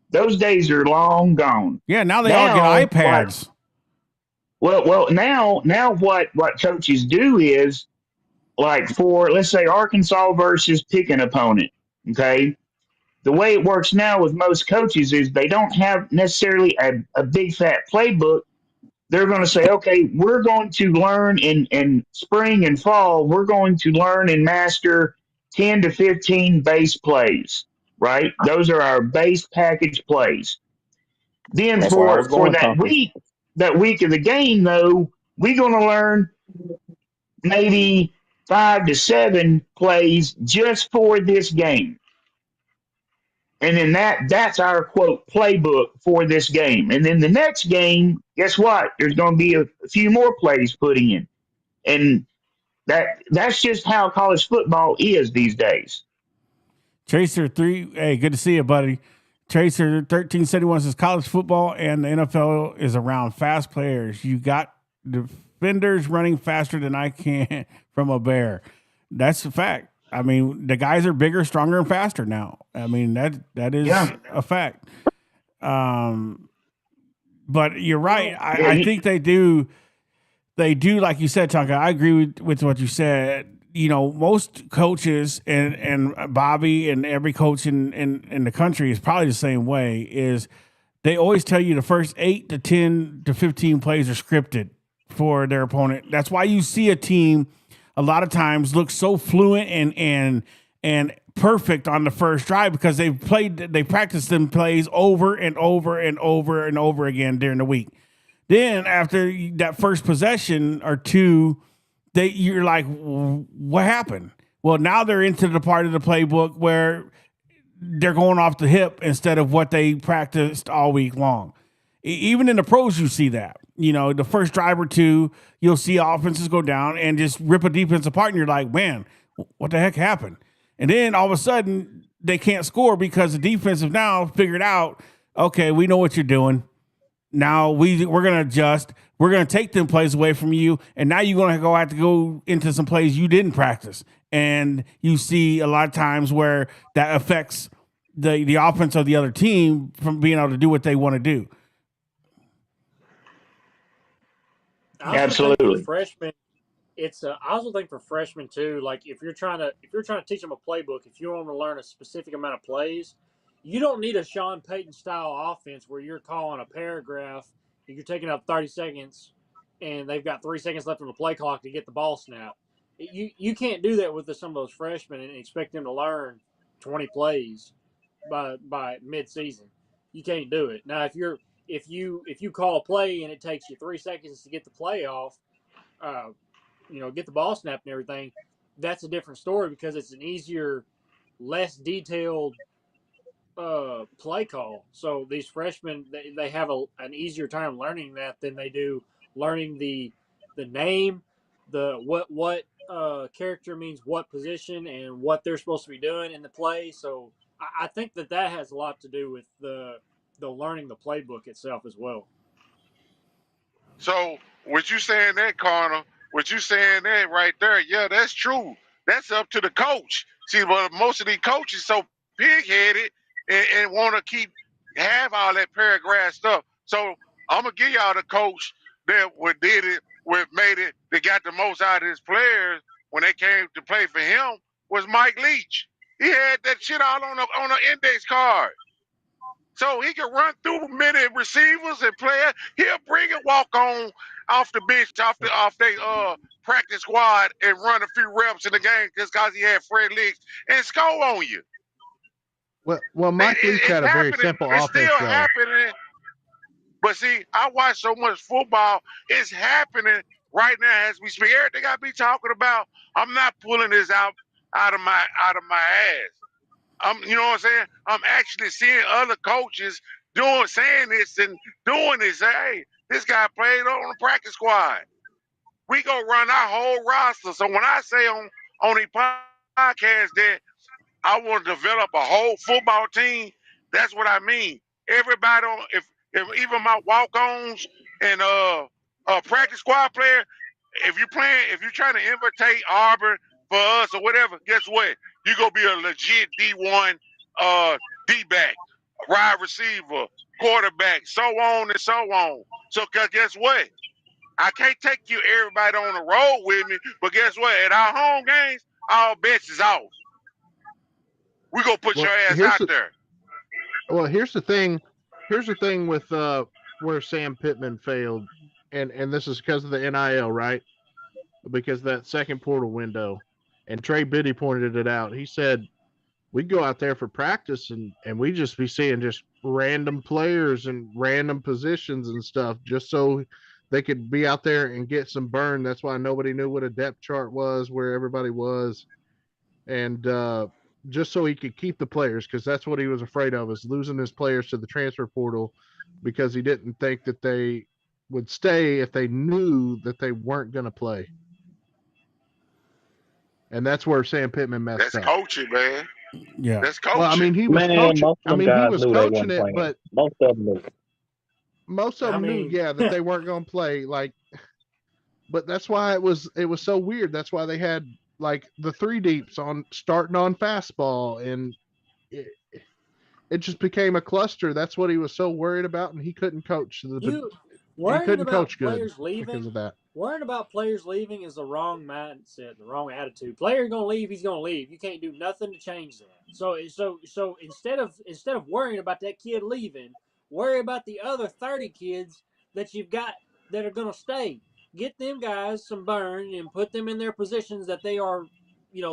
Those days are long gone. Yeah, now they all get iPads. Well, now what coaches do is, like, for, let's say, Arkansas versus pick an opponent, okay? The way it works now with most coaches is they don't have necessarily a big fat playbook. They're going to say, okay, we're going to learn in spring and fall, we're going to learn and master 10 to 15 base plays, right? Those are our base package plays. Then for that week of the game, though, we're going to learn maybe 5 to 7 plays just for this game. And then that's our, quote, playbook for this game. And then the next game, guess what? There's going to be a few more plays put in. And that's just how college football is these days. Tracer 3, hey, good to see you, buddy. Tracer 1371 says college football and the NFL is around fast players. You got defenders running faster than I can from a bear. That's a fact. I mean, the guys are bigger, stronger, and faster now. I mean, that is a fact. But you're right. I think they do. They do, like you said, Tonka. I agree with what you said. You know, most coaches and Bobby and every coach in the country is probably the same way. Is they always tell you the first 8 to 10 to 15 plays are scripted for their opponent. That's why you see a team a lot of times look so fluent and perfect on the first drive because they practiced them plays over and over and over and over again during the week. Then after that first possession or two, you're like, what happened? Well, now they're into the part of the playbook where they're going off the hip instead of what they practiced all week long. Even in the pros, you see that. You know, the first drive or two, you'll see offenses go down and just rip a defense apart, and you're like, man, what the heck happened? And then all of a sudden, they can't score because the defense have now figured out, okay, we know what you're doing. Now we're going to adjust. We're going to take them plays away from you, and now you're going to have to go into some plays you didn't practice. And you see a lot of times where that affects the offense of the other team from being able to do what they want to do. Absolutely. Freshmen, I also think for freshmen too. Like if you're trying to teach them a playbook, if you want to learn a specific amount of plays, you don't need a Sean Payton style offense where you're calling a paragraph, you're taking up 30 seconds, and they've got 3 seconds left on the play clock to get the ball snapped. You can't do that with some of those freshmen and expect them to learn 20 plays by mid-season. You can't do it. Now, if you call a play and it takes you 3 seconds to get the play off, get the ball snapped and everything, that's a different story because it's an easier, less detailed play call. So these freshmen, they have an easier time learning that than they do learning the name, the what character means what position and what they're supposed to be doing in the play. So I think that has a lot to do with the learning the playbook itself as well. So what you saying that, Connor? What you saying that right there? Yeah, that's true. That's up to the coach. See, but most of these coaches so pig-headed and want to have all that paragraph stuff. So I'm gonna give y'all the coach that did it, made it, that got the most out of his players when they came to play for him was Mike Leach. He had that shit all on an index card. So he can run through many receivers and players. He'll bring a walk on off the bench, off their practice squad and run a few reps in the game just because he had Fred legs and score on you. Well, Mike Leach had a very simple offense. It's still happening. But see, I watch so much football. It's happening right now as we speak. Everything I be talking about, I'm not pulling this out of my ass. You know what I'm saying? I'm actually seeing other coaches saying this and doing this. Hey, this guy played on the practice squad. We go run our whole roster. So when I say on the podcast that I want to develop a whole football team, that's what I mean. Everybody if even my walk-ons and practice squad player, if you're trying to imitate Auburn for us or whatever, guess what? You're going to be a legit D1 D-back, wide receiver, quarterback, so on and so on. So guess what? I can't take everybody on the road with me, but guess what? At our home games, all bets is off. We're going to put your ass out there. Well, here's the thing. Here's the thing with where Sam Pittman failed, and this is because of the NIL, right? Because that second portal window. And Trey Biddy pointed it out. He said, we'd go out there for practice and we'd just be seeing just random players and random positions and stuff just so they could be out there and get some burn. That's why nobody knew what a depth chart was, where everybody was. And just so he could keep the players, because that's what he was afraid of, is losing his players to the transfer portal, because he didn't think that they would stay if they knew that they weren't going to play. And that's where Sam Pittman messed up. That's coaching, man. Yeah. That's coaching. Well, I mean, he was coaching. I mean, he was coaching it, but most of them knew. Most of them knew, that they weren't going to play. Like, but that's why it was so weird. That's why they had like the 3 deeps on starting on fastball, and it just became a cluster. That's what he was so worried about, and he couldn't coach. He Worrying couldn't about coach good players leaving because of that. Worrying about players leaving is the wrong mindset, the wrong attitude. Player gonna leave, he's gonna leave. You can't do nothing to change that. So instead of worrying about that kid leaving, worry about the other 30 kids that you've got that are gonna stay. Get them guys some burn and put them in their positions that they are,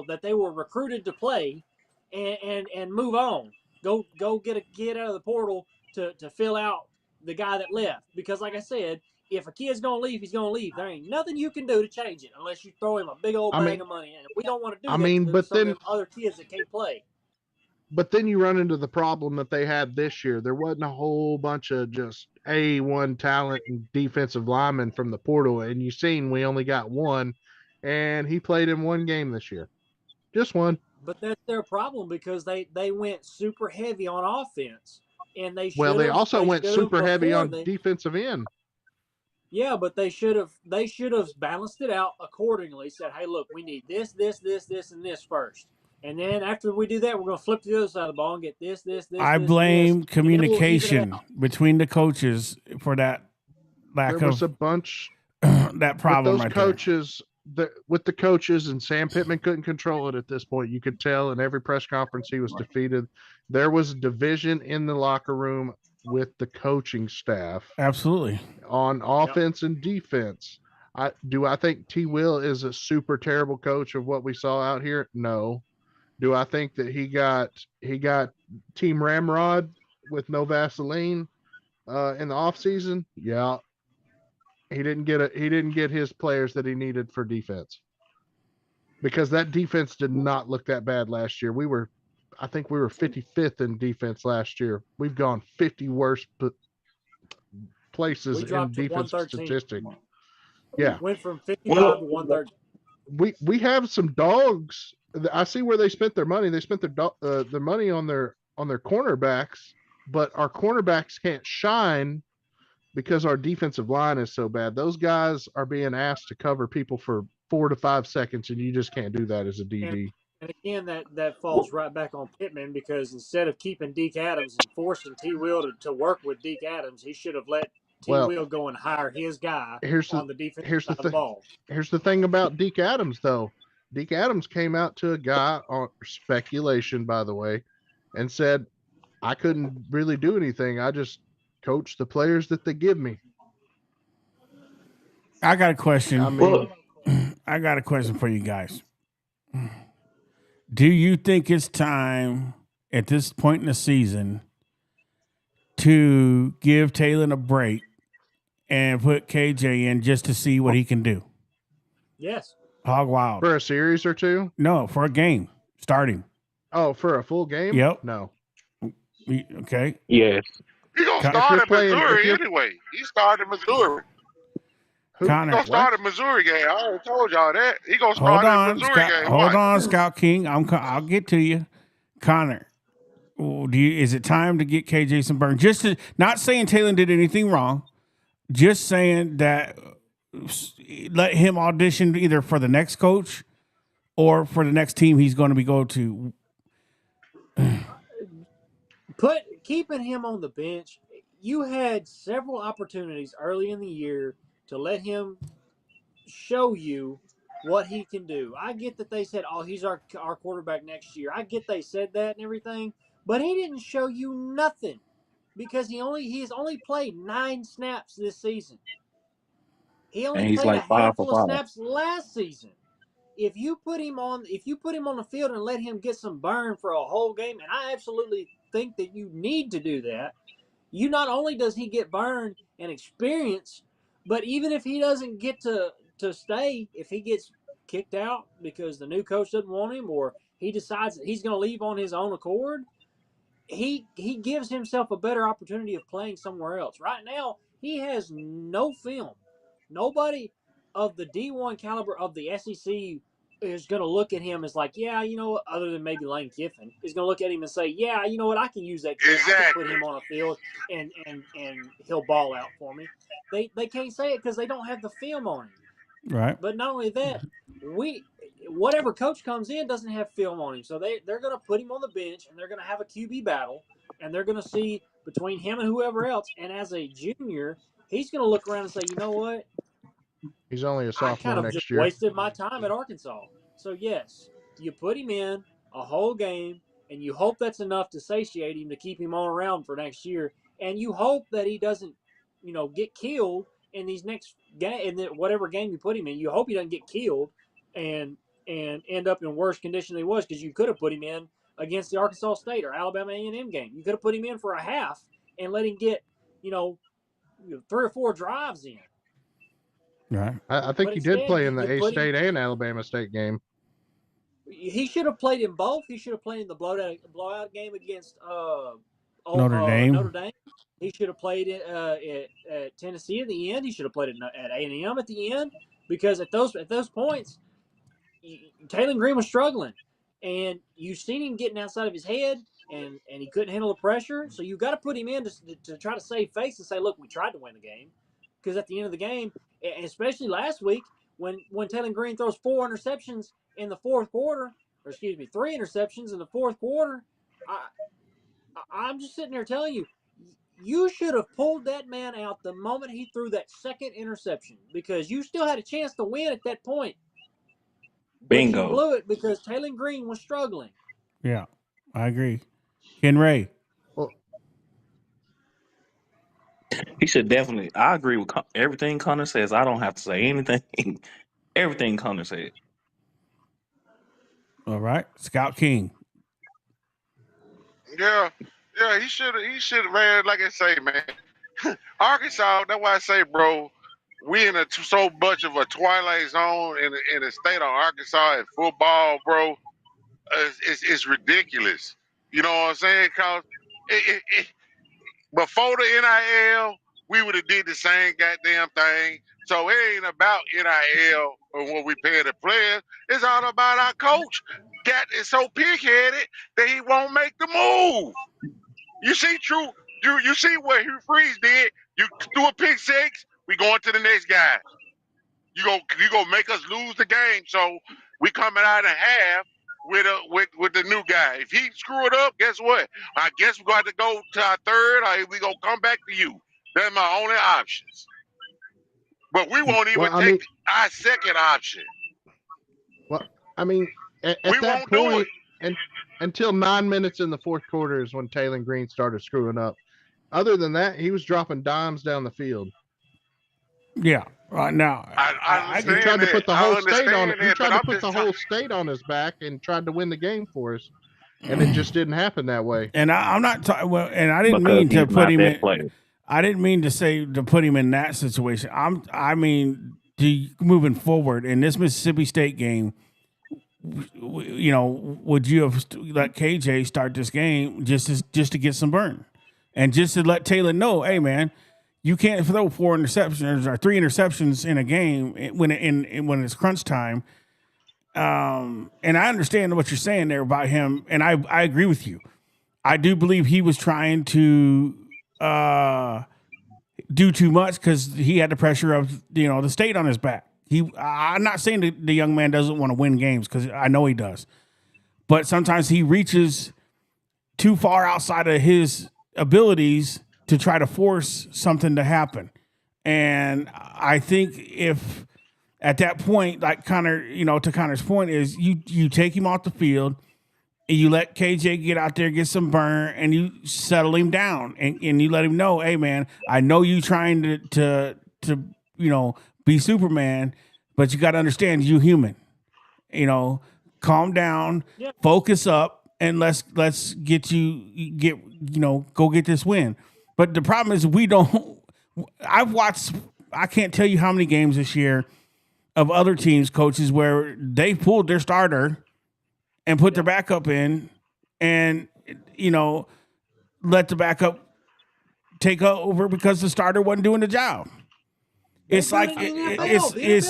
that they were recruited to play, and move on. Go get a kid out of the portal to fill out the guy that left. Because like I said, if a kid's gonna leave, he's gonna leave. There ain't nothing you can do to change it unless you throw him a big old I bag mean, of money. And we don't want to do I that mean, to but some of then them other kids that can't play. but then you run into the problem that they had this year. There wasn't a whole bunch of just A1 talent and defensive linemen from the portal, and you seen we only got one, and he played in one game this year, just one. But that's their problem because they went super heavy on offense, and they Well, should they have also went super heavy before on they. defensive end. Yeah, but they should have balanced it out accordingly. Said, hey, look, we need this, and this first. And then after we do that, we're going to flip to the other side of the ball and get this. I this, blame and then we'll even it communication out. between the coaches for that lack There was of a bunch that problem with those right coaches. With the coaches, and Sam Pittman couldn't control it at this point. You could tell in every press conference he was defeated. There was division in the locker room with the coaching staff. Absolutely. On offense and defense. I think T. Will is a super terrible coach of what we saw out here? No. Do I think that he got Team Ramrod with no Vaseline in the offseason? Yeah. He didn't get his players that he needed for defense. Because that defense did not look that bad last year. I think we were 55th in defense last year. We've gone 50 worse places in defense statistics. Yeah. Went from 55 to 113. We have some dogs. I see where they spent their money. They spent their money on their cornerbacks, but our cornerbacks can't shine because our defensive line is so bad. Those guys are being asked to cover people for 4 to 5 seconds, and you just can't do that as a DB. And again, that falls right back on Pittman because instead of keeping Deke Adams and forcing T. Will to work with Deke Adams, he should have let T. Will go and hire his guy on the defensive side of the ball. Here's the thing about Deke Adams, though. Deke Adams came out to a guy on speculation, by the way, and said, I couldn't really do anything. I just coach the players that they give me. I got a question. I mean, I got a question for you guys. Do you think it's time at this point in the season to give Taylor a break and put KJ in just to see what he can do? Yes. Hog wild. For a series or two? No, for a game starting. Oh, for a full game? Yep. No. Okay. Yes. He's going to start in Missouri anyway. He started in Missouri. He's going to start a Missouri game. I already told y'all that. He's going to start in Missouri game. Hold on, Scout King. I'll get to you. Connor, is it time to get KJ some burn? Just to, not saying Taylor did anything wrong, just saying that let him audition either for the next coach or for the next team he's going to be going to. Keeping him on the bench, you had several opportunities early in the year to let him show you what he can do. I get that they said, he's our quarterback next year. I get they said that and everything, but he didn't show you nothing because he's only played 9 snaps this season. He only played a handful of snaps last season. If you put him on the field and let him get some burn for a whole game, and I absolutely think that you need to do that, you not only does he get burn and experience, but even if he doesn't get to stay, if he gets kicked out because the new coach doesn't want him or he decides that he's going to leave on his own accord, he gives himself a better opportunity of playing somewhere else. Right now, he has no film. Nobody of the D1 caliber of the SEC is going to look at him as like, yeah, you know what, other than maybe Lane Kiffin, is going to look at him and say, yeah, you know what, I can use that kid. Exactly. I can put him on a field and he'll ball out for me. They can't say it because they don't have the film on him. Right. But not only that, whatever coach comes in doesn't have film on him. So they're going to put him on the bench, and they're going to have a QB battle, and they're going to see between him and whoever else. And as a junior, he's going to look around and say, you know what? He's only a I sophomore kind of next just year. wasted my time at Arkansas. So, yes, you put him in a whole game, and you hope that's enough to satiate him to keep him on around for next year. And you hope that he doesn't, get killed in these next game, in whatever game you put him in. You hope he doesn't get killed and end up in worse condition than he was, because you could have put him in against the Arkansas State or Alabama A&M game. You could have put him in for a half and let him get, 3 or 4 drives in. Right. I think he did play in the A-State and Alabama State game. He should have played in both. He should have played in the blowout game against Notre Dame. He should have played at Tennessee at the end. He should have played at A&M at the end, because at those points, Taylor Green was struggling, and you've seen him getting outside of his head, and he couldn't handle the pressure. So you got to put him in to try to save face and say, look, we tried to win the game, because at the end of the game, and especially last week when Taylor Green throws 4 interceptions in the fourth quarter, or 3 interceptions in the fourth quarter, I'm just sitting there telling you, you should have pulled that man out the moment he threw that second interception, because you still had a chance to win at that point. Bingo. But you blew it because Taylor Green was struggling. Yeah, I agree. Ken Ray. Well, he should definitely. I agree with everything Connor says. I don't have to say anything. Everything Connor said. All right, Scout King. Yeah, he should, man. Like I say, man, Arkansas. That's why I say, bro, we in so much of a twilight zone in the state of Arkansas at football, bro. It's ridiculous. You know what I'm saying? Cause before the NIL, we would have did the same goddamn thing. So it ain't about NIL or what we pay the players. It's all about our coach. Is so pig-headed that he won't make the move. You see, you see what Hugh Freeze did. You do a pick 6, we going to the next guy. You go make us lose the game. So we coming out of half with the new guy. If he screw it up, guess what? I guess we're going to go to our third, or we gonna come back to you. That's my only options. But we won't even take our second option. Well, I mean, at that point, and until 9 minutes in the fourth quarter is when Taylor Green started screwing up. Other than that, he was dropping dimes down the field. Yeah, right now. I he tried to put the whole state on it. He tried to put the whole state on his back and tried to win the game for us, and it just didn't happen that way. And I'm not talking. Well, and I didn't mean to put him in. Player. I didn't mean to say to put him in that situation. I mean, moving forward in this Mississippi State game, you know, would you have let KJ start this game just to get some burn, and just to let Taylor know, hey man, you can't throw 4 interceptions or 3 interceptions in a game when it's crunch time. And I understand what you're saying there about him, and I agree with you. I do believe he was trying to do too much because he had the pressure of the state on his back. I'm not saying the young man doesn't want to win games, because I know he does, but sometimes he reaches too far outside of his abilities to try to force something to happen. And I think if at that point, like Connor, to Connor's point, is you take him off the field and you let KJ get out there, get some burn, and you settle him down and you let him know, hey man, I know you trying to be Superman, but you got to understand you human. Calm down, focus up, and let's go get this win. But the problem is I can't tell you how many games this year of other teams' coaches where they pulled their starter and put their backup in and, let the backup take over because the starter wasn't doing the job. It's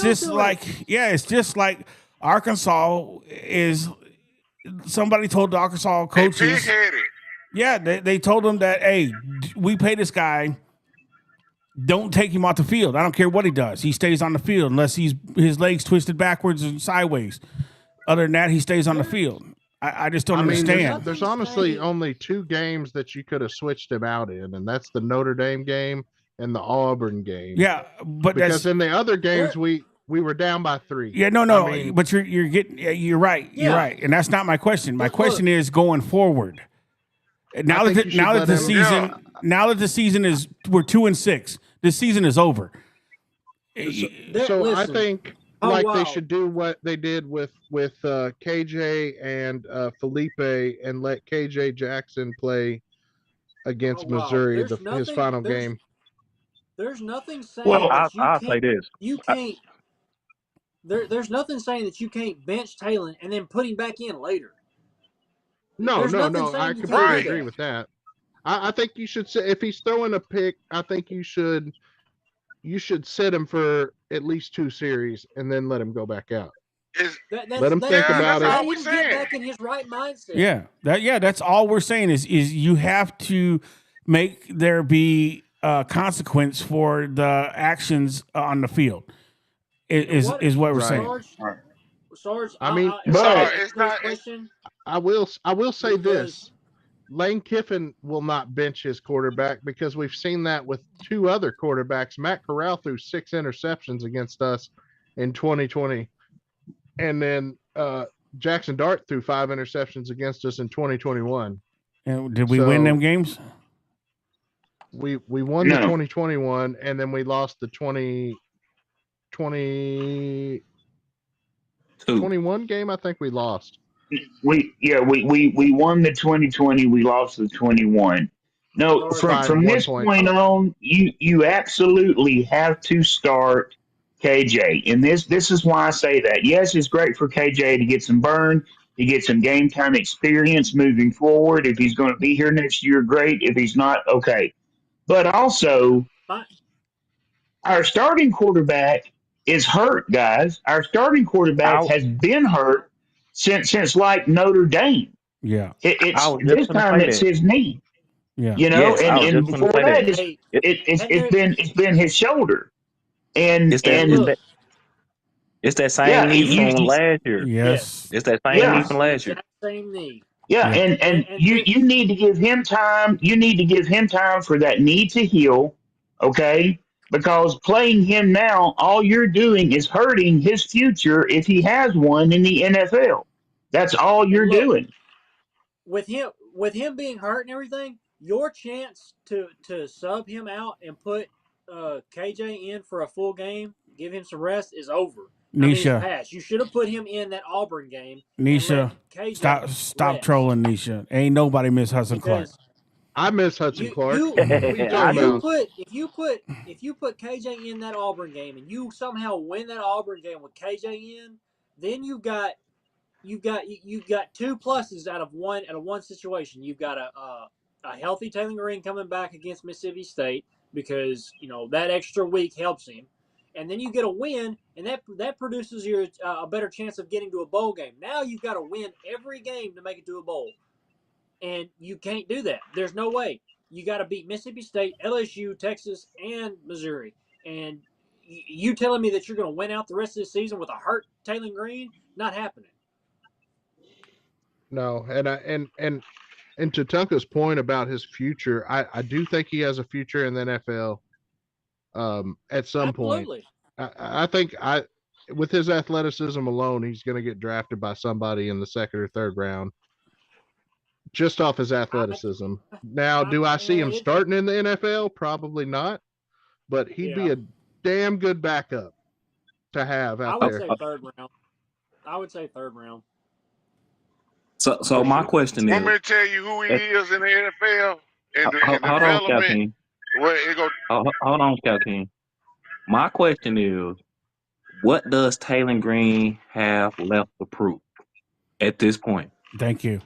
just like Arkansas is. Somebody told the Arkansas coaches, they told them that, hey, we pay this guy. Don't take him off the field. I don't care what he does. He stays on the field unless his legs twisted backwards and sideways. Other than that, he stays on the field. I just don't understand. There's honestly only 2 games that you could have switched him out in, and that's the Notre Dame game and the Auburn game. Yeah, but because in the other games we were down by 3. Yeah, no, but you're getting you're right. Yeah. You're right, and that's not my question. My question is going forward. Now that the season is we're 2-6. This season is over. So I think they should do what they did with KJ and Felipe and let KJ Jackson play against Missouri his final game. There's nothing saying that I'll say this. You can't. There's nothing saying that you can't bench Talon and then put him back in later. No. I completely agree with that. I think you should say if he's throwing a pick, I think you should sit him for at least 2 series and then let him go back out. Let him think about it. Let him get back in his right mindset. Yeah, that's all we're saying is you have to make there be consequence for the actions on the field. Is what we're saying. Sarge, I mean, it's not. I will say this: Lane Kiffin will not bench his quarterback because we've seen that with 2 other quarterbacks. Matt Corral threw 6 interceptions against us in 2020, and then Jackson Dart threw 5 interceptions against us in 2021. And did we win them games? We won the 2021, and then we lost the 2021 game. I think we lost. We won the 2020. We lost the 21. No, from this point on, you absolutely have to start KJ, and this is why I say that. Yes, it's great for KJ to get some burn, to get some game time experience moving forward. If he's going to be here next year, great. If he's not, okay. But also, our starting quarterback is hurt, guys. Our starting quarterback has been hurt since like Notre Dame. Yeah, this time it's his knee. Yeah, and before that, it's been his shoulder, and it's that same knee from last year. Yes, it's that same knee from last year. Same knee. Yeah, and you need to give him time. You need to give him time for that knee to heal, okay? Because playing him now, all you're doing is hurting his future if he has one in the NFL. That's all you're doing. With him being hurt and everything, your chance to sub him out and put KJ in for a full game, give him some rest, is over. Nisha, you should have put him in that Auburn game. Nisha, stop trolling Nisha. Ain't nobody miss Hudson Clark. I miss Hudson Clark. If you put KJ in that Auburn game and you somehow win that Auburn game with KJ in, then you've got 2 pluses out of one situation. You've got a healthy Taylor Green coming back against Mississippi State because that extra week helps him. And then you get a win, and that produces you a better chance of getting to a bowl game. Now you've got to win every game to make it to a bowl, and you can't do that. There's no way. You got to beat Mississippi State, LSU, Texas, and Missouri. And you telling me that you're going to win out the rest of the season with a hurt Taylor Green? Not happening. No, and to Tunka's point about his future, I do think he has a future in the NFL. At some point, I think with his athleticism alone, he's going to get drafted by somebody in the 2nd or 3rd round, just off his athleticism. Now, do I see him starting in the NFL? Probably not, but he'd be a damn good backup to have out there. I would say 3rd round. I would say 3rd round. So my question is, want me to tell you who he is in the NFL and the development? Hold on, Scout King. My question is, what does Taylor Green have left to prove at this point? Thank you.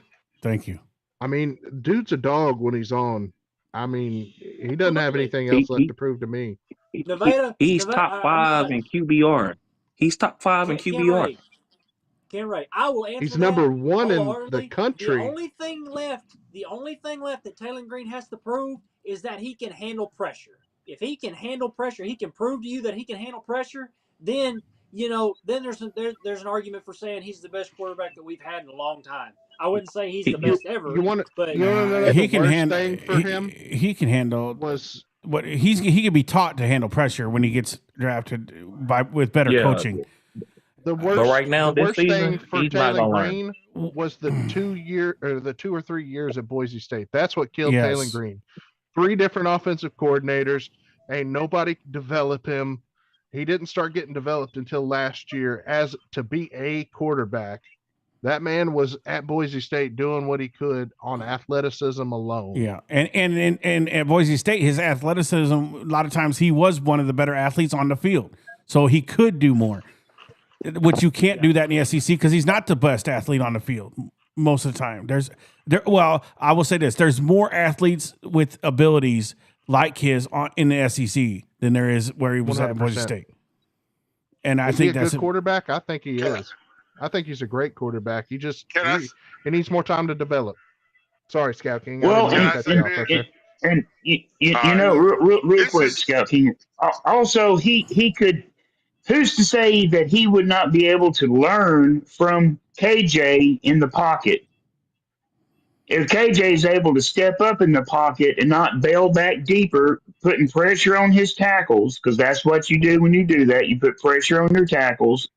I mean, dude's a dog when he's on. I mean, he doesn't have anything else left to prove to me. He's top 5 in QBR. He's top 5 in QBR. Ken Ray, I will answer. He's number 1 in the country. The only thing left that Taylor Green has to prove is that he can handle pressure. If he can handle pressure, he can prove to you that he can handle pressure, then then there's an argument for saying he's the best quarterback that we've had in a long time. I wouldn't say he's the best ever. You want but to know he the can worst handle. thing for him He can handle. was What he can be taught to handle pressure when he gets drafted with better coaching. the worst. But right now, the this worst season, thing for he's not Taylor gonna learn. Green was the 2 or 3 years at Boise State. That's what killed Yes. Taylor Green. 3 different offensive coordinators. Ain't nobody develop him. He didn't start getting developed until last year as to be a quarterback. That man was at Boise State doing what he could on athleticism alone. Yeah, and at Boise State, his athleticism, a lot of times he was one of the better athletes on the field, so he could do more. Which you can't do that in the SEC because he's not the best athlete on the field most of the time. Well, I will say this: there's more athletes with abilities like his in the SEC than there is where he was 100%. At Boise State. And I think that's a good quarterback. I think he is. I think he's a great quarterback. He needs more time to develop. Sorry, Scout King. Well, and you know, real quick, Scout King. Also, he could. Who's to say that he would not be able to learn from KJ in the pocket? If KJ is able to step up in the pocket and not bail back deeper, putting pressure on his tackles, because that's what you do when you do that. You put pressure on your tackles.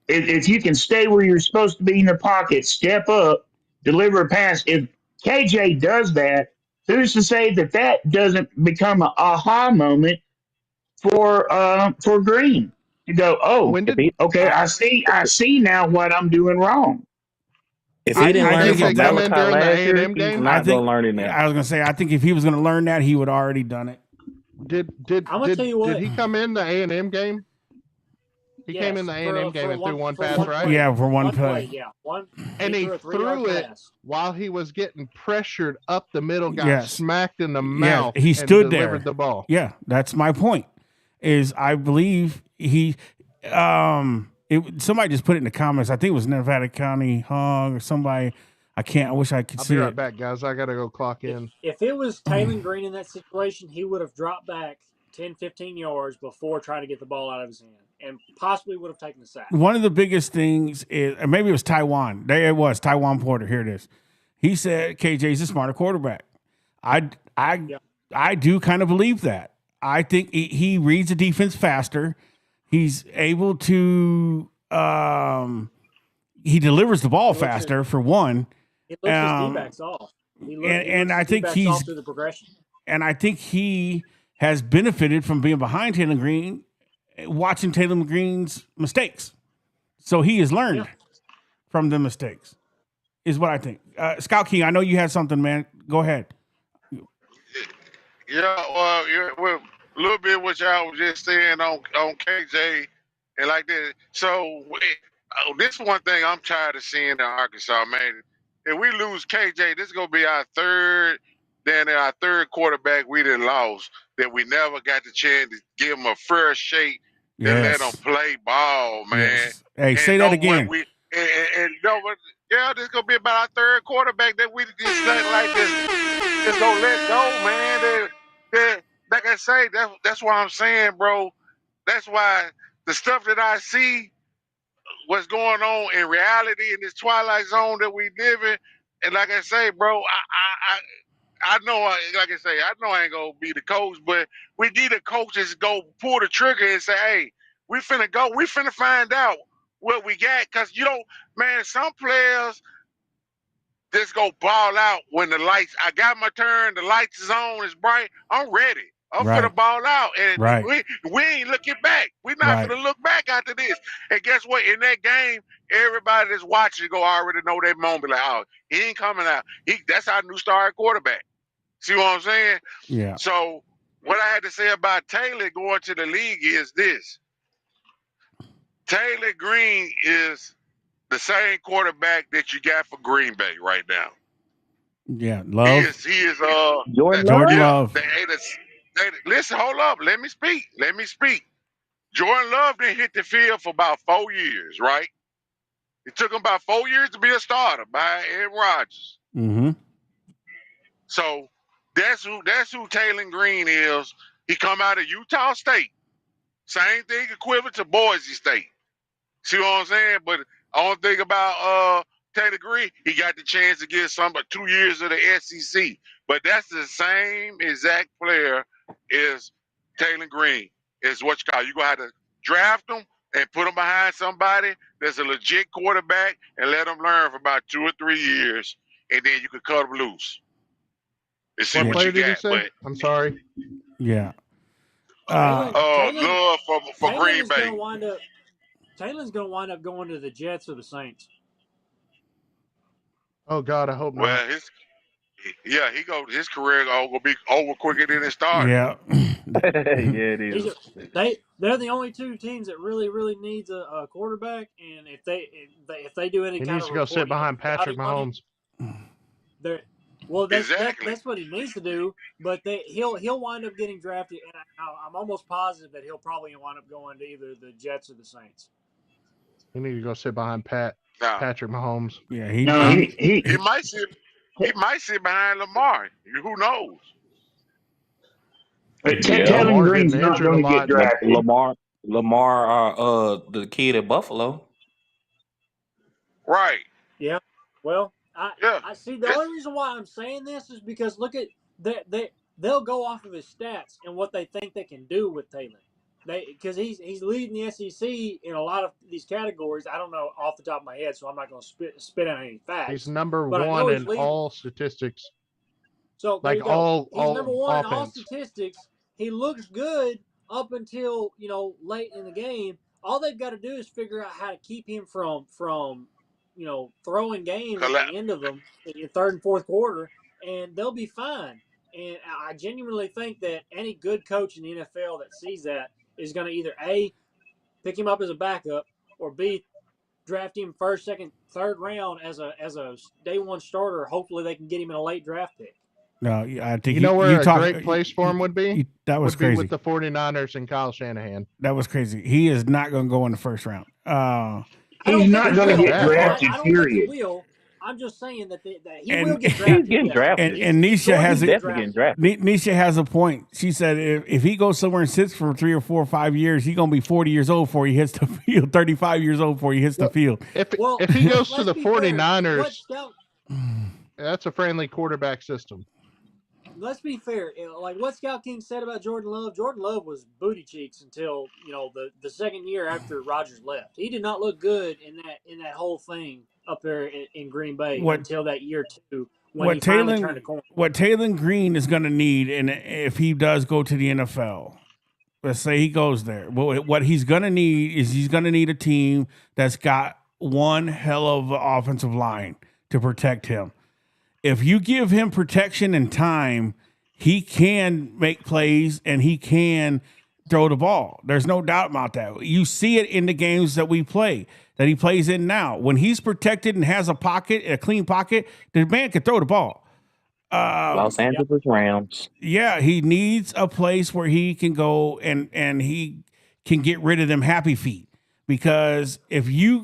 If you can stay where you're supposed to be in the pocket, step up, deliver a pass. If KJ does that, who's to say that doesn't become an aha moment for Green to go, I see now what I'm doing wrong. If he didn't learn from Malachi last year, he's not going to learn it now. I was going to say, I think if he was going to learn that, he would already done it. Did he come in the A&M game? He came in the A&M game and threw one pass, right? Yeah, for one play. Yeah, and he threw it while he was getting pressured up the middle, got smacked in the mouth. He stood there. Delivered the ball. Yeah, that's my point. Is I believe he somebody just put it in the comments. I think it was Nevada County Hog or somebody. I wish I could see it. I'll be right back, guys. I got to go clock in. If it was Taylor Green in that situation, he would have dropped back 10, 15 yards before trying to get the ball out of his hand and possibly would have taken the sack. One of the biggest things is, maybe it was Taiwan. There it was, Taiwan Porter. Here it is. He said KJ's a smarter quarterback. I do kind of believe that. I think he reads the defense faster. He's able to he delivers the ball faster for one. He lifts his D-backs off. And I think he's through the progression. And I think he has benefited from being behind Taylor Green, watching Taylor Green's mistakes. So he has learned from the mistakes, is what I think. Scout King, I know you had something, man. Go ahead. Yeah, well, a little bit what y'all was just saying on KJ and like that. So this one thing I'm tired of seeing in Arkansas, man. If we lose KJ, this is gonna be our third quarterback we done lost that we never got the chance to give him a fair shake and let him play ball, man. Yes. Hey, say that again. This is gonna be about our third quarterback that we just like this. Just gonna let go, man. Like I say, that's why I'm saying, bro. That's why the stuff that I see, what's going on in reality in this twilight zone that we live in, and like I say, bro, I know, like I say, I know I ain't gonna be the coach, but we need a coach that's go pull the trigger and say, hey, we finna find out what we got, cause man, some players just go ball out when the lights. I got my turn. The lights is on. It's bright. I'm ready. I'm finna ball out, and we ain't looking back. We're not finna look back after this. And guess what? In that game, everybody that's watching go already know that moment. Like, oh, he ain't coming out. That's our new starting quarterback. See what I'm saying? Yeah. So what I had to say about Taylor going to the league is this: Taylor Green is the same quarterback that you got for Green Bay right now. Yeah, Love. He is Jordan Love. Listen, hold up. Let me speak. Jordan Love didn't hit the field for about 4 years, right? It took him about 4 years to be a starter by Aaron Rodgers. Mm-hmm. So that's who Taylor Green is. He come out of Utah State. Same thing equivalent to Boise State. See what I'm saying? But only thing about Taylor Green, he got the chance to get 2 years of the SEC. But that's the same exact player as Taylor Green. Is what you call. You're gonna have to draft him and put him behind somebody that's a legit quarterback and let him learn for about 2 or 3 years, and then you can cut him loose and see What what player you did he got. say? But I'm sorry. Yeah. love for Taylor Green is Bay. going to wind up. Taylor's going to wind up going to the Jets or the Saints. Oh God, I hope not. Well, his career gonna be over quicker than it started. Yeah. Yeah, it is. They're the only two teams that really needs a quarterback, and if they do any He kind needs of to go sit behind Patrick Mahomes, Exactly. that's what he needs to do. But he'll wind up getting drafted, and I'm almost positive that he'll probably wind up going to either the Jets or the Saints. He needs to go sit behind Patrick Mahomes. Yeah, He might sit behind Lamar. Who knows? Taylor Lamar Green's getting not injured a going to get lot. drafted. Lamar, the kid at Buffalo. Right. Yeah. Well, Yeah. I see. The only reason why I'm saying this is because look at they'll go off of his stats and what they think they can do with Taylor. Because he's leading the SEC in a lot of these categories. I don't know off the top of my head, so I'm not going to spit out any facts. He's number but I know one he's in leading. all statistics. So there Like you go. He's all number one in all offense. statistics. He looks good up until late in the game. All they've got to do is figure out how to keep him from throwing games at the end of them in third and fourth quarter, and they'll be fine. And I genuinely think that any good coach in the NFL that sees that is going to either A, pick him up as a backup, or B, draft him first, second, third round as a day one starter. Hopefully they can get him in a late draft pick. No, I think where a great place for him would be? That was would crazy. Be with the 49ers and Kyle Shanahan. That was crazy. He is not going to go in the first round. He's not going to get drafted, I don't period. think he will. I'm just saying that he will get drafted. He's getting drafted. And Nisha has definitely drafted. Nisha has a point. She said if he goes somewhere and sits for 3 or 4 or 5 years, he's going to be 40 years old before he hits the field, 35 years old before he hits the field. If he goes to the 49ers, that's a friendly quarterback system. Let's be fair. Like what Scout King said about Jordan Love, Jordan Love was booty cheeks until the second year after Rodgers left. He did not look good in that whole thing up there in Green Bay until that year two when he finally turned the corner. What Taylor Green is going to need, and if he does go to the NFL, let's say he goes there, what he's going to need is he's going to need a team that's got one hell of an offensive line to protect him. If you give him protection and time, he can make plays and he can throw the ball. There's no doubt about that. You see it in the games that we play, that he plays in now. When he's protected and has a clean pocket, the man can throw the ball. Los Angeles Rams. Yeah, he needs a place where he can go and he can get rid of them happy feet. Because if he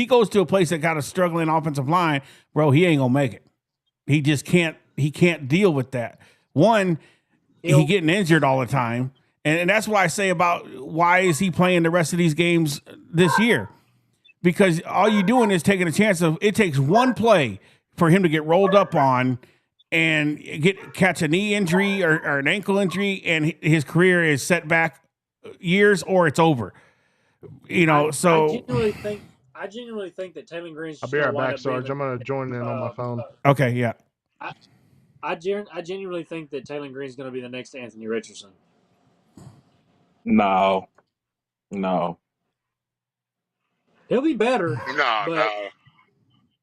goes to a place that got a struggling offensive line, bro, he ain't gonna make it. He just can't. He can't deal with that. One, he getting injured all the time, and that's why I say about why is he playing the rest of these games this year? Because all you're doing is taking a chance of it takes one play for him to get rolled up on and catch a knee injury or an ankle injury, and his career is set back years or it's over. I genuinely think that Taylor Green's. I'll be right back, Sarge. I'm going to join in on my phone. Okay, yeah. I genuinely think that Taylor Green's going to be the next Anthony Richardson. No. He'll be better. No.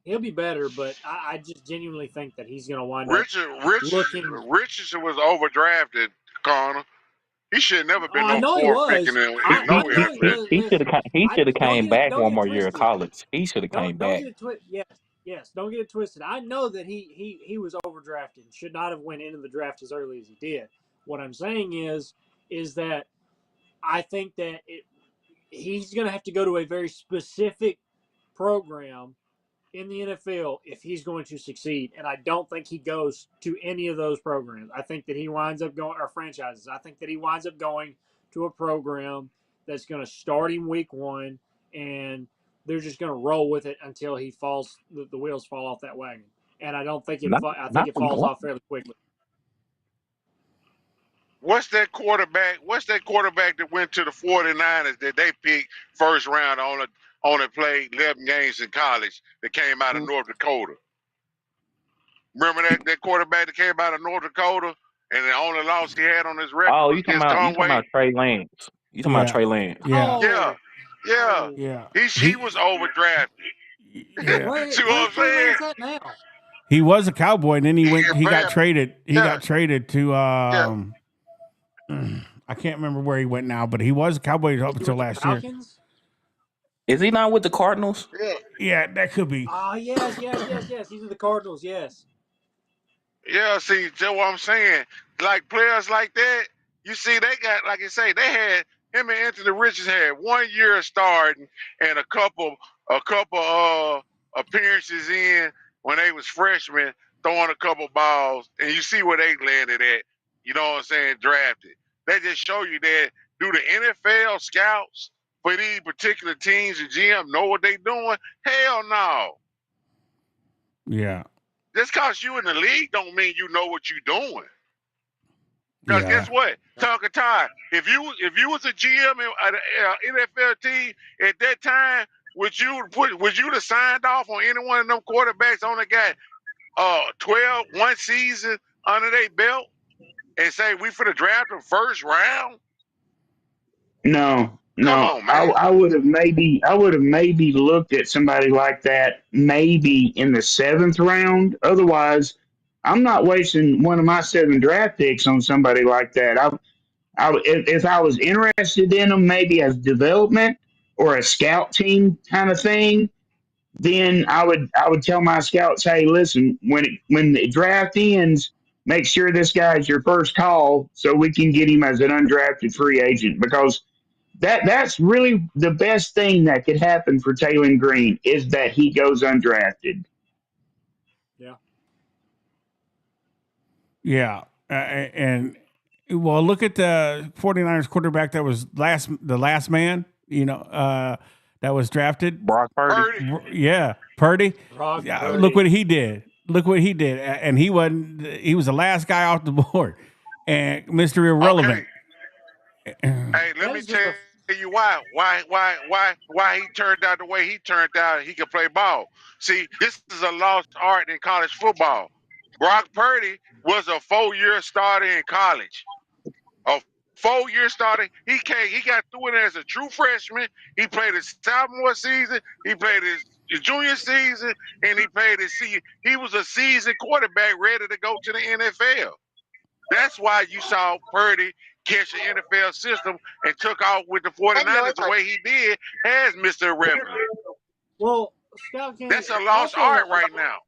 He'll be better, but I just genuinely think that he's going to wind up Richardson was overdrafted, Connor. He should have never been picking in. He should have came back one more year of college. He should have came back. Yes, don't get it twisted. I know that he was overdrafted. Should not have went into the draft as early as he did. What I'm saying is that I think that he's going to have to go to a very specific program in the NFL if he's going to succeed. And I don't think he goes to any of those programs. I think that he winds up going, or franchises. I think that he winds up going to a program that's going to start him week 1, and they're just going to roll with it until he falls. The wheels fall off that wagon, and I don't think it. I think it falls off fairly quickly. What's that quarterback that went to the 49ers that they picked first round, only played 11 games in college, that came out of North Dakota? Remember that quarterback that came out of North Dakota, and the only loss he had on his record was against Conway? You talking about Trey Lance. You talking about Trey Lance. Yeah. Yeah. He was overdrafted. Yeah. See what I'm saying? Where's that now? He was a Cowboy, and then he got traded. He got traded to I can't remember where he went now, but he was a Cowboy up until last year. Is he not with the Cardinals? Yeah, that could be. Yes. He's with the Cardinals, yes. Yeah, see, that's what I'm saying. Like players like that, you see, they got, like you say, they had him and Anthony Richards had 1 year starting and a couple appearances in when they was freshmen, throwing a couple balls, and you see where they landed at. You know what I'm saying? Drafted. They just show you that, do the NFL scouts for these particular teams and GM know what they doing? Hell no. Yeah. Just because you in the league don't mean you know what you're doing. Because guess what? Talking time. If you was a GM at an NFL team at that time, would you have signed off on any one of them quarterbacks only got 1 season under their belt and say we finna draft them first round? No. Come on, man. I would have maybe looked at somebody like that maybe in the 7th round. Otherwise, I'm not wasting one of my 7 draft picks on somebody like that. If I was interested in them, maybe as development or a scout team kind of thing, then I would tell my scouts, hey, listen, when the draft ends, make sure this guy's your first call so we can get him as an undrafted free agent, because that's really the best thing that could happen for Taylor Green is that he goes undrafted. Yeah. And well, look at the 49ers quarterback that was the last man, that was drafted. Brock Purdy. Yeah, Purdy. Purdy. Look what he did. And he was the last guy off the board. And Mr. Irrelevant. Okay. Hey, let me tell you why he turned out the way he turned out. He could play ball. See, this is a lost art in college football. Brock Purdy was a 4-year starter in college. A 4-year starter. He got through it as a true freshman. He played his sophomore season. He played his junior season, and he played his season. He was a seasoned quarterback ready to go to the NFL. That's why you saw Purdy catch the NFL system and took off with the 49ers the way he did as Mr. Irrelevant. Well, Scout King, that's a lost art right now.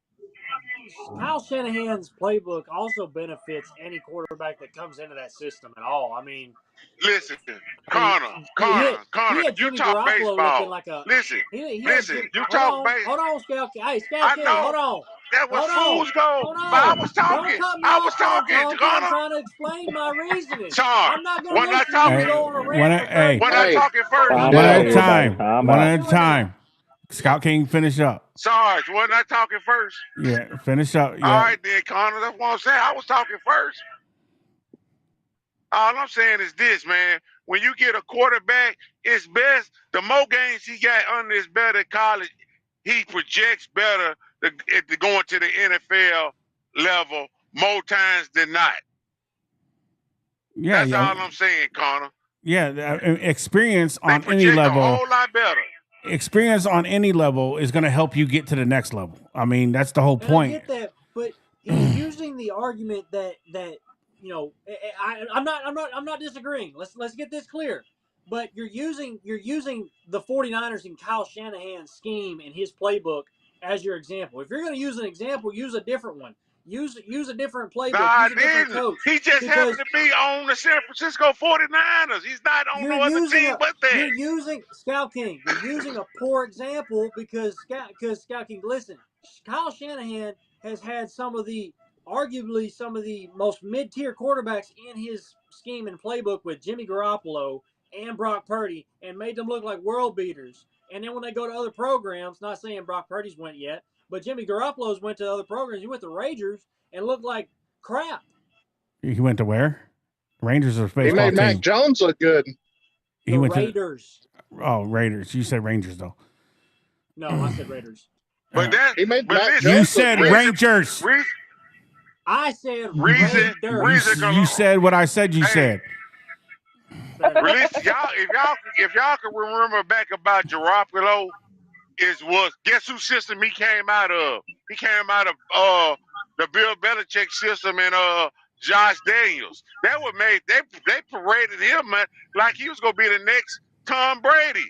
Kyle Shanahan's playbook also benefits any quarterback that comes into that system at all. I mean, listen, Connor, you talk baseball. Listen, you talk baseball. Hold on, Scout King. Hey, Scout King, hold on. That was fool's gold. I was talking. I'm trying to explain my reasoning. Sarge, I'm not going to listen to you go on a rant. When I'm talking first. One at a time. Scout King, finish up. Sarge, wasn't I talking first? Yeah, finish up. Yeah. All right, then, Connor. That's what I'm saying. I was talking first. All I'm saying is this, man. When you get a quarterback, it's best. The more games he got under his belt at college, he projects better to going to the NFL level more times than not. Yeah, that's all I'm saying, Connor. Yeah, experience on any level. A whole lot better. Experience on any level is going to help you get to the next level. I mean, that's the whole point. I get that, but he's using the argument that I'm not disagreeing. Let's get this clear. But you're using the 49ers and Kyle Shanahan's scheme and his playbook as your example. If you're going to use an example, use a different one. Use a different playbook. Nah, use a different coach. He just happened to be on the San Francisco 49ers. He's not on no other team but that. You're using Scout King. You're using a poor example because Scout King. Listen, Kyle Shanahan has had arguably some of the most mid-tier quarterbacks in his scheme and playbook with Jimmy Garoppolo and Brock Purdy and made them look like world beaters. And then when they go to other programs, not saying Brock Purdy's went yet, but Jimmy Garoppolo's went to other programs. He went to Rangers and looked like crap. He went to where? Rangers are He baseball made team. Mac Jones look good. He went Raiders. Raiders. You said Rangers though. No, I said Raiders. But that He made but Mac listen, You Jones said look good. Rangers. I said Reason Raiders. You said what I said. You Hey. said. Listen, if y'all can remember back about Garoppolo, guess whose system he came out of? He came out of the Bill Belichick system and Josh Daniels. That what made they paraded him, man, like he was gonna be the next Tom Brady.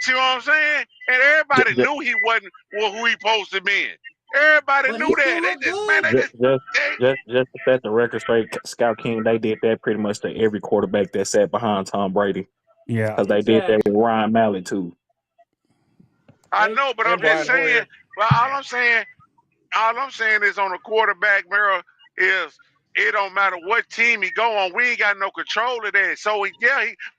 See what I'm saying? And everybody knew he wasn't who he supposed to be. Everybody But knew he that. still They looked just, good. man, Just to set the record straight, Scout King, they did that pretty much to every quarterback that sat behind Tom Brady. Yeah. Because they did that with Ryan Mallett too. I know, but I'm And just Brian saying. Hoyer. Well, all I'm saying is on the quarterback mirror is it don't matter what team he go on, we ain't got no control of that. So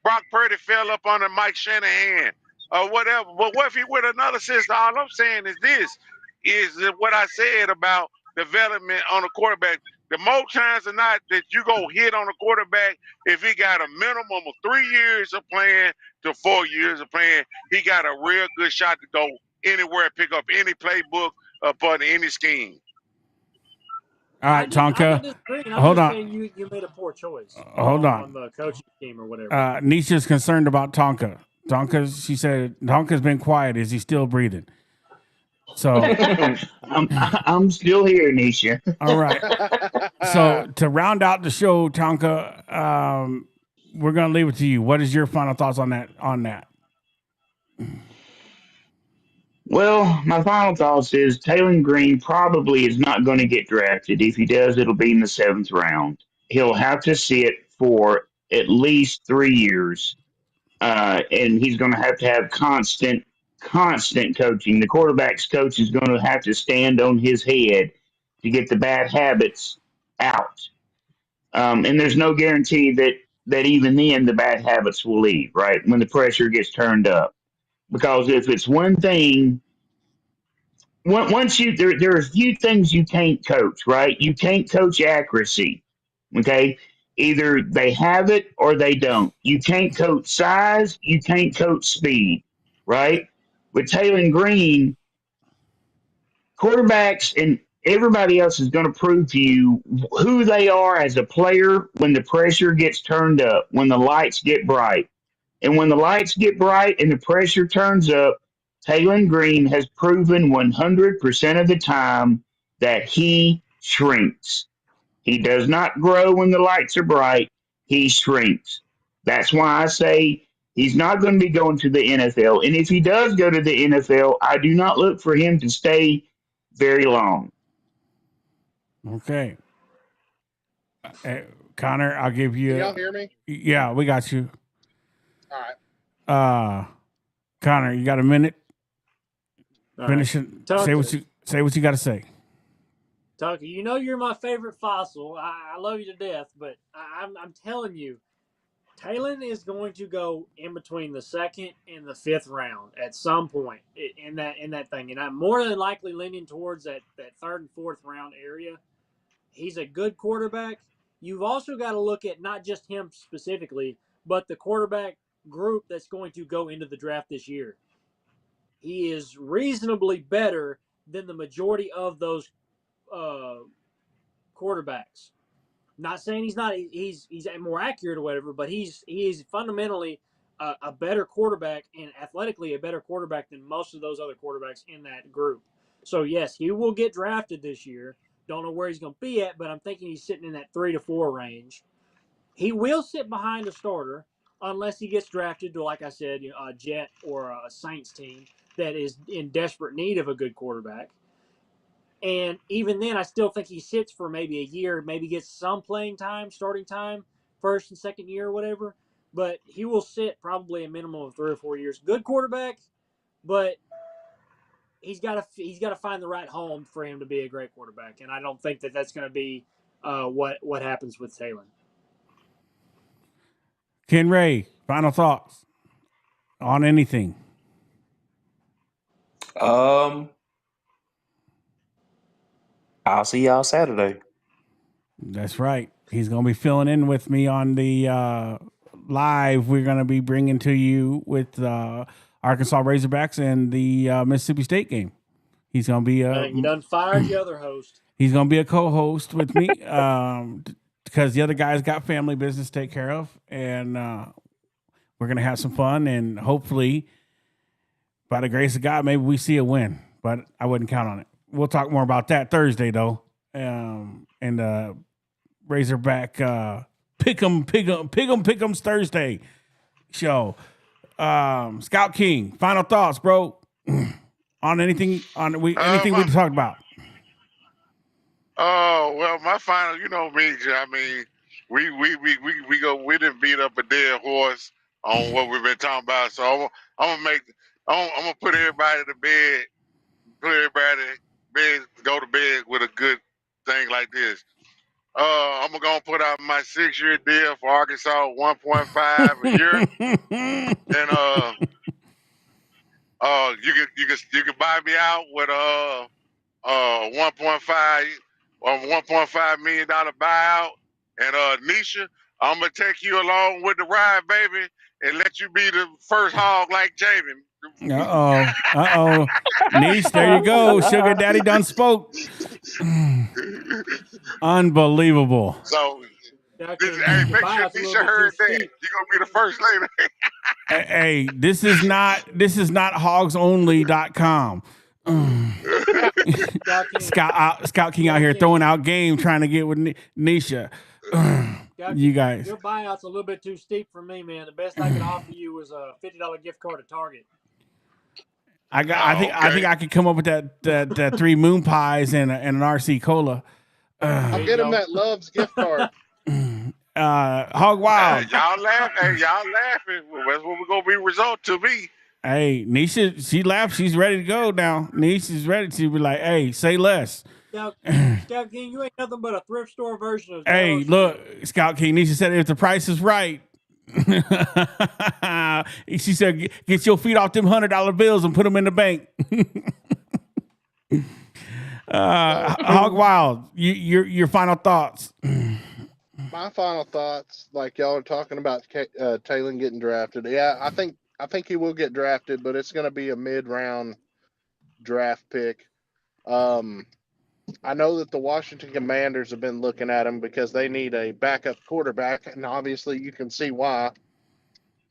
Brock Purdy fell up under Mike Shanahan or whatever. But what if he with another system? All I'm saying is this is what I said about development on a quarterback. The more times than not that you go hit on a quarterback, if he got a minimum of 3 years of playing to 4 years of playing, he got a real good shot to go anywhere, pick up any playbook upon any scheme. All right, Tonka. I'm not disagreeing. I'm Hold just on. saying you made a poor choice. Hold on. On the coaching team or whatever. Nisha's concerned about Tonka. She said Tonka's been quiet. Is he still breathing? So I'm still here, Nisha. all right. So to round out the show, Tonka, we're gonna leave it to you. What is your final thoughts on that? Well, my final thoughts is Taylor Green probably is not going to get drafted. If he does, it'll be in the 7th round. He'll have to sit for at least 3 years, and he's going to have constant coaching. The quarterback's coach is going to have to stand on his head to get the bad habits out. And there's no guarantee that even then the bad habits will leave, right? When the pressure gets turned up. Because if it's one thing, there are a few things you can't coach, right? You can't coach accuracy, okay? Either they have it or they don't. You can't coach size, you can't coach speed, right? With Taylor Green, quarterbacks and everybody else is going to prove to you who they are as a player when the pressure gets turned up, when the lights get bright. And when the lights get bright and the pressure turns up, Taylor Green has proven 100% of the time that he shrinks. He does not grow when the lights are bright. He shrinks. That's why I say he's not going to be going to the NFL. And if he does go to the NFL, I do not look for him to stay very long. Okay. Connor, I'll give you. Can y'all hear me? Yeah, we got you. All right. Connor, you got a minute? All Finish right. it. Say what you got to say. Tucker, you know you're my favorite fossil. I love you to death, but I'm telling you, Taylor is going to go in between the 2nd and the 5th round at some point in that thing, and I'm more than likely leaning towards that 3rd and 4th round area. He's a good quarterback. You've also got to look at not just him specifically, but the quarterback group that's going to go into the draft this year. He is reasonably better than the majority of those quarterbacks. Not saying he's not. He's more accurate or whatever, but he is fundamentally a better quarterback and athletically a better quarterback than most of those other quarterbacks in that group. So yes, he will get drafted this year. Don't know where he's going to be at, but I'm thinking he's sitting in that 3 to 4 range. He will sit behind a starter unless he gets drafted to, like I said, a Jet or a Saints team that is in desperate need of a good quarterback. And even then, I still think he sits for maybe a year, maybe gets some playing time, starting time, 1st and 2nd year or whatever. But he will sit probably a minimum of 3 or 4 years. Good quarterback, but he's got to find the right home for him to be a great quarterback. And I don't think that's going to be what happens with Taylor. Ken Ray, final thoughts on anything? I'll see y'all Saturday. That's right. He's going to be filling in with me on the live we're going to be bringing to you with Arkansas Razorbacks and the Mississippi State game. He's going to be you done fired the other host. He's going to be a co-host with me because the other guys got family business to take care of, and we're going to have some fun, and hopefully, by the grace of God, maybe we see a win, but I wouldn't count on it. We'll talk more about that Thursday, though, and Razorback Pick'em's Thursday show. Scout King, final thoughts, bro, on anything we talked about. Oh well, my final, you know me. I mean, we didn't beat up a dead horse on what we've been talking about. So I'm gonna put everybody to bed, go to bed with a good thing like this. I'm gonna put out my 6-year deal for Arkansas, 1.5 a year, and you can buy me out with 1.5 million dollar buyout, and Nisha, I'm gonna take you along with the ride, baby, and let you be the first hog like Jamie. Niece, there you go. Sugar Daddy done spoke. Unbelievable. So, make sure Nisha heard that. You're gonna be the first lady. Hey, this is not hogsonly.com. Scout King out here throwing out game, trying to get with Nisha. You guys, your buyout's a little bit too steep for me, man. The best I could offer you was a $50 gift card at Target. I think I could come up with that 3 moon pies and an RC cola. I'll get him that Love's gift card. Hog Wild. Y'all laughing. Well, that's what we're gonna be result to me. Hey, Nisha, she laughed. She's ready to go now. Nisha's ready to be like, hey, say less. Scout King, you ain't nothing but a thrift store version of. Hey, look, Scout King. Nisha said if the price is right. She said, get your feet off them $100 bills and put them in the bank. Hog Wild, your final thoughts. My final thoughts, like y'all are talking about Taylor getting drafted. Yeah, I think he will get drafted, but it's going to be a mid-round draft pick. I know that the Washington Commanders have been looking at him because they need a backup quarterback, and obviously you can see why,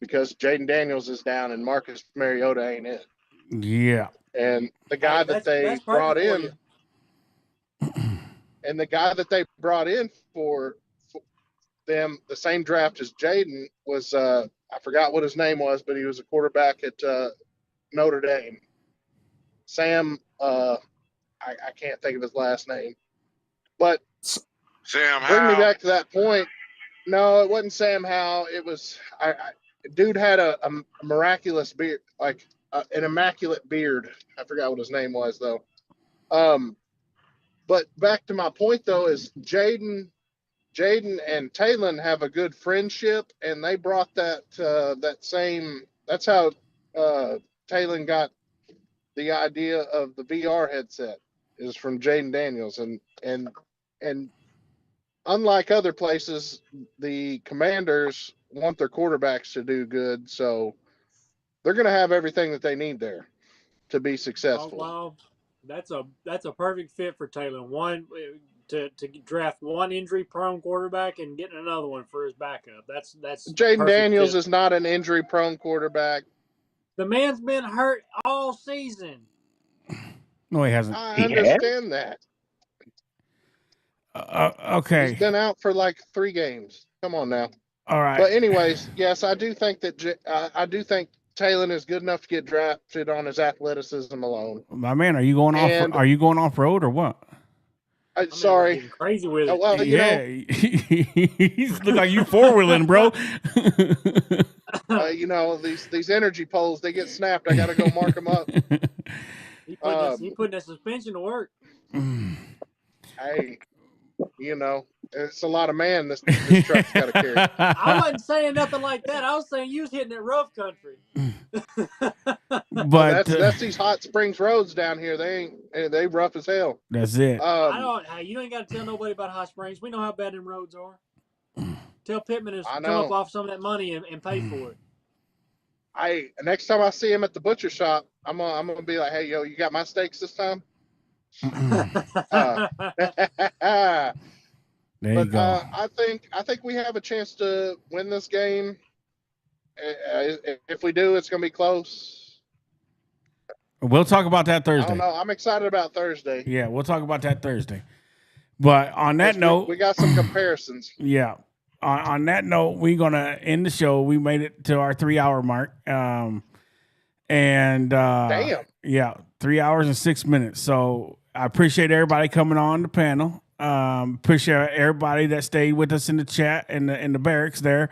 because Jaden Daniels is down and Marcus Mariota ain't it. Yeah. And the guy that they brought in, for them, the same draft as Jaden was, I forgot what his name was, but he was a quarterback at Notre Dame. Sam, I can't think of his last name, but Sam bring Howell. me back to that point. No, it wasn't Sam Howell. It was dude had a miraculous beard, like an immaculate beard. I forgot what his name was though. But back to my point though is Jaden and Talon have a good friendship, and they brought that same. That's how Talon got the idea of the VR headset, is from Jaden Daniels, and unlike other places, the Commanders want their quarterbacks to do good, so they're going to have everything that they need there to be successful. Oh, well, that's a perfect fit for Taylor. One to draft one injury-prone quarterback and getting another one for his backup. That's Jaden Daniels is not an injury-prone quarterback. The man's been hurt all season. No, he hasn't. I understand that. Okay. He's been out for like 3 games. Come on now. All right. But anyways, yes, I do think that Taylor is good enough to get drafted on his athleticism alone. My man, are you going off road or what? Sorry, crazy with it. Well, He's look like you 4-wheeling, bro. These energy poles, they get snapped. I got to go mark them up. He putting that suspension to work. Hey, It's a lot of man this truck's got to carry. I wasn't saying nothing like that. I was saying you was hitting it rough country. But that's these Hot Springs roads down here. They rough as hell. That's it. I don't. Hey, you ain't got to tell nobody about Hot Springs. We know how bad them roads are. Tell Pittman to come up off some of that money and pay for it. Next time I see him at the butcher shop, I'm gonna be like, hey, yo, you got my steaks this time? There you go. I think we have a chance to win this game. If we do, it's gonna be close. We'll talk about that Thursday. I don't know. I'm excited about Thursday. Yeah, we'll talk about that Thursday. But on that note, we got some comparisons. Yeah. On that note, we're gonna end the show. We made it to our 3-hour mark. Damn. Yeah, 3 hours and 6 minutes. So I appreciate everybody coming on the panel. Appreciate everybody that stayed with us in the chat and in the barracks there.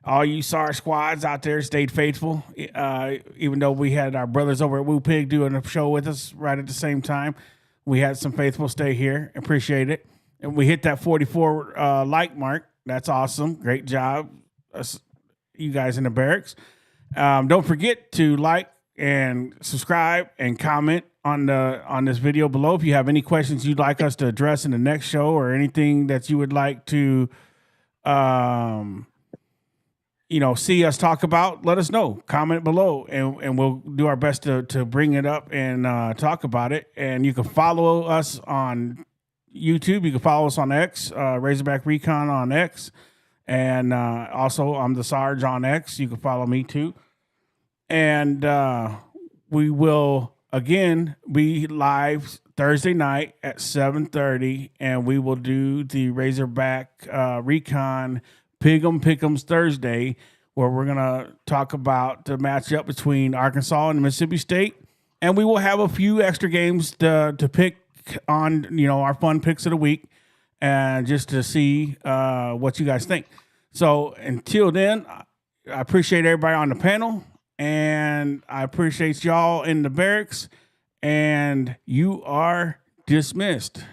All you Sarge squads out there stayed faithful, even though we had our brothers over at Woo Pig doing a show with us right at the same time. We had some faithful stay here. Appreciate it. And we hit that 44 like mark. That's awesome. Great job, you guys in the barracks. Don't forget to like and subscribe and comment on this video below. If you have any questions you'd like us to address in the next show or anything that you would like to see us talk about, let us know. Comment below, and we'll do our best to bring it up and talk about it. And you can follow us on YouTube. You can follow us on X, Razorback Recon on X. And also, I'm the Sarge on X. You can follow me too. And we will, again, be live Thursday night at 7:30. And we will do the Razorback Recon Pick'ems Thursday, where we're going to talk about the matchup between Arkansas and Mississippi State. And we will have a few extra games to pick on, our fun picks of the week, and just to see what you guys think. So until then, I appreciate everybody on the panel, and I appreciate y'all in the barracks, and you are dismissed.